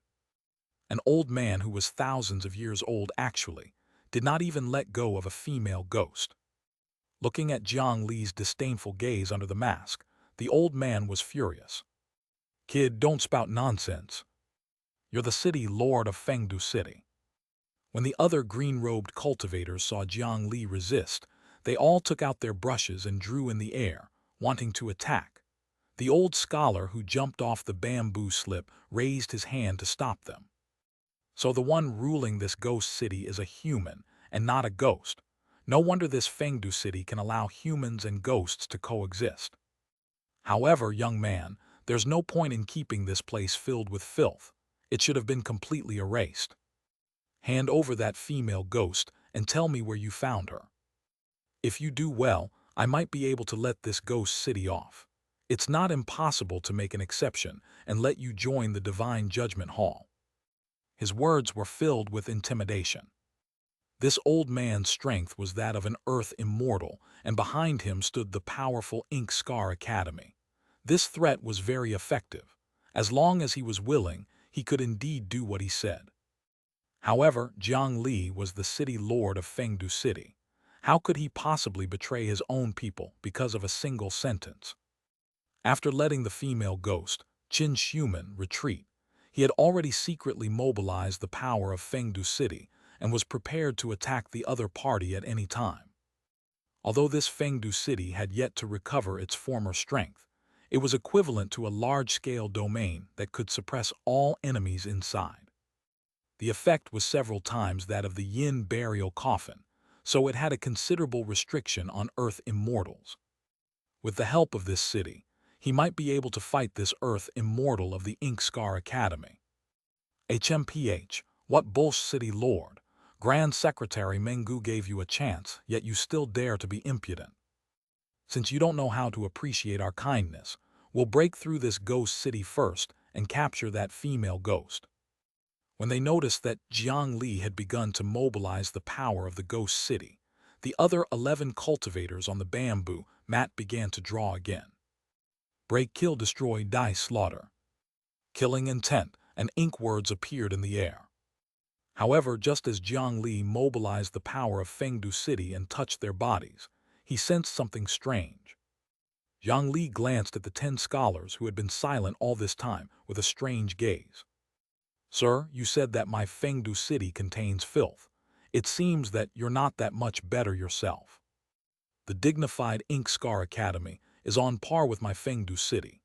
An old man who was thousands of years old actually did not even let go of a female ghost. Looking at Jiang Li's disdainful gaze under the mask, The old man was furious. "Kid, don't spout nonsense. You're the city lord of Fengdu City." When the other green-robed cultivators saw Jiang Li resist, they all took out their brushes and drew in the air, wanting to attack. The old scholar who jumped off the bamboo slip raised his hand to stop them. "So the one ruling this ghost city is a human, and not a ghost. No wonder this Fengdu city can allow humans and ghosts to coexist. However, young man, there's no point in keeping this place filled with filth. It should have been completely erased. Hand over that female ghost and tell me where you found her. If you do well, I might be able to let this ghost city off. It's not impossible to make an exception and let you join the divine judgment hall." His words were filled with intimidation. This old man's strength was that of an earth immortal, and behind him stood the powerful Ink Scar Academy. This threat was very effective. As long as he was willing, he could indeed do what he said. However, Jiang Li was the city lord of Fengdu City. How could he possibly betray his own people because of a single sentence? After letting the female ghost, Qin Shuman, retreat, he had already secretly mobilized the power of Fengdu City and was prepared to attack the other party at any time. Although this Fengdu City had yet to recover its former strength, it was equivalent to a large-scale domain that could suppress all enemies inside. The effect was several times that of the Yin burial coffin, so it had a considerable restriction on Earth immortals. With the help of this city, he might be able to fight this Earth immortal of the Ink Scar Academy. HMPH, what bullsh city lord? Grand Secretary Mengu gave you a chance, yet you still dare to be impudent. Since you don't know how to appreciate our kindness, we'll break through this ghost city first and capture that female ghost. When they noticed that Jiang Li had begun to mobilize the power of the ghost city, the other 11 cultivators on the bamboo mat began to draw again. Break, kill, destroy, die, slaughter. Killing intent, and ink words appeared in the air. However, just as Jiang Li mobilized the power of Fengdu City and touched their bodies, he sensed something strange. Jiang Li glanced at the 10 scholars who had been silent all this time with a strange gaze. "Sir, you said that my Fengdu City contains filth. It seems that you're not that much better yourself. The dignified Ink Scar Academy is on par with my Fengdu City."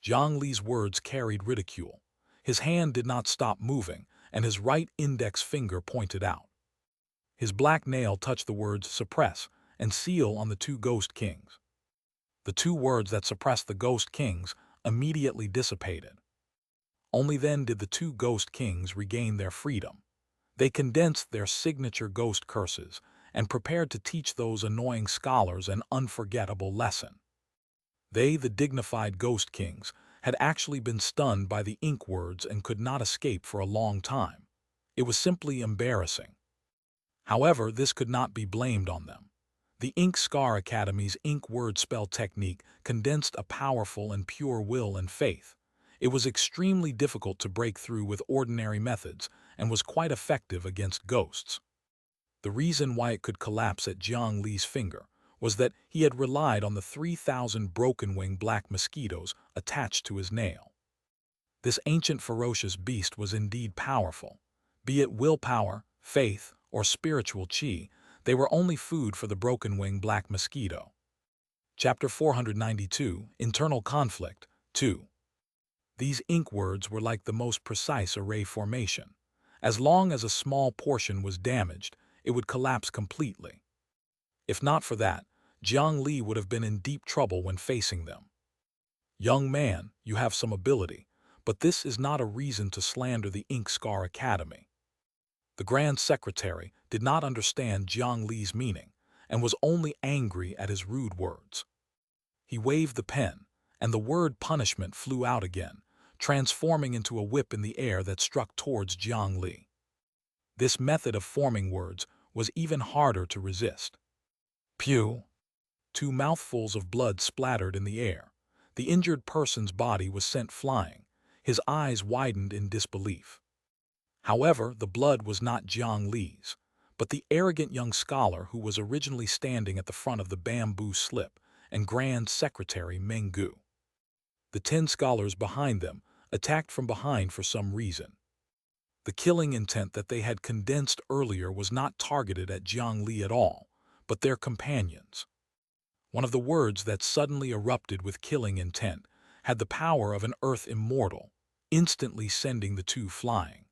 Jiang Li's words carried ridicule. His hand did not stop moving, and his right index finger pointed out. His black nail touched the words suppress and seal on the 2 ghost kings. The 2 words that suppressed the ghost kings immediately dissipated. Only then did the 2 ghost kings regain their freedom. They condensed their signature ghost curses and prepared to teach those annoying scholars an unforgettable lesson. They, the dignified ghost kings, had actually been stunned by the ink words and could not escape for a long time. It was simply embarrassing. However, this could not be blamed on them. The Ink Scar Academy's ink word spell technique condensed a powerful and pure will and faith. It was extremely difficult to break through with ordinary methods and was quite effective against ghosts. The reason why it could collapse at Jiang Li's finger was that he had relied on the 3,000 broken-wing black mosquitoes attached to his nail. This ancient ferocious beast was indeed powerful. Be it willpower, faith, or spiritual qi, they were only food for the broken-wing black mosquito. Chapter 492, Internal Conflict, 2. These ink words were like the most precise array formation. As long as a small portion was damaged, it would collapse completely. If not for that, Jiang Li would have been in deep trouble when facing them. "Young man, you have some ability, but this is not a reason to slander the Ink Scar Academy." The Grand Secretary did not understand Jiang Li's meaning and was only angry at his rude words. He waved the pen, and the word punishment flew out again, transforming into a whip in the air that struck towards Jiang Li. This method of forming words was even harder to resist. Pew! 2 mouthfuls of blood splattered in the air. The injured person's body was sent flying. His eyes widened in disbelief. However, the blood was not Jiang Li's, but the arrogant young scholar who was originally standing at the front of the bamboo slip and Grand Secretary Meng Gu. The 10 scholars behind them attacked from behind for some reason. The killing intent that they had condensed earlier was not targeted at Jiang Li at all, but their companions. One of the words that suddenly erupted with killing intent had the power of an earth immortal, instantly sending the two flying.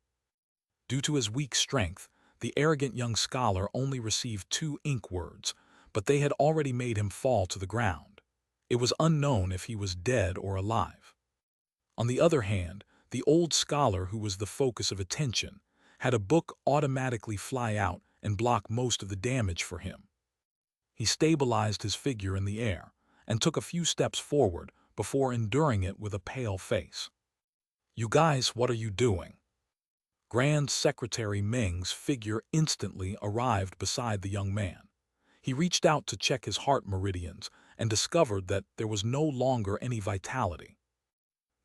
Due to his weak strength, the arrogant young scholar only received 2 ink words, but they had already made him fall to the ground. It was unknown if he was dead or alive. On the other hand, the old scholar who was the focus of attention had a book automatically fly out and block most of the damage for him. He stabilized his figure in the air and took a few steps forward before enduring it with a pale face. "You guys, what are you doing?" Grand Secretary Meng's figure instantly arrived beside the young man. He reached out to check his heart meridians and discovered that there was no longer any vitality.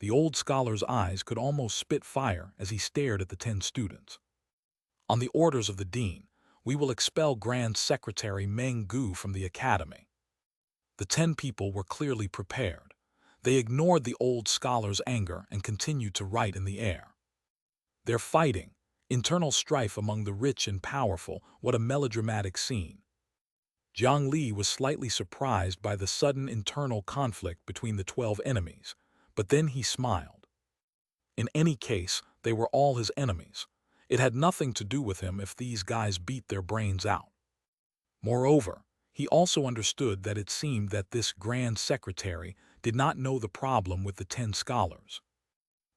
The old scholar's eyes could almost spit fire as he stared at the 10 students. "On the orders of the dean, we will expel Grand Secretary Meng Gu from the academy." The 10 people were clearly prepared. They ignored the old scholar's anger and continued to write in the air. They're fighting, internal strife among the rich and powerful. What a melodramatic scene. Jiang Li was slightly surprised by the sudden internal conflict between the 12 enemies, but then he smiled. In any case, they were all his enemies. It had nothing to do with him if these guys beat their brains out. Moreover, he also understood that it seemed that this Grand Secretary did not know the problem with the 10 scholars.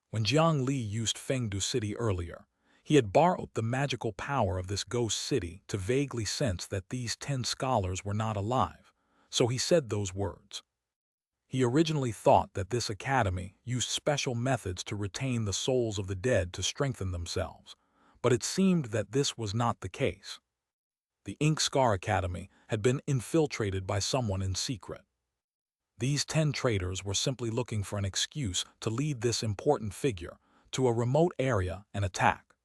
When Jiang Li used Fengdu City earlier, he had borrowed the magical power of this ghost city to vaguely sense that these 10 scholars were not alive, so he said those words. He originally thought that this academy used special methods to retain the souls of the dead to strengthen themselves, but it seemed that this was not the case. The Ink Scar Academy had been infiltrated by someone in secret. These 10 traitors were simply looking for an excuse to lead this important figure to a remote area and attack.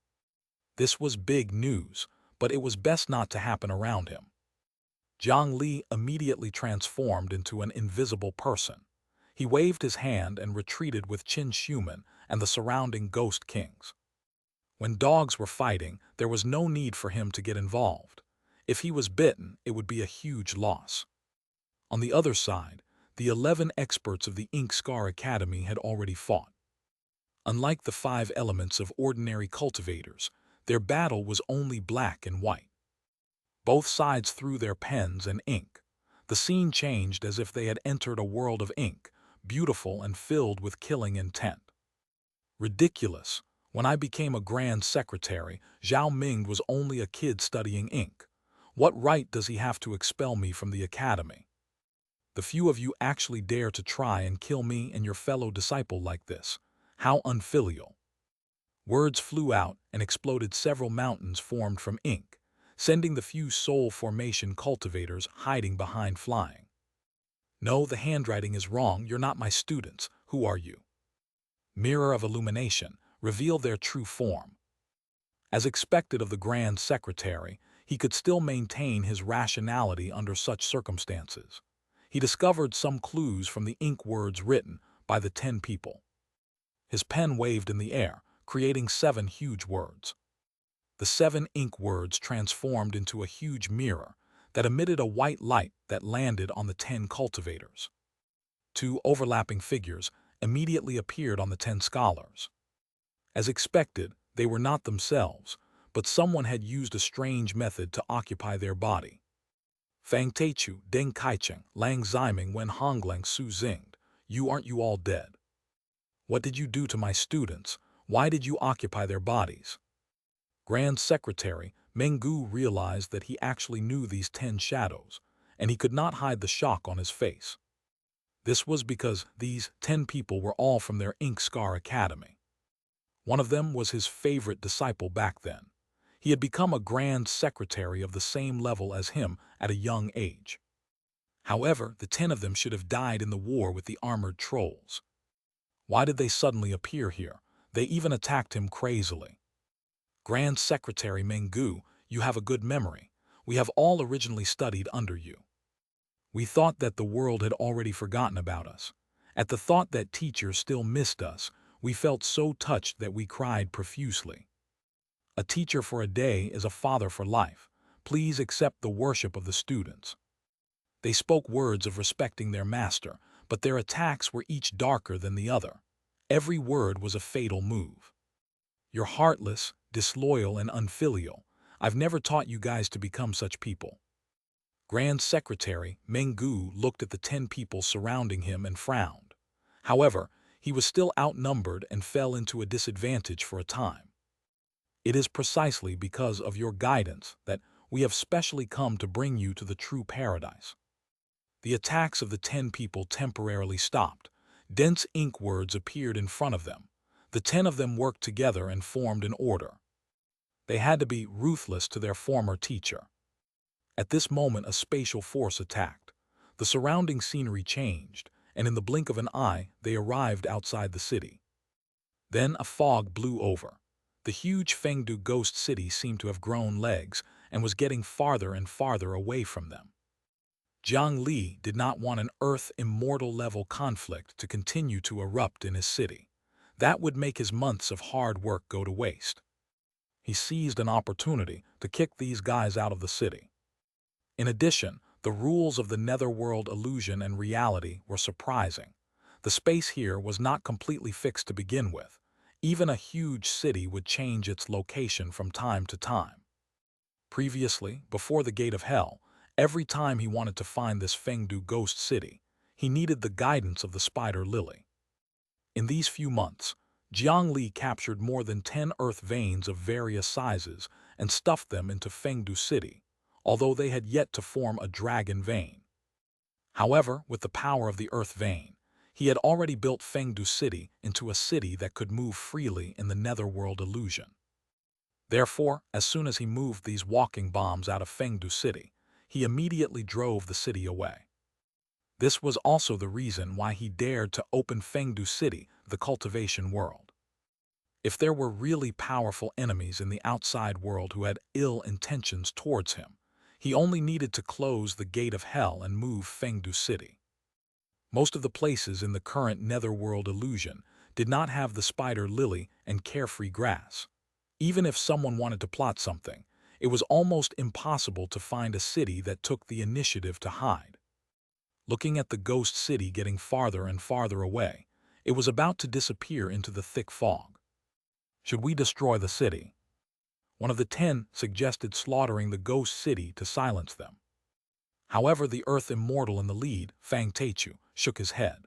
This was big news, but it was best not to happen around him. Jiang Li immediately transformed into an invisible person. He waved his hand and retreated with Qin Shuman and the surrounding ghost kings. When dogs were fighting, there was no need for him to get involved. If he was bitten, it would be a huge loss. On the other side, the 11 experts of the Ink Scar Academy had already fought. Unlike the 5 elements of ordinary cultivators, their battle was only black and white. Both sides threw their pens and ink. The scene changed as if they had entered a world of ink, beautiful and filled with killing intent. Ridiculous. When I became a Grand Secretary, Zhao Ming was only a kid studying ink. What right does he have to expel me from the academy? The few of you actually dare to try and kill me and your fellow disciple like this. How unfilial. Words flew out and exploded. Several mountains formed from ink, sending the few soul formation cultivators hiding behind flying. "No, the handwriting is wrong. You're not my students. Who are you?" Mirror of illumination, reveal their true form. As expected of the Grand Secretary, he could still maintain his rationality under such circumstances. He discovered some clues from the ink words written by the 10 people. His pen waved in the air, creating 7 huge words. The 7 ink words transformed into a huge mirror that emitted a white light that landed on the 10 cultivators. 2 overlapping figures immediately appeared on the 10 scholars. As expected, they were not themselves, but someone had used a strange method to occupy their body. Fang Teichu, Deng Kaicheng, Lang Ziming, Wen Honglang, Su Zinged, aren't you all dead? What did you do to my students? Why did you occupy their bodies? Grand Secretary Meng Gu realized that he actually knew these 10 shadows, and he could not hide the shock on his face. This was because these 10 people were all from their Ink Scar Academy. One of them was his favorite disciple back then. He had become a Grand Secretary of the same level as him at a young age. However, the 10 of them should have died in the war with the armored trolls. Why did they suddenly appear here? They even attacked him crazily. Grand Secretary Meng Gu, you have a good memory. We have all originally studied under you. We thought that the world had already forgotten about us. At the thought that teacher still missed us, we felt so touched that we cried profusely. A teacher for a day is a father for life. Please accept the worship of the students. They spoke words of respecting their master, but their attacks were each darker than the other. Every word was a fatal move. You're heartless, disloyal, and unfilial. I've never taught you guys to become such people. Grand Secretary Meng Gu looked at the 10 people surrounding him and frowned. However, he was still outnumbered and fell into a disadvantage for a time. It is precisely because of your guidance that we have specially come to bring you to the true paradise. The attacks of the 10 people temporarily stopped. Dense ink words appeared in front of them. The 10 of them worked together and formed an order. They had to be ruthless to their former teacher. At this moment, a spatial force attacked. The surrounding scenery changed, and in the blink of an eye, they arrived outside the city. Then a fog blew over. The huge Fengdu ghost city seemed to have grown legs and was getting farther and farther away from them. Jiang Li did not want an Earth immortal level conflict to continue to erupt in his city. That would make his months of hard work go to waste. He seized an opportunity to kick these guys out of the city. In addition, the rules of the netherworld illusion and reality were surprising. The space here was not completely fixed to begin with. Even a huge city would change its location from time to time. Previously, before the Gate of Hell, every time he wanted to find this Fengdu ghost city, he needed the guidance of the spider lily. In these few months, Jiang Li captured more than 10 earth veins of various sizes and stuffed them into Fengdu city, although they had yet to form a dragon vein. However, with the power of the earth vein, he had already built Fengdu city into a city that could move freely in the netherworld illusion. Therefore, as soon as he moved these walking bombs out of Fengdu city, he immediately drove the city away. This was also the reason why he dared to open Fengdu city, the cultivation world. If there were really powerful enemies in the outside world who had ill intentions towards him, he only needed to close the Gate of Hell and move Fengdu city. Most of the places in the current netherworld illusion did not have the spider lily and carefree grass. Even if someone wanted to plot something, it was almost impossible to find a city that took the initiative to hide. Looking at the ghost city getting farther and farther away, it was about to disappear into the thick fog. Should we destroy the city? One of the 10 suggested slaughtering the ghost city to silence them. However, the Earth Immortal in the lead, Fang Teichu, shook his head.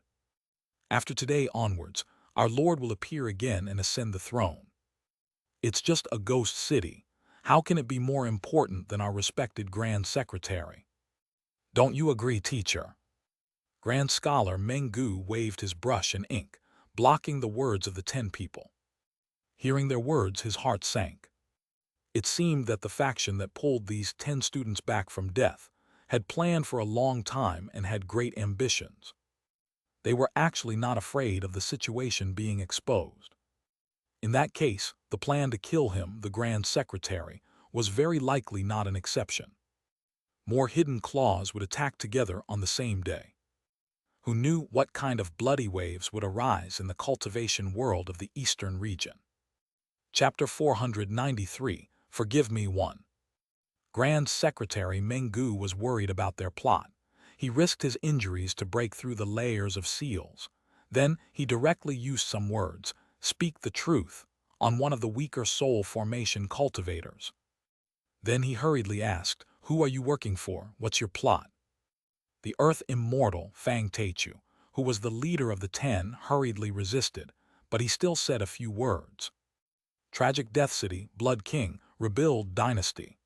After today onwards, our Lord will appear again and ascend the throne. It's just a ghost city. How can it be more important than our respected Grand Secretary? Don't you agree, teacher? Grand Scholar Meng Gu waved his brush and ink, blocking the words of the 10 people. Hearing their words, his heart sank. It seemed that the faction that pulled these 10 students back from death had planned for a long time and had great ambitions. They were actually not afraid of the situation being exposed. In that case, the plan to kill him, the Grand Secretary, was very likely not an exception. More hidden claws would attack together on the same day. Who knew what kind of bloody waves would arise in the cultivation world of the eastern region? Chapter 493, Forgive Me 1. Grand Secretary Meng Gu was worried about their plot. He risked his injuries to break through the layers of seals. Then he directly used some words, "Speak the truth," on one of the weaker soul formation cultivators. Then he hurriedly asked, "Who are you working for? What's your plot?" The Earth Immortal, Fang Teichu, who was the leader of the 10, hurriedly resisted, but he still said a few words. Tragic Death City, Blood King, Rebuild Dynasty.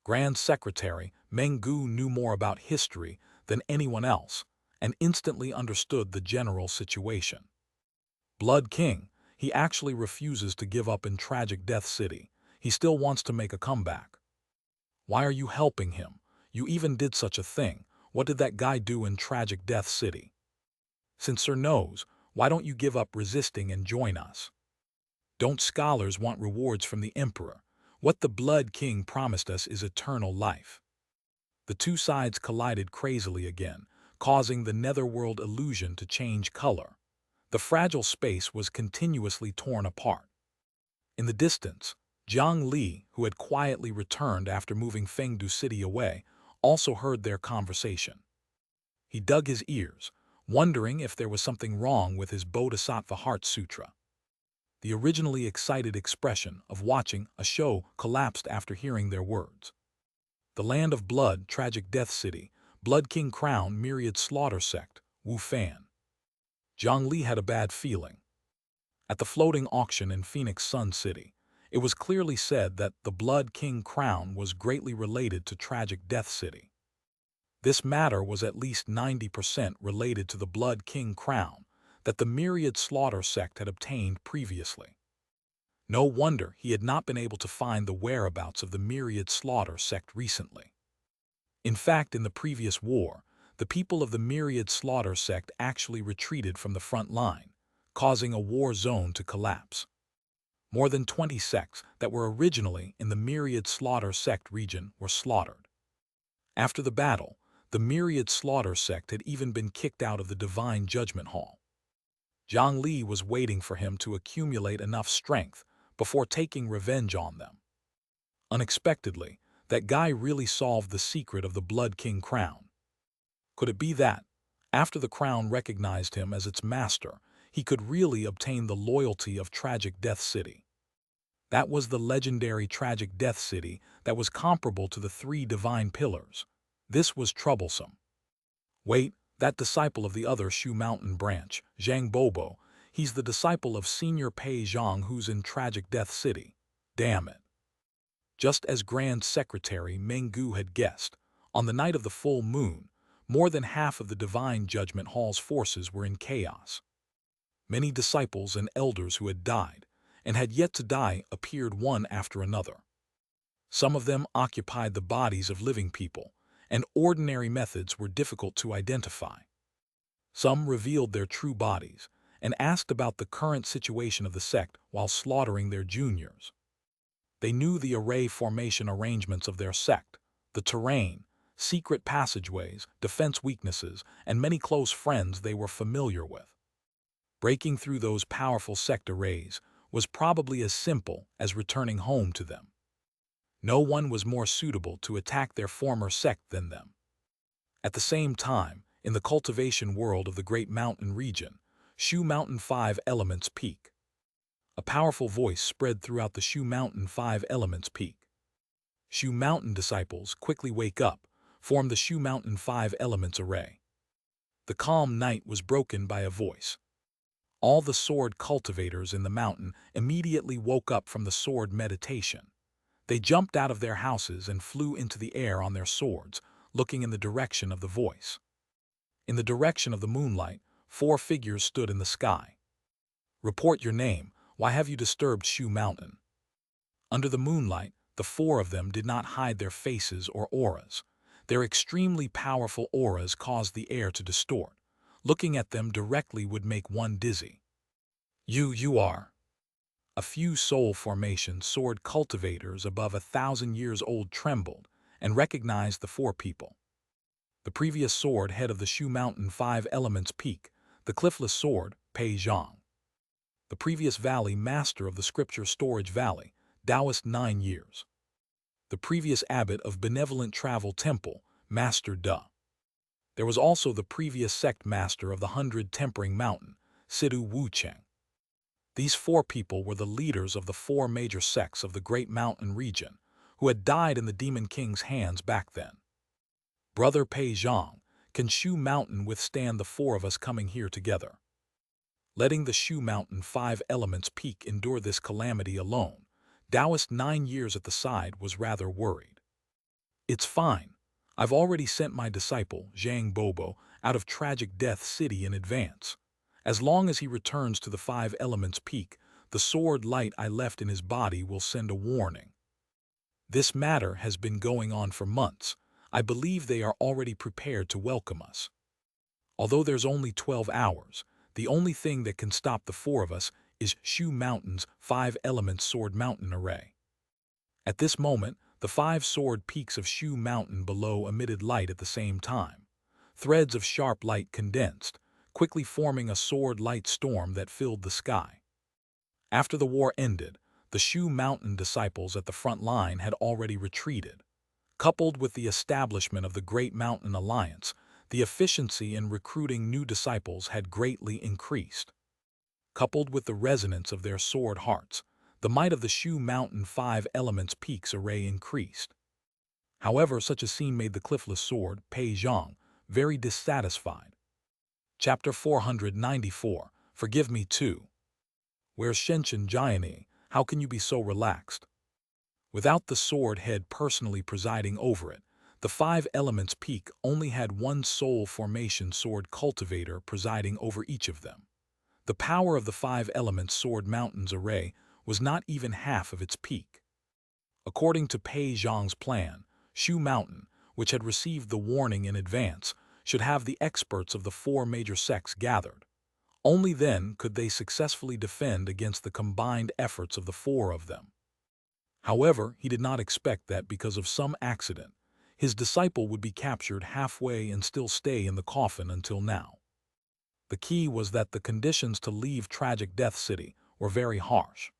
Grand Secretary Meng Gu knew more about history than anyone else and instantly understood the general situation. Blood King, he actually refuses to give up in Tragic Death City. He still wants to make a comeback. Why are you helping him? You even did such a thing. What did that guy do in Tragic Death City? Since Sir knows, why don't you give up resisting and join us? Don't scholars want rewards from the Emperor? What the Blood King promised us is eternal life. The two sides collided crazily again, causing the netherworld illusion to change color. The fragile space was continuously torn apart. In the distance, Jiang Li, who had quietly returned after moving Fengdu City away, also heard their conversation. He dug his ears, wondering if there was something wrong with his Bodhisattva Heart Sutra. The originally excited expression of watching a show collapsed after hearing their words. The land of blood, tragic death city, Blood King Crown, myriad slaughter sect, Wu Fan. Jiang Li had a bad feeling. At the floating auction in Phoenix Sun City, it was clearly said that the Blood King Crown was greatly related to Tragic Death City. This matter was at least 90% related to the Blood King Crown that the Myriad Slaughter sect had obtained previously. No wonder he had not been able to find the whereabouts of the Myriad Slaughter sect recently. In fact, in the previous war, the people of the Myriad Slaughter sect actually retreated from the front line, causing a war zone to collapse. More than 20 sects that were originally in the Myriad Slaughter sect region were slaughtered. After the battle, the Myriad Slaughter sect had even been kicked out of the Divine Judgment Hall. Jiang Li was waiting for him to accumulate enough strength before taking revenge on them. Unexpectedly, that guy really solved the secret of the Blood King Crown. Could it be that, after the crown recognized him as its master, he could really obtain the loyalty of Tragic Death City? That was the legendary Tragic Death City that was comparable to the three divine pillars. This was troublesome. Wait, that disciple of the other Shu Mountain branch, Zhang Bobo, he's the disciple of Senior Pei Zhang who's in Tragic Death City. Damn it. Just as Grand Secretary Meng Gu had guessed, on the night of the full moon, more than half of the Divine Judgment Hall's forces were in chaos. Many disciples and elders who had died, and had yet to die, appeared one after another. Some of them occupied the bodies of living people, and ordinary methods were difficult to identify. Some revealed their true bodies, and asked about the current situation of the sect while slaughtering their juniors. They knew the array formation arrangements of their sect, the terrain, secret passageways, defense weaknesses, and many close friends they were familiar with. Breaking through those powerful sect arrays was probably as simple as returning home to them. No one was more suitable to attack their former sect than them. At the same time, in the cultivation world of the Great Mountain region, Shu Mountain 5 Elements Peak. A powerful voice spread throughout the Shu Mountain 5 Elements Peak. Shu Mountain disciples quickly wake up, form the Shu Mountain 5 Elements array. The calm night was broken by a voice. All the sword cultivators in the mountain immediately woke up from the sword meditation. They jumped out of their houses and flew into the air on their swords, looking in the direction of the voice. In the direction of the moonlight, 4 figures stood in the sky. Report your name. Why have you disturbed Shu Mountain? Under the moonlight, the 4 of them did not hide their faces or auras. Their extremely powerful auras caused the air to distort. Looking at them directly would make one dizzy. You are. A few soul formation sword cultivators above 1,000 years old trembled and recognized the 4 people. The previous sword head of the Shu Mountain 5 Elements Peak, the cliffless sword, Pei Zhang. The previous valley master of the scripture storage valley, Taoist 9 years. The previous abbot of Benevolent Travel Temple, Master Da. There was also the previous sect master of the 100 Tempering Mountain, Sidu Wucheng. These 4 people were the leaders of the 4 major sects of the Great Mountain region, who had died in the Demon King's hands back then. Brother Pei Zhang, can Shu Mountain withstand the 4 of us coming here together? Letting the Shu Mountain 5 Elements Peak endure this calamity alone, Taoist 9 years at the side was rather worried. It's fine. I've already sent my disciple, Zhang Bobo, out of Tragic Death City in advance. As long as he returns to the 5 Elements Peak, the sword light I left in his body will send a warning. This matter has been going on for months. I believe they are already prepared to welcome us. Although there's only 12 hours, the only thing that can stop the 4 of us is Shu Mountain's 5 Elements Sword Mountain Array. At this moment, The 5 sword peaks of Shu Mountain below emitted light at the same time. Threads of sharp light condensed, quickly forming a sword light storm that filled the sky. After the war ended, the Shu Mountain disciples at the front line had already retreated. Coupled with the establishment of the Great Mountain Alliance, the efficiency in recruiting new disciples had greatly increased. Coupled with the resonance of their sword hearts, the might of the Shu Mountain 5 Elements Peaks array increased. However, such a scene made the cliffless sword, Pei Zhang, very dissatisfied. Chapter 494, Forgive Me Too. Where's Jiang Li? How can you be so relaxed? Without the sword head personally presiding over it, the 5 Elements Peak only had one soul formation sword cultivator presiding over each of them. The power of the 5 Elements Sword Mountains array was not even half of its peak. According to Pei Zhang's plan, Shu Mountain, which had received the warning in advance, should have the experts of the 4 major sects gathered. Only then could they successfully defend against the combined efforts of the 4 of them. However, he did not expect that because of some accident, his disciple would be captured halfway and still stay in the coffin until now. The key was that the conditions to leave Tragic Death City were very harsh.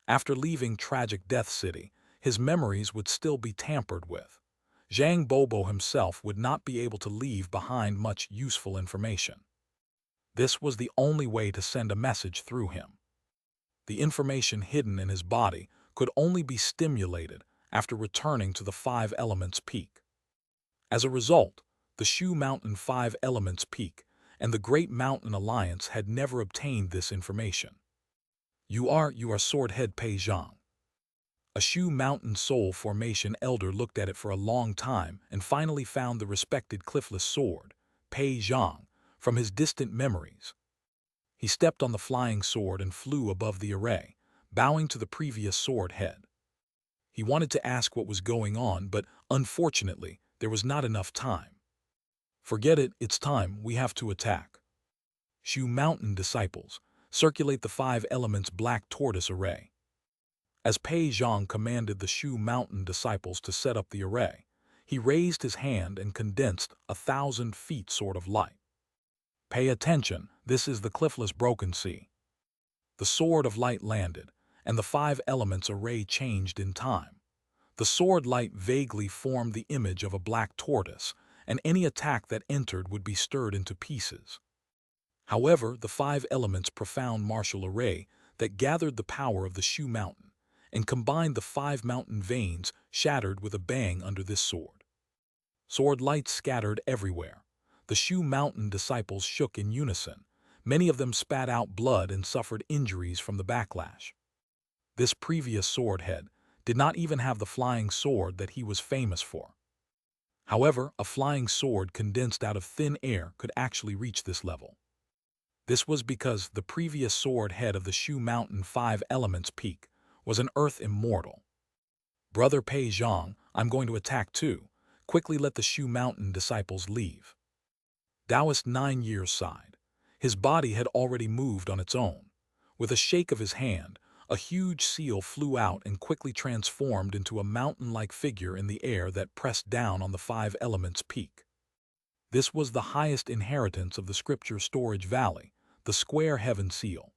After leaving Tragic Death City, his memories would still be tampered with. Zhang Bobo himself would not be able to leave behind much useful information. This was the only way to send a message through him. The information hidden in his body could only be stimulated after returning to the 5 Elements Peak. As a result, the Shu Mountain 5 Elements Peak and the Great Mountain Alliance had never obtained this information. You are Sword Head Pei Zhang. A Shu Mountain Soul Formation elder looked at it for a long time and finally found the respected cliffless sword, Pei Zhang, from his distant memories. He stepped on the flying sword and flew above the array, bowing to the previous sword head. He wanted to ask what was going on, but unfortunately, there was not enough time. Forget it, it's time, we have to attack. Shu Mountain disciples, circulate the 5 Elements Black Tortoise array. As Pei Zhang commanded the Shu Mountain disciples to set up the array, he raised his hand and condensed 1,000 feet sword of light. Pay attention, this is the cliffless broken sea. The sword of light landed, and the 5 Elements array changed in time. The sword light vaguely formed the image of a black tortoise, and any attack that entered would be stirred into pieces. However, the 5 Elements profound martial array that gathered the power of the Shu Mountain and combined the 5 mountain veins shattered with a bang under this sword. Sword light scattered everywhere. The Shu Mountain disciples shook in unison. Many of them spat out blood and suffered injuries from the backlash. This previous sword head did not even have the flying sword that he was famous for. However, a flying sword condensed out of thin air could actually reach this level. This was because the previous sword head of the Shu Mountain 5 Elements Peak was an earth immortal. Brother Pei Zhang, I'm going to attack too. Quickly let the Shu Mountain disciples leave. Taoist 9 years sighed. His body had already moved on its own. With a shake of his hand, a huge seal flew out and quickly transformed into a mountain-like figure in the air that pressed down on the 5 Elements Peak. This was the highest inheritance of the Scripture Storage Valley, the Square Heaven Seal.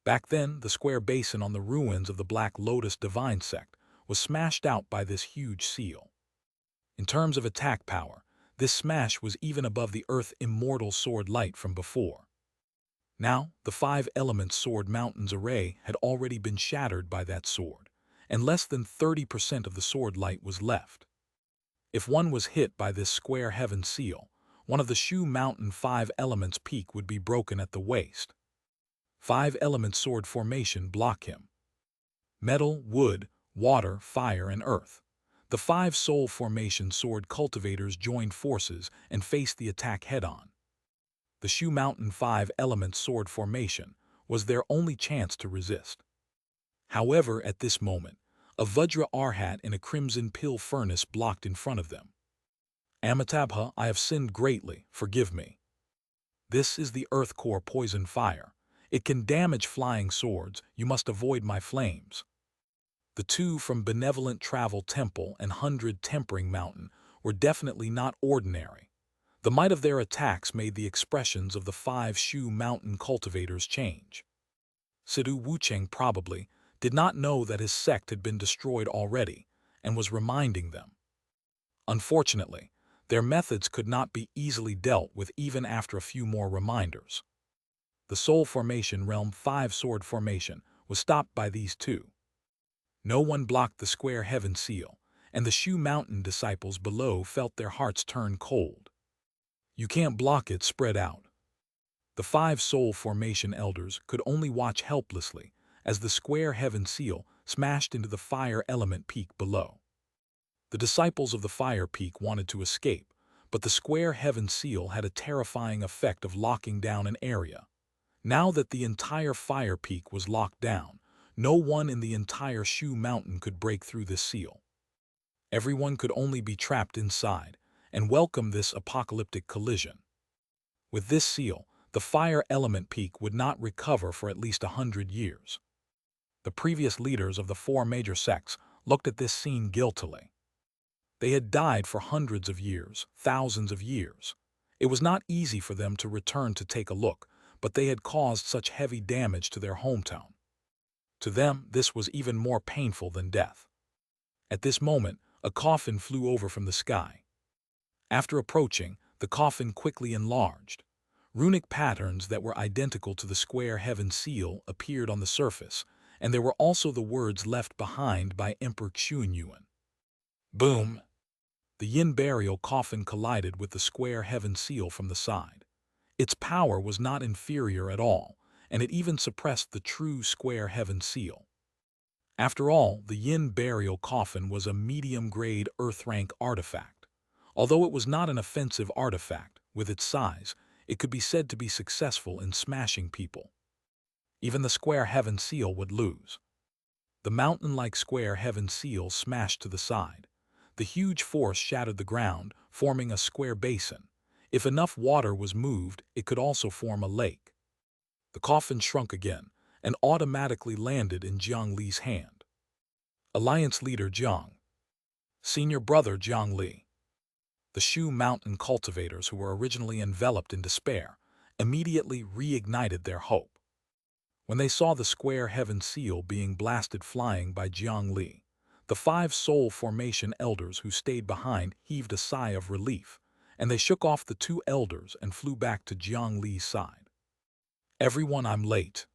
Back then, the square basin on the ruins of the Black Lotus Divine Sect was smashed out by this huge seal. In terms of attack power, this smash was even above the Earth Immortal Sword Light from before. Now, the 5 Elements Sword Mountains array had already been shattered by that sword, and less than 30% of the sword light was left. If one was hit by this Square Heaven Seal, one of the Shu Mountain 5 Elements Peak would be broken at the waist. 5 Elements Sword Formation block him. Metal, wood, water, fire, and earth. The 5 Soul Formation Sword Cultivators joined forces and faced the attack head-on. The Shu Mountain 5 Elements Sword Formation was their only chance to resist. However, at this moment, a Vajra Arhat in a crimson pill furnace blocked in front of them. Amitabha, I have sinned greatly, forgive me. This is the Earth Core Poison Fire. It can damage flying swords, you must avoid my flames. The two from Benevolent Travel Temple and 100 Tempering Mountain were definitely not ordinary. The might of their attacks made the expressions of the 5 Shu Mountain cultivators change. Sidu Wucheng probably did not know that his sect had been destroyed already and was reminding them. Unfortunately, their methods could not be easily dealt with even after a few more reminders. The Soul Formation Realm 5 Sword Formation was stopped by these two. No one blocked the square heaven seal, and the Shu Mountain disciples below felt their hearts turn cold. You can't block it, spread out. The 5 Soul Formation elders could only watch helplessly as the square heaven seal smashed into the fire element peak below. The disciples of the fire peak wanted to escape, but the square heaven seal had a terrifying effect of locking down an area. Now that the entire fire peak was locked down, no one in the entire Shu Mountain could break through this seal. Everyone could only be trapped inside and welcome this apocalyptic collision. With this seal, the fire element peak would not recover for at least 100 years. The previous leaders of the 4 major sects looked at this scene guiltily. They had died for hundreds of years, thousands of years. It was not easy for them to return to take a look, but they had caused such heavy damage to their hometown. To them, this was even more painful than death. At this moment, a coffin flew over from the sky. After approaching, the coffin quickly enlarged. Runic patterns that were identical to the square heaven seal appeared on the surface, and there were also the words left behind by Emperor Xuanyuan. Boom! The Yin burial coffin collided with the square heaven seal from the side. Its power was not inferior at all, and it even suppressed the true square heaven seal. After all, the Yin burial coffin was a medium-grade Earth-rank artifact. Although it was not an offensive artifact, with its size, it could be said to be successful in smashing people. Even the square heaven seal would lose. The mountain-like square heaven seal smashed to the side. The huge force shattered the ground, forming a square basin. If enough water was moved, it could also form a lake. The coffin shrunk again and automatically landed in Jiang Li's hand. Alliance Leader Jiang. Senior Brother Jiang Li. The Shu Mountain cultivators, who were originally enveloped in despair, immediately reignited their hope. When they saw the square heaven seal being blasted flying by Jiang Li, the 5 Soul Formation elders who stayed behind heaved a sigh of relief, and they shook off the 2 elders and flew back to Jiang Li's side. Everyone, I'm late.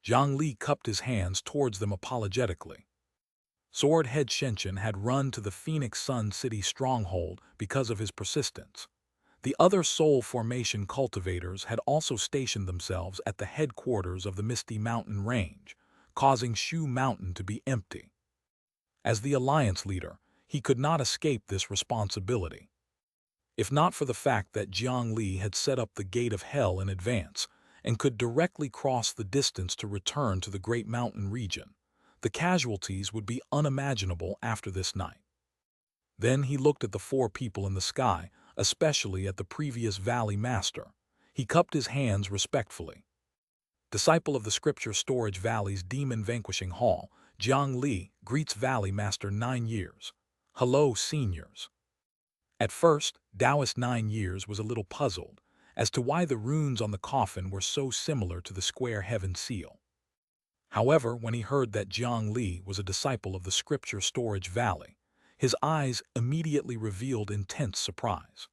Jiang Li cupped his hands towards them apologetically. Sword Head Xianxia had run to the Phoenix Sun City stronghold because of his persistence. The other Soul Formation cultivators had also stationed themselves at the headquarters of the Misty Mountain Range, causing Shu Mountain to be empty. As the Alliance leader, he could not escape this responsibility. If not for the fact that Jiang Li had set up the Gate of Hell in advance and could directly cross the distance to return to the Great Mountain region, the casualties would be unimaginable after this night. Then he looked at the 4 people in the sky, especially at the previous Valley Master. He cupped his hands respectfully. Disciple of the Scripture Storage Valley's Demon Vanquishing Hall, Jiang Li greets Valley Master 9 years. Hello, seniors. At first, Taoist 9 years was a little puzzled as to why the runes on the coffin were so similar to the square heaven seal. However, when he heard that Jiang Li was a disciple of the Scripture Storage Valley, his eyes immediately revealed intense surprise.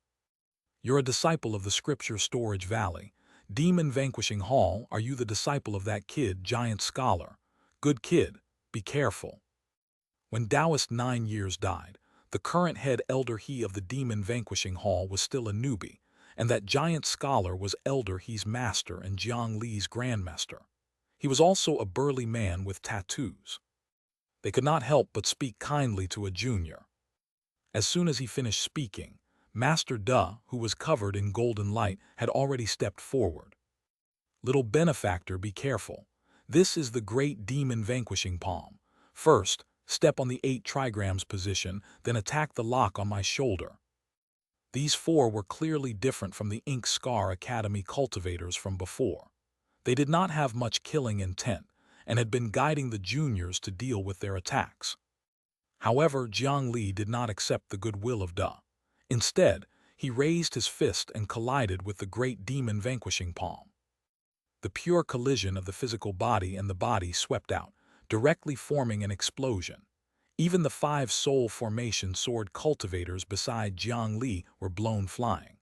You're a disciple of the Scripture Storage Valley, Demon Vanquishing Hall. Are you the disciple of that kid, giant scholar? Good kid, be careful. When Taoist 9 years died, the current head elder he of the Demon Vanquishing Hall was still a newbie, and that giant scholar was Elder He's master and Jiang Li's grandmaster. He was also a burly man with tattoos. They could not help but speak kindly to a junior. As soon as he finished speaking, Master Da, who was covered in golden light, had already stepped forward. Little benefactor, be careful. This is the great demon vanquishing palm. First, step on the 8 trigrams position, then attack the lock on my shoulder. These 4 were clearly different from the Ink Scar Academy cultivators from before. They did not have much killing intent, and had been guiding the juniors to deal with their attacks. However, Jiang Li did not accept the goodwill of Da. Instead, he raised his fist and collided with the great demon vanquishing palm. The pure collision of the physical body and the body swept out, directly forming an explosion. Even the 5 soul formation sword cultivators beside Jiang Li were blown flying.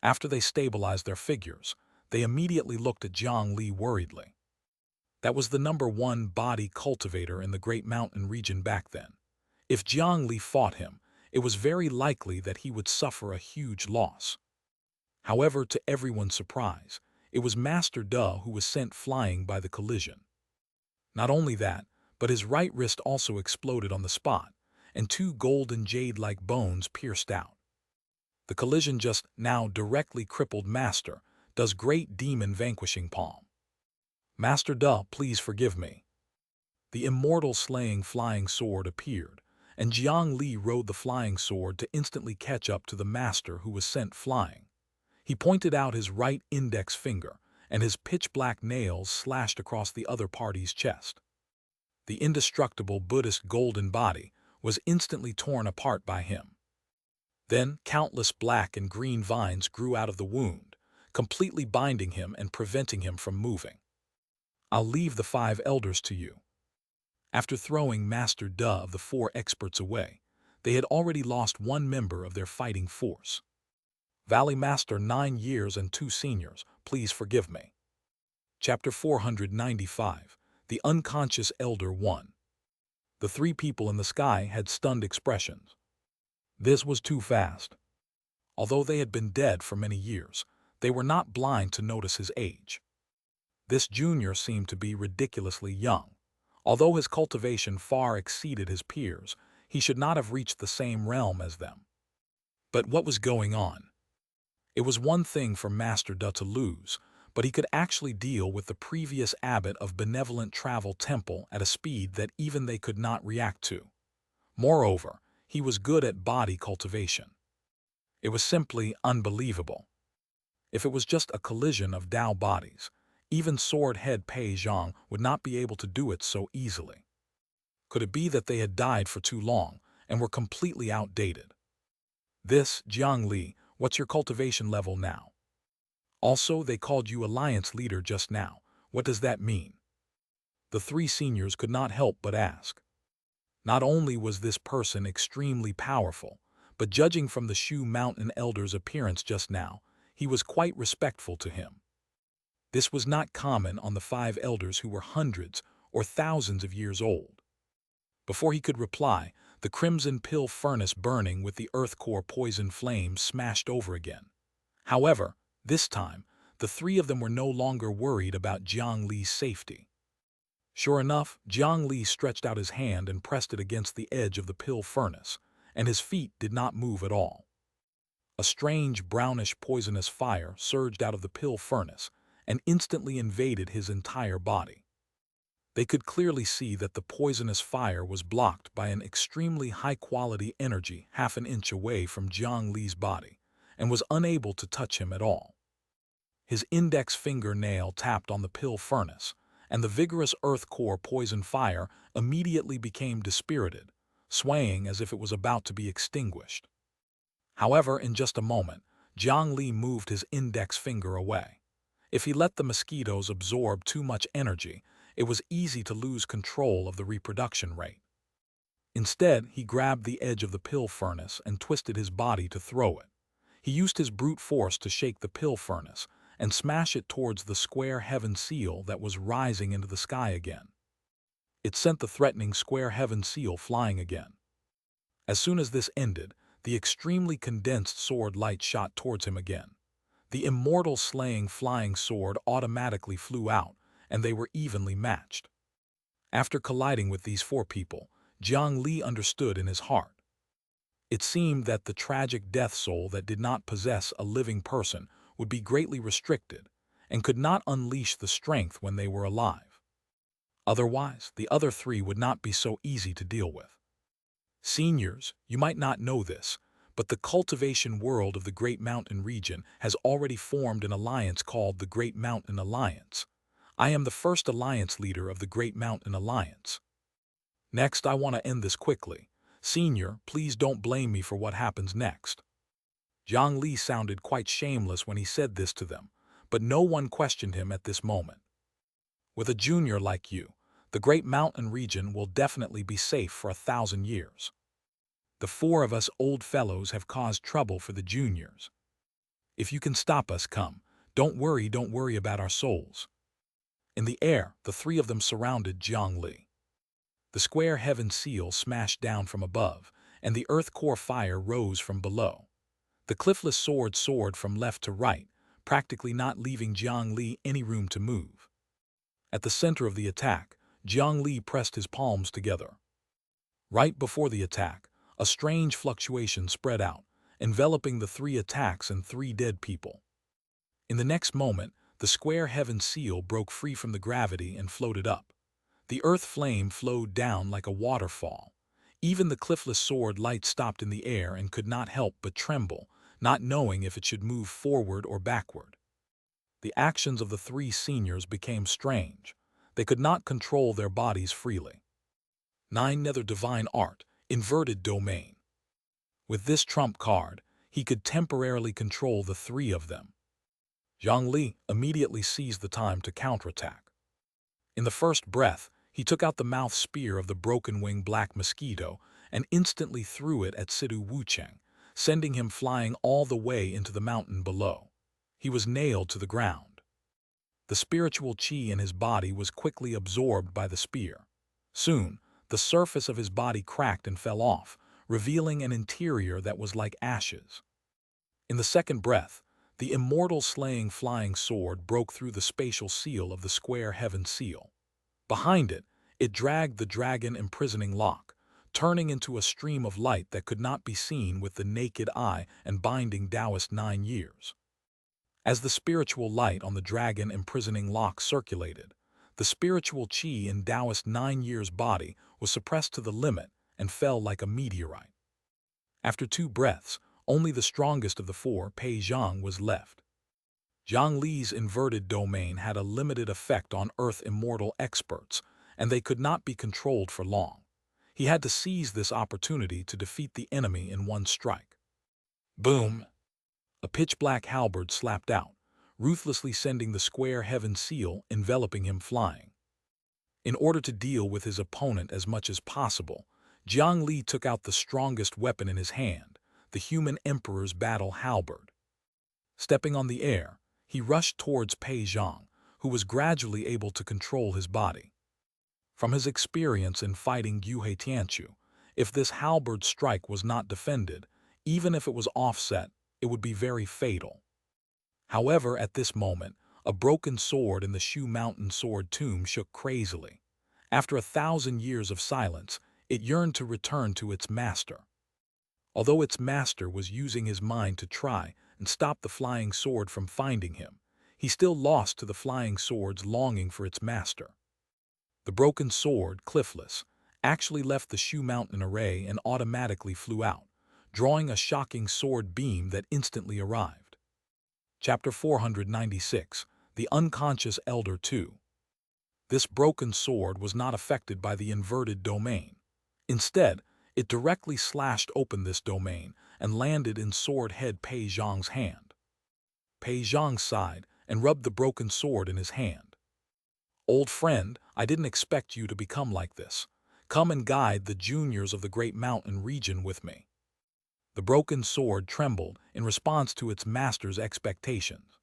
After they stabilized their figures, they immediately looked at Jiang Li worriedly. That was the #1 body cultivator in the Great Mountain region back then. If Jiang Li fought him, it was very likely that he would suffer a huge loss. However, to everyone's surprise, it was Master Da who was sent flying by the collision. Not only that, but his right wrist also exploded on the spot, and 2 golden jade-like bones pierced out. The collision just now directly crippled Master Da's great demon vanquishing palm. "Master Da, please forgive me." The immortal slaying flying sword appeared, and Jiang Li rode the flying sword to instantly catch up to the master who was sent flying. He pointed out his right index finger, and his pitch-black nails slashed across the other party's chest. The indestructible Buddhist golden body was instantly torn apart by him. Then countless black and green vines grew out of the wound, completely binding him and preventing him from moving. "I'll leave the 5 elders to you." After throwing Master Da of the 4 experts away, they had already lost 1 member of their fighting force. "Valley Master 9 years and 2 seniors, please forgive me." Chapter 495, The Unconscious Elder 1. The 3 people in the sky had stunned expressions. This was too fast. Although they had been dead for many years, they were not blind to notice his age. This junior seemed to be ridiculously young. Although his cultivation far exceeded his peers, he should not have reached the same realm as them. But what was going on? It was one thing for Master Da to lose, but he could actually deal with the previous abbot of Benevolent Travel Temple at a speed that even they could not react to. Moreover, he was good at body cultivation. It was simply unbelievable. If it was just a collision of Dao bodies, even Sword Head Pei Zhang would not be able to do it so easily. Could it be that they had died for too long and were completely outdated? "This, Jiang Li, what's your cultivation level now? Also, they called you Alliance Leader just now. What does that mean?" The 3 seniors could not help but ask. Not only was this person extremely powerful, but judging from the Shu Mountain Elder's appearance just now, he was quite respectful to him. This was not common on the 5 elders who were hundreds or thousands of years old. Before he could reply, the crimson pill furnace burning with the earth core poison flame smashed over again. However, this time, the 3 of them were no longer worried about Jiang Li's safety. Sure enough, Jiang Li stretched out his hand and pressed it against the edge of the pill furnace, and his feet did not move at all. A strange brownish poisonous fire surged out of the pill furnace and instantly invaded his entire body. They could clearly see that the poisonous fire was blocked by an extremely high-quality energy half an inch away from Jiang Li's body, and was unable to touch him at all. His index fingernail tapped on the pill furnace, and the vigorous earth core poison fire immediately became dispirited, swaying as if it was about to be extinguished. However, in just a moment, Jiang Li moved his index finger away. If he let the mosquitoes absorb too much energy, it was easy to lose control of the reproduction rate. Instead, he grabbed the edge of the pill furnace and twisted his body to throw it. He used his brute force to shake the pill furnace and smash it towards the square heaven seal that was rising into the sky again. It sent the threatening square heaven seal flying again. As soon as this ended, the extremely condensed sword light shot towards him again. The immortal slaying flying sword automatically flew out, and they were evenly matched. After colliding with these 4 people, Jiang Li understood in his heart. It seemed that the tragic death soul that did not possess a living person would be greatly restricted, and could not unleash the strength when they were alive. Otherwise, the other 3 would not be so easy to deal with. Seniors, you might not know this, but the cultivation world of the Great Mountain region has already formed an alliance called the Great Mountain Alliance. I am the first alliance leader of the Great Mountain Alliance. Next, I want to end this quickly. Senior, please don't blame me for what happens next." Jiang Li sounded quite shameless when he said this to them, but no one questioned him at this moment. "With a junior like you, the Great Mountain region will definitely be safe for 1,000 years. The four of us old fellows have caused trouble for the juniors. If you can stop us, come. Don't worry about our souls." In the air, the three of them surrounded Jiang Li. The square heaven seal smashed down from above, and the earth core fire rose from below. The cliffless sword soared from left to right, practically not leaving Jiang Li any room to move. At the center of the attack, Jiang Li pressed his palms together. Right before the attack, a strange fluctuation spread out, enveloping the three attacks and three dead people. In the next moment, the square heaven seal broke free from the gravity and floated up. The earth flame flowed down like a waterfall. Even the cliffless sword light stopped in the air and could not help but tremble, not knowing if it should move forward or backward. The actions of the three seniors became strange. They could not control their bodies freely. 9 Nether Divine Art, Inverted Domain. With this trump card, he could temporarily control the three of them. Jiang Li immediately seized the time to counterattack. In the first breath, he took out the mouth spear of the broken-wing black mosquito and instantly threw it at Sidu Wucheng, sending him flying all the way into the mountain below. He was nailed to the ground. The spiritual chi in his body was quickly absorbed by the spear. Soon, the surface of his body cracked and fell off, revealing an interior that was like ashes. In the second breath, the immortal slaying flying sword broke through the spatial seal of the square heaven seal. Behind it, it dragged the dragon imprisoning lock, turning into a stream of light that could not be seen with the naked eye and binding Taoist 9 years. As the spiritual light on the dragon imprisoning lock circulated, the spiritual chi in Taoist 9 years' body was suppressed to the limit and fell like a meteorite. After 2 breaths, only the strongest of the 4 Pei Zhang was left. Jiang Li's inverted domain had a limited effect on Earth immortal experts, and they could not be controlled for long. He had to seize this opportunity to defeat the enemy in one strike. Boom! A pitch-black halberd slapped out, ruthlessly sending the square heaven seal enveloping him flying. In order to deal with his opponent as much as possible, Jiang Li took out the strongest weapon in his hand, the human emperor's battle halberd. Stepping on the air, he rushed towards Pei Zhang, who was gradually able to control his body. From his experience in fighting Guhe Tianchu, if this halberd strike was not defended, even if it was offset, it would be very fatal. However, at this moment, a broken sword in the Shu Mountain sword tomb shook crazily. After 1,000 years of silence, it yearned to return to its master. Although its master was using his mind to try and stop the flying sword from finding him, he still lost to the flying sword's longing for its master. The broken sword, cliffless, actually left the Shu Mountain array and automatically flew out, drawing a shocking sword beam that instantly arrived. Chapter 496, The Unconscious Elder 2. This broken sword was not affected by the inverted domain. Instead, it directly slashed open this domain and landed in sword head Pei Zhang's hand. Pei Zhang sighed and rubbed the broken sword in his hand. "Old friend, I didn't expect you to become like this. Come and guide the juniors of the Great Mountain region with me." The broken sword trembled in response to its master's expectations.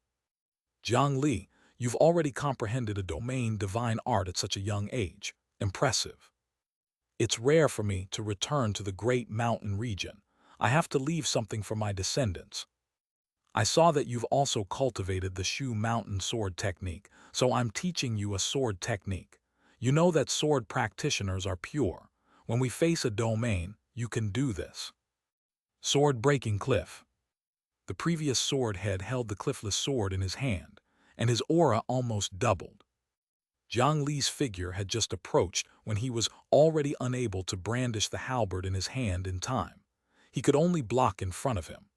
"Jiang Li, you've already comprehended a domain divine art at such a young age. Impressive. It's rare for me to return to the Great Mountain region. I have to leave something for my descendants. I saw that you've also cultivated the Shu Mountain sword technique, so I'm teaching you a sword technique. You know that sword practitioners are pure. When we face a domain, you can do this." Sword breaking cliff. The previous sword head held the cliffless sword in his hand, and his aura almost doubled. Jiang Li's figure had just approached when he was already unable to brandish the halberd in his hand in time. He could only block in front of him.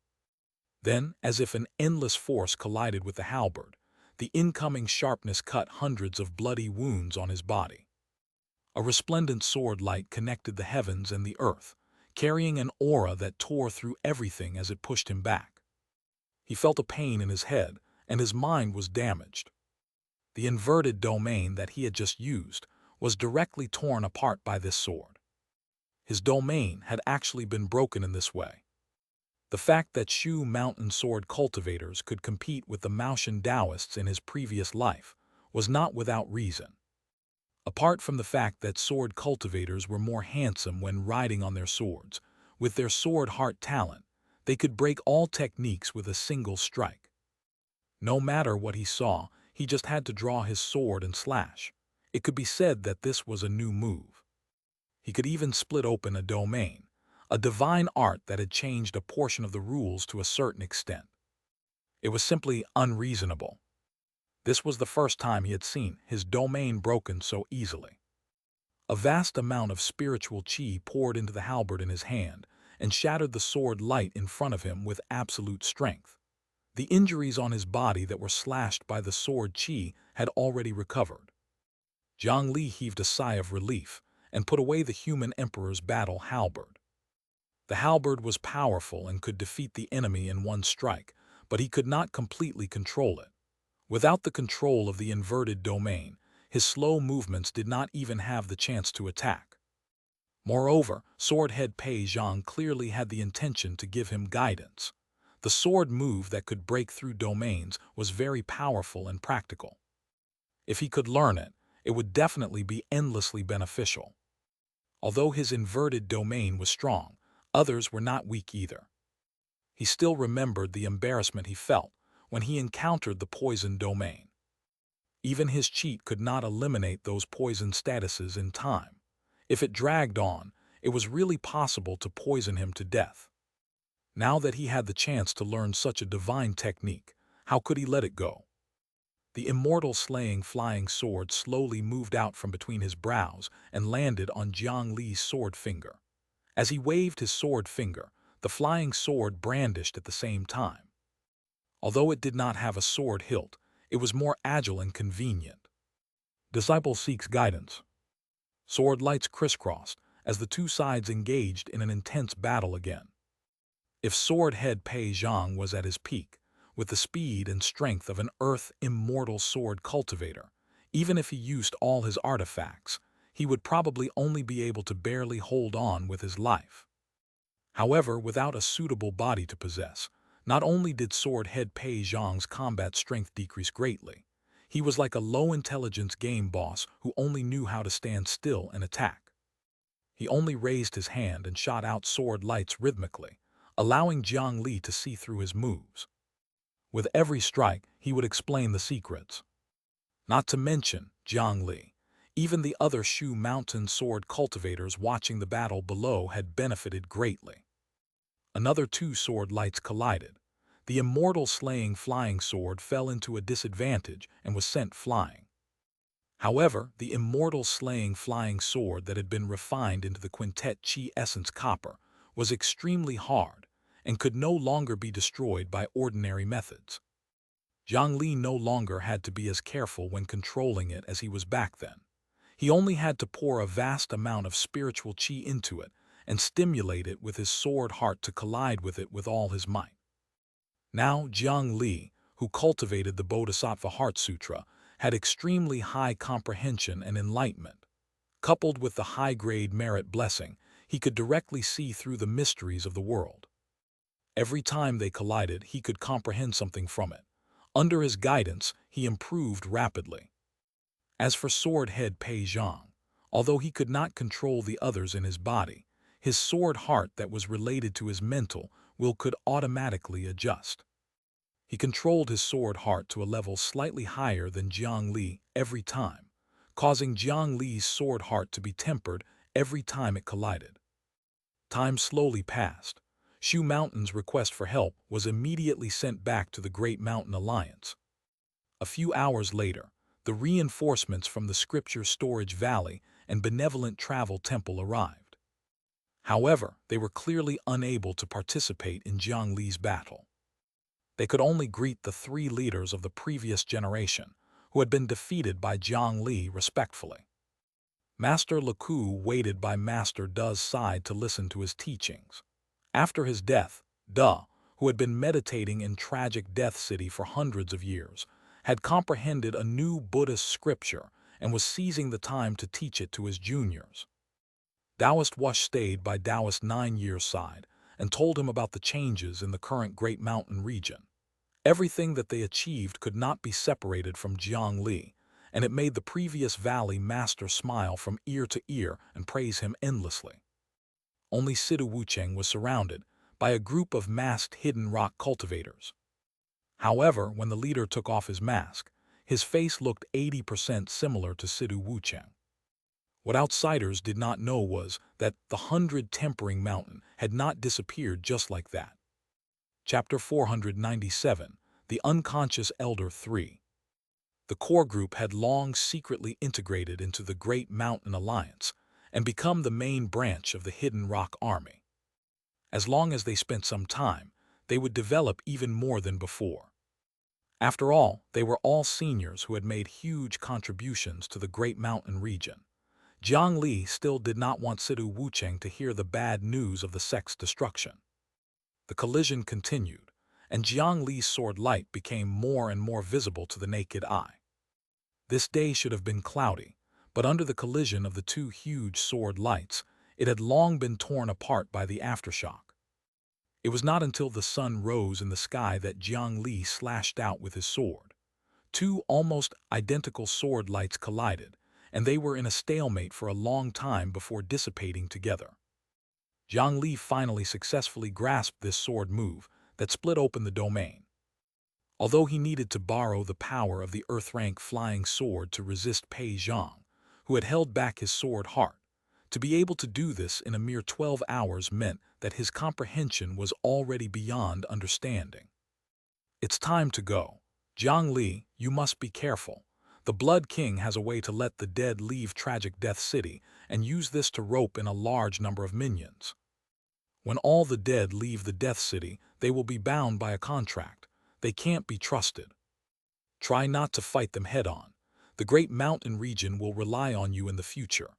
Then, as if an endless force collided with the halberd, The incoming sharpness cut hundreds of bloody wounds on his body. A resplendent sword light connected the heavens and the earth, carrying an aura that tore through everything as it pushed him back. He felt a pain in his head, and his mind was damaged. The inverted domain that he had just used was directly torn apart by this sword. His domain had actually been broken in this way. The fact that Shu mountain sword cultivators could compete with the Maotian Taoists in his previous life was not without reason. Apart from the fact that sword cultivators were more handsome when riding on their swords, with their sword heart talent, they could break all techniques with a single strike. No matter what he saw, he just had to draw his sword and slash. It could be said that this was a new move. He could even split open a domain, a divine art that had changed a portion of the rules to a certain extent. It was simply unreasonable. This was the first time he had seen his domain broken so easily. A vast amount of spiritual chi poured into the halberd in his hand and shattered the sword light in front of him with absolute strength. The injuries on his body that were slashed by the sword chi had already recovered. Jiang Li heaved a sigh of relief and put away the human emperor's battle halberd. The halberd was powerful and could defeat the enemy in one strike, but he could not completely control it. Without the control of the inverted domain, his slow movements did not even have the chance to attack. Moreover, sword head Pei Zhang clearly had the intention to give him guidance. The sword move that could break through domains was very powerful and practical. If he could learn it, it would definitely be endlessly beneficial. Although his inverted domain was strong, others were not weak either. He still remembered the embarrassment he felt when he encountered the poison domain. Even his cheat could not eliminate those poison statuses in time. If it dragged on, it was really possible to poison him to death. Now that he had the chance to learn such a divine technique, how could he let it go? The immortal slaying flying sword slowly moved out from between his brows and landed on Jiang Li's sword finger. As he waved his sword finger, the flying sword brandished at the same time. Although it did not have a sword hilt, it was more agile and convenient. Disciple seeks guidance. Sword lights crisscrossed as the two sides engaged in an intense battle again. If sword head Pei Zhang was at his peak, with the speed and strength of an earth immortal sword cultivator, even if he used all his artifacts, he would probably only be able to barely hold on with his life. However, without a suitable body to possess, not only did sword head Pei Zhang's combat strength decrease greatly, he was like a low-intelligence game boss who only knew how to stand still and attack. He only raised his hand and shot out sword lights rhythmically, allowing Jiang Li to see through his moves. With every strike, he would explain the secrets. Not to mention Jiang Li, even the other Shu mountain sword cultivators watching the battle below had benefited greatly. Another two sword lights collided. The immortal slaying flying sword fell into a disadvantage and was sent flying. However, the immortal slaying flying sword that had been refined into the quintet chi essence copper was extremely hard and could no longer be destroyed by ordinary methods. Jiang Li no longer had to be as careful when controlling it as he was back then. He only had to pour a vast amount of spiritual chi into it and stimulate it with his sword heart to collide with it with all his might. Now Jiang Li, who cultivated the Bodhisattva Heart Sutra, had extremely high comprehension and enlightenment. Coupled with the high-grade merit blessing, he could directly see through the mysteries of the world. Every time they collided, he could comprehend something from it. Under his guidance, he improved rapidly. As for sword head Pei Zhang, although he could not control the others in his body, his sword heart that was related to his mental will could automatically adjust. He controlled his sword heart to a level slightly higher than Jiang Li every time, causing Jiang Li's sword heart to be tempered every time it collided. Time slowly passed. Shu Mountain's request for help was immediately sent back to the Great Mountain Alliance. A few hours later, the reinforcements from the Scripture Storage Valley and Benevolent Travel Temple arrived. However, they were clearly unable to participate in Jiang Li's battle. They could only greet the three leaders of the previous generation, who had been defeated by Jiang Li respectfully. Master Leku waited by Master De's side to listen to his teachings. After his death, De, who had been meditating in tragic Death City for hundreds of years, had comprehended a new Buddhist scripture and was seizing the time to teach it to his juniors. Taoist Wush stayed by Taoist 9 years' side and told him about the changes in the current Great Mountain region. Everything that they achieved could not be separated from Jiang Li, and it made the previous valley master smile from ear to ear and praise him endlessly. Only Sidu Wucheng was surrounded by a group of masked hidden rock cultivators. However, when the leader took off his mask, his face looked 80% similar to Sidu Wucheng. What outsiders did not know was that the 100 Tempering Mountain had not disappeared just like that. Chapter 497, The Unconscious Elder 3. The core group had long secretly integrated into the Great Mountain Alliance and become the main branch of the Hidden Rock Army. As long as they spent some time, they would develop even more than before. After all, they were all seniors who had made huge contributions to the Great Mountain region. Jiang Li still did not want Sidu Wucheng to hear the bad news of the sect's destruction. The collision continued, and Jiang Li's sword light became more and more visible to the naked eye. This day should have been cloudy, but under the collision of the two huge sword lights, it had long been torn apart by the aftershock. It was not until the sun rose in the sky that Jiang Li slashed out with his sword. Two almost identical sword lights collided, and they were in a stalemate for a long time before dissipating together. Jiang Li finally successfully grasped this sword move that split open the domain. Although he needed to borrow the power of the earth-rank flying sword to resist Pei Zhang, who had held back his sword heart, to be able to do this in a mere 12 hours meant that his comprehension was already beyond understanding. It's time to go. Jiang Li, you must be careful. The Blood King has a way to let the dead leave tragic Death City and use this to rope in a large number of minions. When all the dead leave the Death City, they will be bound by a contract. They can't be trusted. Try not to fight them head-on. The Great Mountain region will rely on you in the future.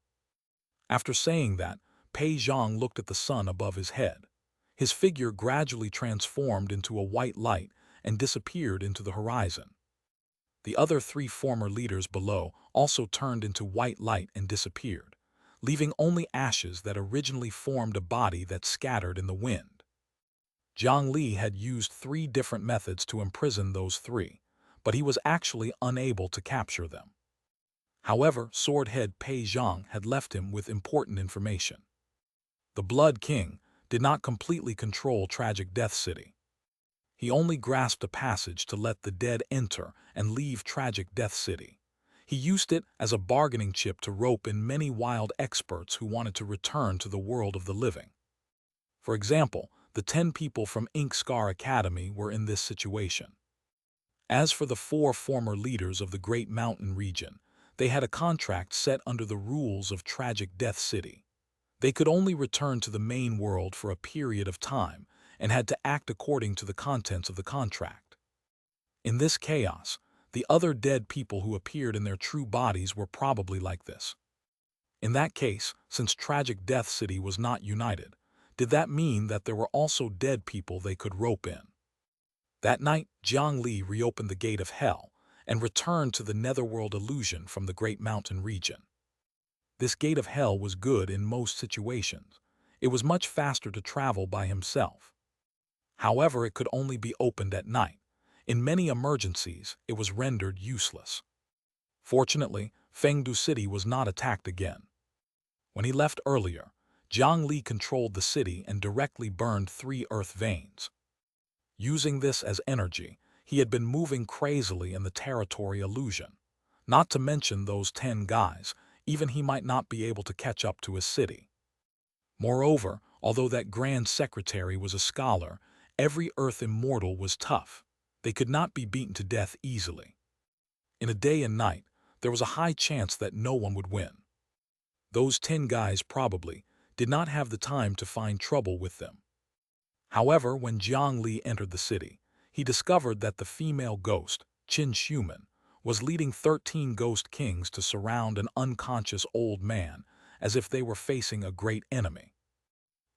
After saying that, Pei Zhang looked at the sun above his head. His figure gradually transformed into a white light and disappeared into the horizon. The other three former leaders below also turned into white light and disappeared, leaving only ashes that originally formed a body that scattered in the wind. Jiang Li had used 3 different methods to imprison those 3, but he was actually unable to capture them. However, Swordhead Pei Zhang had left him with important information. The Blood King did not completely control Tragic Death City. He only grasped a passage to let the dead enter and leave Tragic Death City. He used it as a bargaining chip to rope in many wild experts who wanted to return to the world of the living. For example, the 10 people from Ink Scar Academy were in this situation. As for the 4 former leaders of the Great Mountain region, they had a contract set under the rules of Tragic Death City. They could only return to the main world for a period of time and had to act according to the contents of the contract. In this chaos, the other dead people who appeared in their true bodies were probably like this. In that case, since Tragic Death City was not united, did that mean that there were also dead people they could rope in? That night, Jiang Li reopened the Gate of Hell and returned to the Netherworld illusion from the Great Mountain region. This Gate of Hell was good in most situations. It was much faster to travel by himself. However, it could only be opened at night. In many emergencies, it was rendered useless. Fortunately, Fengdu City was not attacked again. When he left earlier, Jiang Li controlled the city and directly burned 3 earth veins. Using this as energy, he had been moving crazily in the territory illusion. Not to mention those 10 guys, even he might not be able to catch up to his city. Moreover, although that Grand Secretary was a scholar, every Earth immortal was tough. They could not be beaten to death easily. In a day and night, there was a high chance that no one would win. Those 10 guys probably did not have the time to find trouble with them. However, when Jiang Li entered the city, he discovered that the female ghost, Xianxia, was leading 13 ghost kings to surround an unconscious old man as if they were facing a great enemy.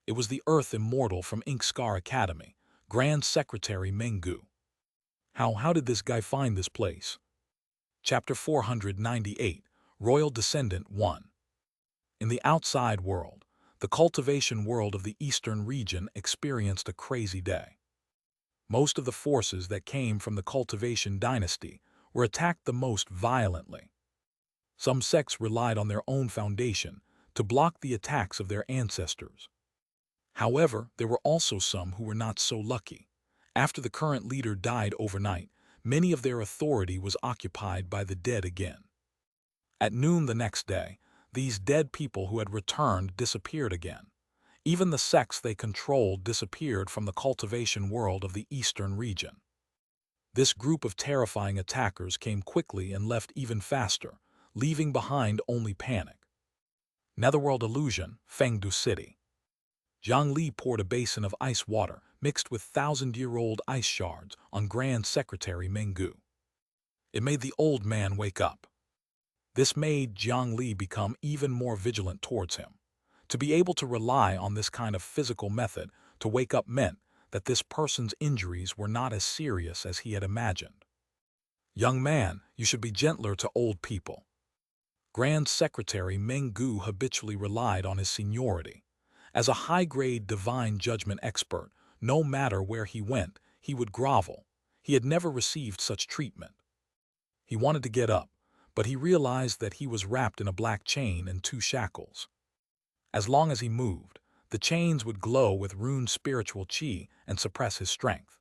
It was the Earth Immortal from Inkscar Academy, Grand Secretary Menggu. How did this guy find this place? Chapter 498, Royal Descendant 1. In the outside world, the cultivation world of the eastern region experienced a crazy day. Most of the forces that came from the cultivation dynasty were attacked the most violently. Some sects relied on their own foundation to block the attacks of their ancestors. However, there were also some who were not so lucky. After the current leader died overnight, many of their authority was occupied by the dead again. At noon the next day, these dead people who had returned disappeared again. Even the sects they controlled disappeared from the cultivation world of the eastern region. This group of terrifying attackers came quickly and left even faster, leaving behind only panic. Netherworld Illusion, Fengdu City. Jiang Li poured a basin of ice water mixed with thousand-year-old ice shards on Grand Secretary Menggu. It made the old man wake up. This made Jiang Li become even more vigilant towards him. To be able to rely on this kind of physical method to wake up meant that this person's injuries were not as serious as he had imagined. Young man, you should be gentler to old people. Grand Secretary Menggu habitually relied on his seniority. As a high-grade divine judgment expert, no matter where he went, he would grovel. He had never received such treatment. He wanted to get up, but he realized that he was wrapped in a black chain and 2 shackles. As long as he moved, the chains would glow with runed spiritual chi and suppress his strength.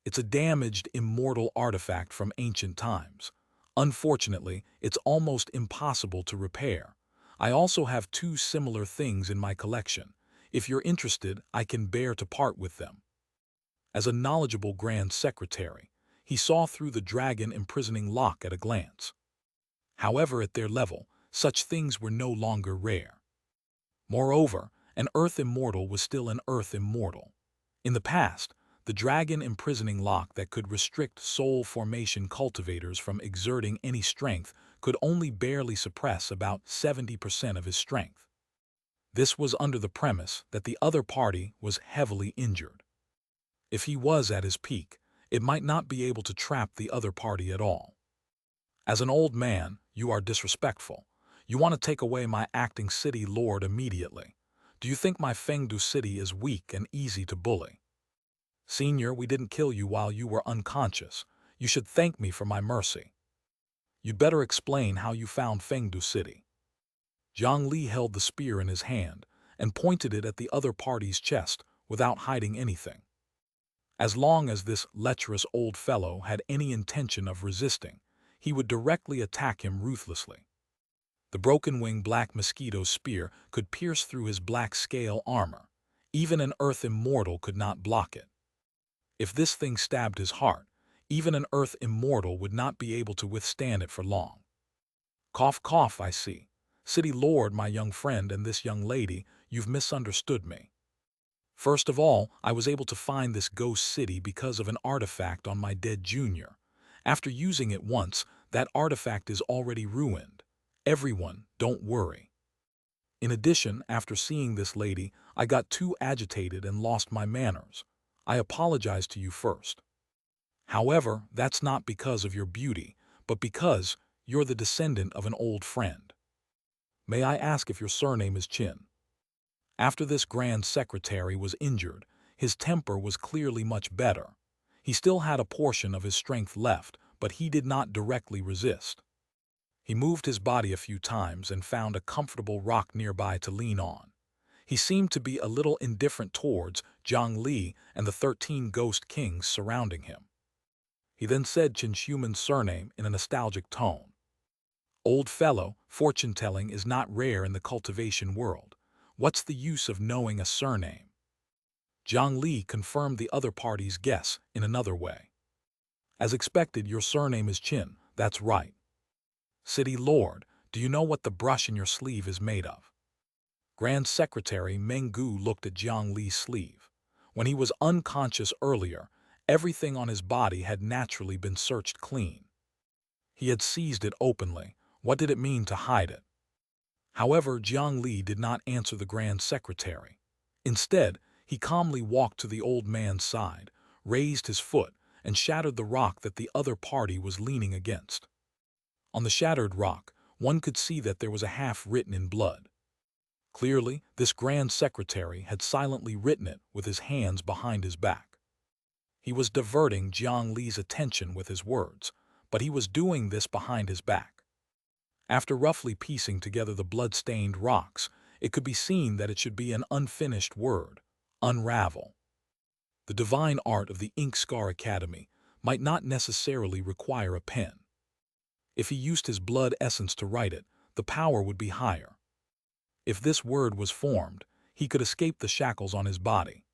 It's a damaged, immortal artifact from ancient times. Unfortunately, it's almost impossible to repair. I also have 2 similar things in my collection. If you're interested, I can bear to part with them. As a knowledgeable Grand Secretary, he saw through the dragon imprisoning lock at a glance. However, at their level, such things were no longer rare. Moreover, an Earth Immortal was still an Earth Immortal. In the past, the dragon imprisoning lock that could restrict soul formation cultivators from exerting any strength could only barely suppress about 70% of his strength. This was under the premise that the other party was heavily injured. If he was at his peak, it might not be able to trap the other party at all. As an old man, you are disrespectful. You want to take away my acting city lord immediately. Do you think my Fengdu city is weak and easy to bully? Senior, we didn't kill you while you were unconscious. You should thank me for my mercy. You'd better explain how you found Fengdu City. Jiang Li held the spear in his hand and pointed it at the other party's chest without hiding anything. As long as this lecherous old fellow had any intention of resisting, he would directly attack him ruthlessly. The broken-wing black mosquito spear could pierce through his black scale armor. Even an Earth Immortal could not block it. If this thing stabbed his heart, even an Earth Immortal would not be able to withstand it for long. Cough, cough, I see. City Lord, my young friend, and this young lady, you've misunderstood me. First of all, I was able to find this ghost city because of an artifact on my dead junior. After using it once, that artifact is already ruined. Everyone, don't worry. In addition, after seeing this lady, I got too agitated and lost my manners. I apologize to you first. However, that's not because of your beauty, but because you're the descendant of an old friend. May I ask if your surname is Qin? After this Grand Secretary was injured, his temper was clearly much better. He still had a portion of his strength left, but he did not directly resist. He moved his body a few times and found a comfortable rock nearby to lean on. He seemed to be a little indifferent towards Jiang Li and the 13 ghost kings surrounding him. He then said Xianxia's surname in a nostalgic tone. Old fellow, fortune-telling is not rare in the cultivation world. What's the use of knowing a surname? Jiang Li confirmed the other party's guess in another way. As expected, your surname is Qin, that's right. City Lord, do you know what the brush in your sleeve is made of? Grand Secretary Menggu looked at Jiang Li's sleeve. When he was unconscious earlier, Everything on his body had naturally been searched clean. He had seized it openly. What did it mean to hide it? However, Jiang Li did not answer the Grand Secretary. Instead, he calmly walked to the old man's side, raised his foot, and shattered the rock that the other party was leaning against. On the shattered rock, one could see that there was a half written in blood. Clearly, this Grand Secretary had silently written it with his hands behind his back. He was diverting Jiang Li's attention with his words, but he was doing this behind his back. After roughly piecing together the blood-stained rocks, it could be seen that it should be an unfinished word, unravel. The divine art of the Ink Scar Academy might not necessarily require a pen. If he used his blood essence to write it, the power would be higher. If this word was formed, he could escape the shackles on his body.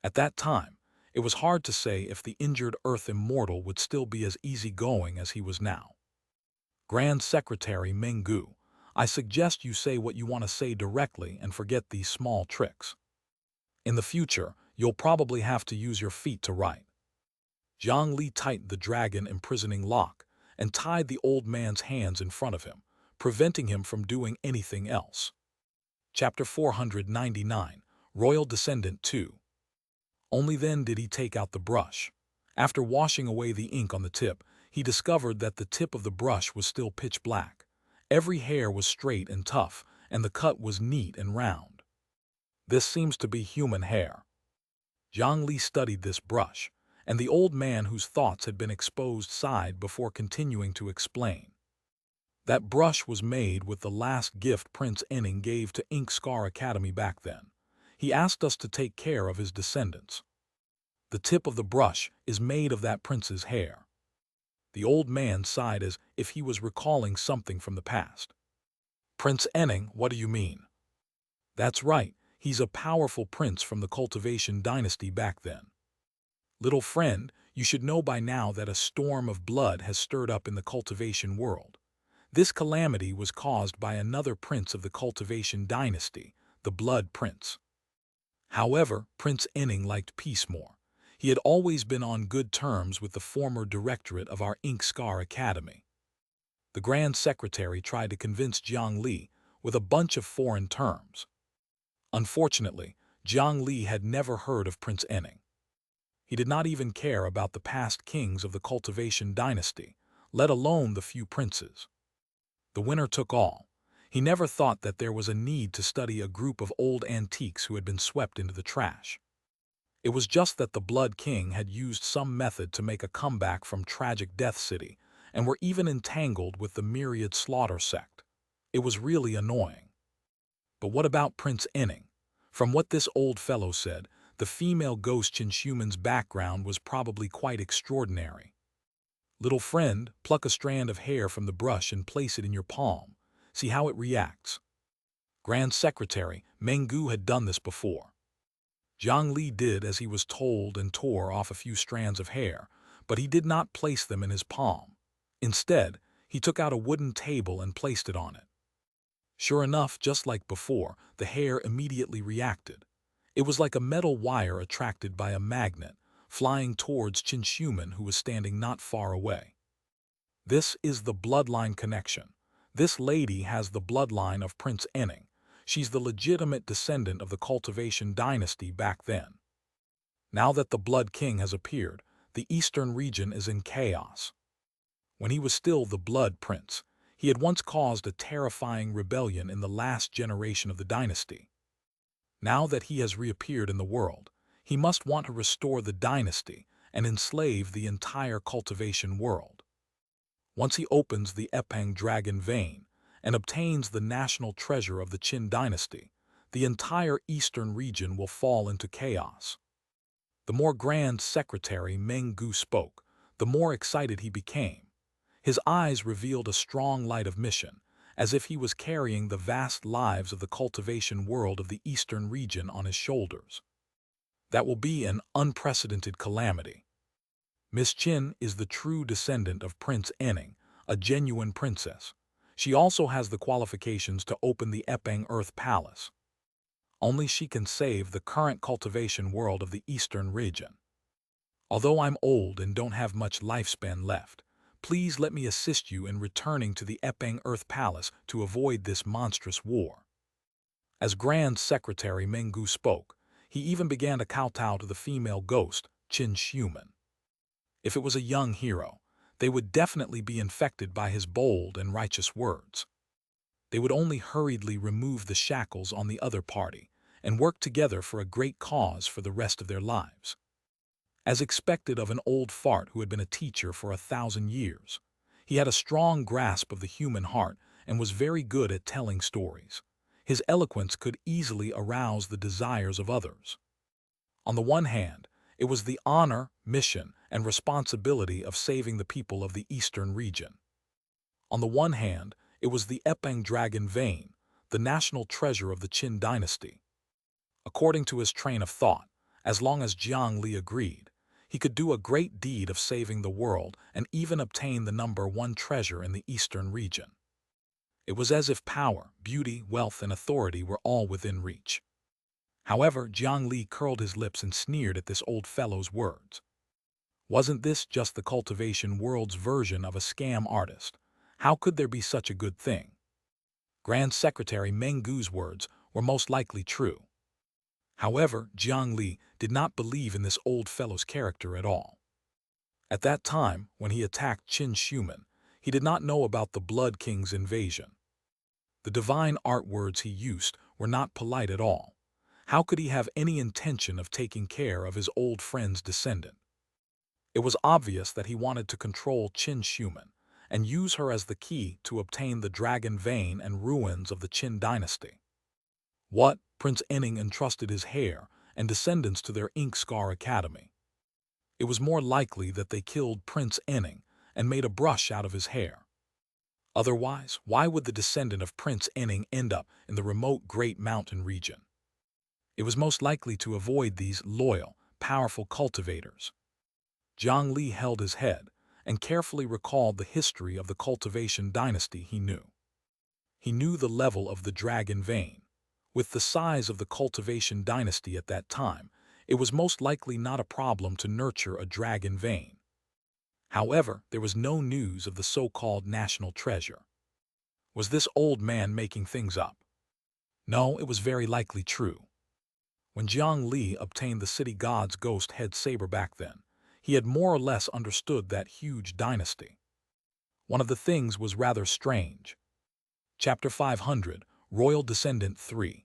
At that time, it was hard to say if the injured Earth Immortal would still be as easygoing as he was now. Grand Secretary Menggu, I suggest you say what you want to say directly and forget these small tricks. In the future, you'll probably have to use your feet to write. Jiang Li tightened the dragon imprisoning lock and tied the old man's hands in front of him, preventing him from doing anything else. Chapter 499, Royal Descendant 2. Only then did he take out the brush. After washing away the ink on the tip, he discovered that the tip of the brush was still pitch black. Every hair was straight and tough, and the cut was neat and round. This seems to be human hair. Jiang Li studied this brush, and the old man whose thoughts had been exposed sighed before continuing to explain. That brush was made with the last gift Prince Enning gave to Ink Scar Academy back then. He asked us to take care of his descendants. The tip of the brush is made of that prince's hair. The old man sighed as if he was recalling something from the past. Prince Enning, what do you mean? That's right, he's a powerful prince from the Cultivation dynasty back then. Little friend, you should know by now that a storm of blood has stirred up in the Cultivation world. This calamity was caused by another prince of the Cultivation dynasty, the Blood Prince. However, Prince Enning liked peace more. He had always been on good terms with the former directorate of our Ink Scar Academy. The Grand Secretary tried to convince Jiang Li with a bunch of foreign terms. Unfortunately, Jiang Li had never heard of Prince Enning. He did not even care about the past kings of the Cultivation dynasty, let alone the few princes. The winner took all. He never thought that there was a need to study a group of old antiques who had been swept into the trash. It was just that the Blood King had used some method to make a comeback from tragic Death City, and were even entangled with the Myriad Slaughter sect. It was really annoying. But what about Prince Enning? From what this old fellow said, the female ghost Xianxia's background was probably quite extraordinary. Little friend, pluck a strand of hair from the brush and place it in your palm. See how it reacts. Grand Secretary Menggu had done this before. Jiang Li did as he was told and tore off a few strands of hair, but he did not place them in his palm. Instead, he took out a wooden table and placed it on it. Sure enough, just like before, the hair immediately reacted. It was like a metal wire attracted by a magnet, flying towards Xianxia, who was standing not far away. This is the bloodline connection. This lady has the bloodline of Prince Enning. She's the legitimate descendant of the Cultivation dynasty back then. Now that the Blood King has appeared, the eastern region is in chaos. When he was still the Blood Prince, he had once caused a terrifying rebellion in the last generation of the dynasty. Now that he has reappeared in the world, he must want to restore the dynasty and enslave the entire Cultivation world. Once he opens the Epang Dragon vein and obtains the national treasure of the Qin dynasty, the entire eastern region will fall into chaos. The more Grand Secretary Menggu spoke, the more excited he became. His eyes revealed a strong light of mission, as if he was carrying the vast lives of the Cultivation world of the eastern region on his shoulders. That will be an unprecedented calamity. Miss Qin is the true descendant of Prince Enning, a genuine princess. She also has the qualifications to open the Epang Earth Palace. Only she can save the current Cultivation world of the eastern region. Although I'm old and don't have much lifespan left, please let me assist you in returning to the Epeng Earth Palace to avoid this monstrous war." As Grand Secretary Menggu spoke, he even began to kowtow to the female ghost, Qin Xiumen. If it was a young hero, they would definitely be infected by his bold and righteous words. They would only hurriedly remove the shackles on the other party and work together for a great cause for the rest of their lives. As expected of an old fart who had been a teacher for 1,000 years, he had a strong grasp of the human heart and was very good at telling stories. His eloquence could easily arouse the desires of others. On the one hand, it was the honor, mission, and responsibility of saving the people of the eastern region. On the one hand, it was the Epeng dragon vein, the national treasure of the Qin dynasty. According to his train of thought, as long as Jiang Li agreed, he could do a great deed of saving the world and even obtain the #1 treasure in the eastern region. It was as if power, beauty, wealth, and authority were all within reach. However, Jiang Li curled his lips and sneered at this old fellow's words. Wasn't this just the cultivation world's version of a scam artist? How could there be such a good thing? Grand Secretary Menggu's words were most likely true. However, Jiang Li did not believe in this old fellow's character at all. At that time, when he attacked Qin Xiumen, he did not know about the Blood King's invasion. The divine art words he used were not polite at all. How could he have any intention of taking care of his old friend's descendant? It was obvious that he wanted to control Qin Xiumen and use her as the key to obtain the dragon vein and ruins of the Qin dynasty. What? Prince Enning entrusted his heir and descendants to their Ink Scar Academy. It was more likely that they killed Prince Enning and made a brush out of his hair. Otherwise, why would the descendant of Prince Enning end up in the remote Great Mountain region? It was most likely to avoid these loyal, powerful cultivators. Jiang Li held his head and carefully recalled the history of the Cultivation dynasty he knew. He knew the level of the dragon vein. With the size of the Cultivation dynasty at that time, it was most likely not a problem to nurture a dragon vein. However, there was no news of the so-called national treasure. Was this old man making things up? No, it was very likely true. When Jiang Li obtained the city god's ghost head saber back then, he had more or less understood that huge dynasty. One of the things was rather strange. Chapter 500, Royal Descendant 3.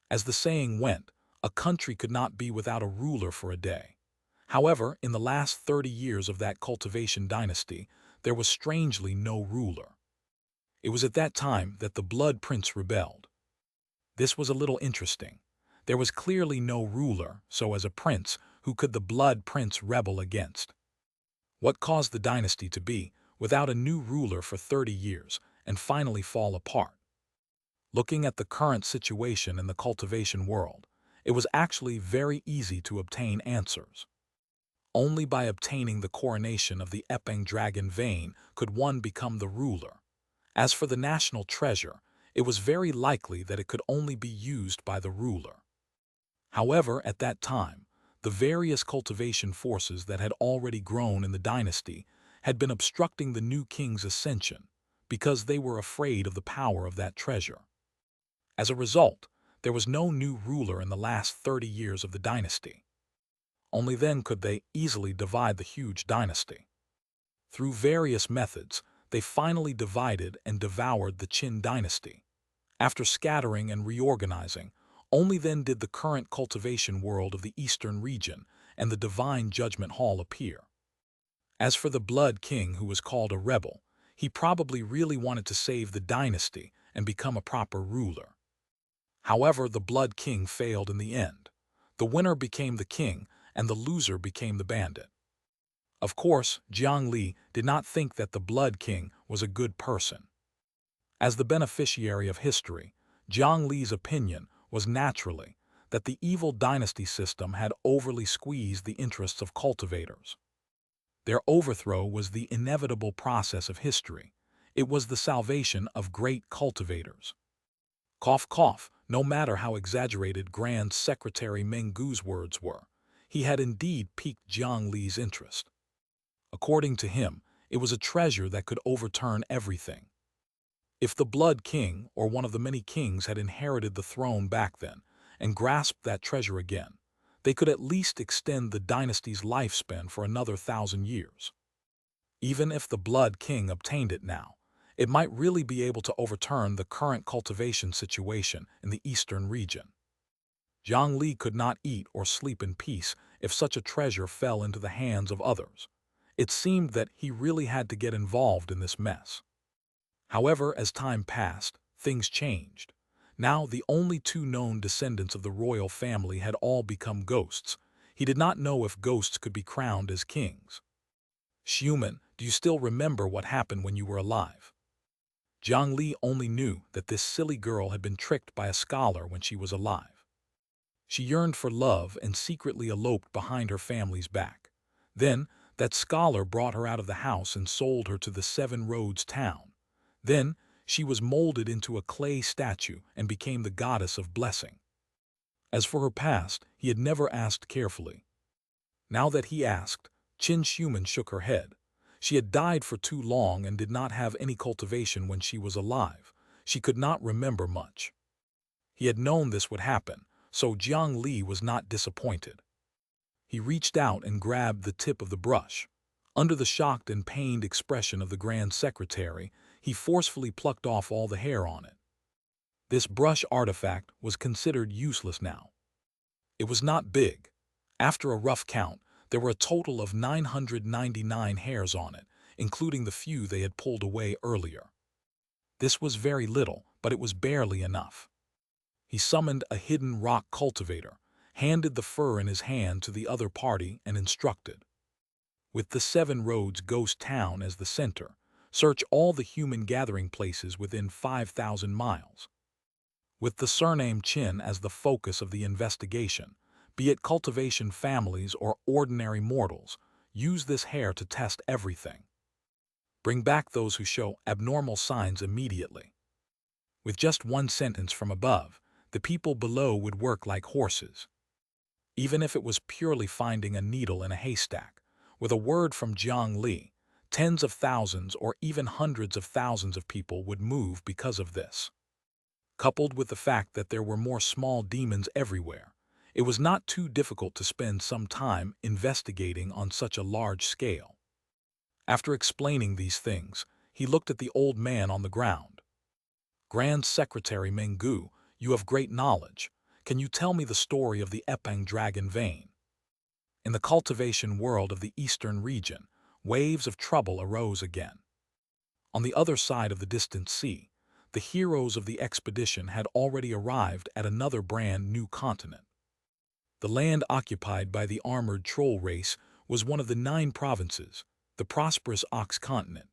As the saying went, a country could not be without a ruler for a day. However, in the last 30 years of that Cultivation dynasty, there was strangely no ruler. It was at that time that the Blood Prince rebelled. This was a little interesting. There was clearly no ruler, so as a prince, who could the Blood Prince rebel against? What caused the dynasty to be without a new ruler for 30 years and finally fall apart? Looking at the current situation in the cultivation world, it was actually very easy to obtain answers. Only by obtaining the coronation of the Epeng dragon vein could one become the ruler. As for the national treasure, it was very likely that it could only be used by the ruler. However, at that time, the various cultivation forces that had already grown in the dynasty had been obstructing the new king's ascension because they were afraid of the power of that treasure. As a result, there was no new ruler in the last 30 years of the dynasty. Only then could they easily divide the huge dynasty. Through various methods, they finally divided and devoured the Qin dynasty. After scattering and reorganizing, only then did the current cultivation world of the eastern region and the divine judgment hall appear. As for the Blood King, who was called a rebel, he probably really wanted to save the dynasty and become a proper ruler. However, the Blood King failed in the end. The winner became the king, and the loser became the bandit. Of course, Jiang Li did not think that the Blood King was a good person. As the beneficiary of history, Jiang Li's opinion was naturally that the evil dynasty system had overly squeezed the interests of cultivators. Their overthrow was the inevitable process of history. It was the salvation of great cultivators. Cough, cough, no matter how exaggerated Grand Secretary Menggu's words were, He had indeed piqued Jiang Li's interest. According to him, it was a treasure that could overturn everything. If the Blood King or one of the many kings had inherited the throne back then and grasped that treasure again, they could at least extend the dynasty's lifespan for another 1,000 years. Even if the Blood King obtained it now, it might really be able to overturn the current cultivation situation in the eastern region. Jiang Li could not eat or sleep in peace if such a treasure fell into the hands of others. It seemed that he really had to get involved in this mess. However, as time passed, things changed. Now the only two known descendants of the royal family had all become ghosts. He did not know if ghosts could be crowned as kings. "Human, do you still remember what happened when you were alive?" Jiang Li only knew that this silly girl had been tricked by a scholar when she was alive. She yearned for love and secretly eloped behind her family's back. Then, that scholar brought her out of the house and sold her to the Seven Roads town. Then, she was molded into a clay statue and became the goddess of blessing. As for her past, he had never asked carefully. Now that he asked, Qin Human shook her head. She had died for too long and did not have any cultivation when she was alive. She could not remember much. He had known this would happen, so Jiang Li was not disappointed. He reached out and grabbed the tip of the brush. Under the shocked and pained expression of the Grand Secretary, he forcefully plucked off all the hair on it. This brush artifact was considered useless now. It was not big. After a rough count, there were a total of 999 hairs on it, including the few they had pulled away earlier. This was very little, but it was barely enough. He summoned a hidden rock cultivator, handed the fur in his hand to the other party, and instructed. With the Seven Roads ghost town as the center, search all the human gathering places within 5,000 miles. With the surname Qin as the focus of the investigation, be it cultivation families or ordinary mortals, use this hair to test everything. Bring back those who show abnormal signs immediately. With just one sentence from above, the people below would work like horses. Even if it was purely finding a needle in a haystack, with a word from Jiang Li, tens of thousands or even hundreds of thousands of people would move because of this. Coupled with the fact that there were more small demons everywhere, it was not too difficult to spend some time investigating on such a large scale. After explaining these things, he looked at the old man on the ground. "Grand Secretary Menggu, you have great knowledge. Can you tell me the story of the Epang dragon vein?" In the cultivation world of the eastern region, waves of trouble arose again. On the other side of the distant sea, the heroes of the expedition had already arrived at another brand new continent. The land occupied by the armored troll race was one of the 9 provinces, the prosperous Ox continent.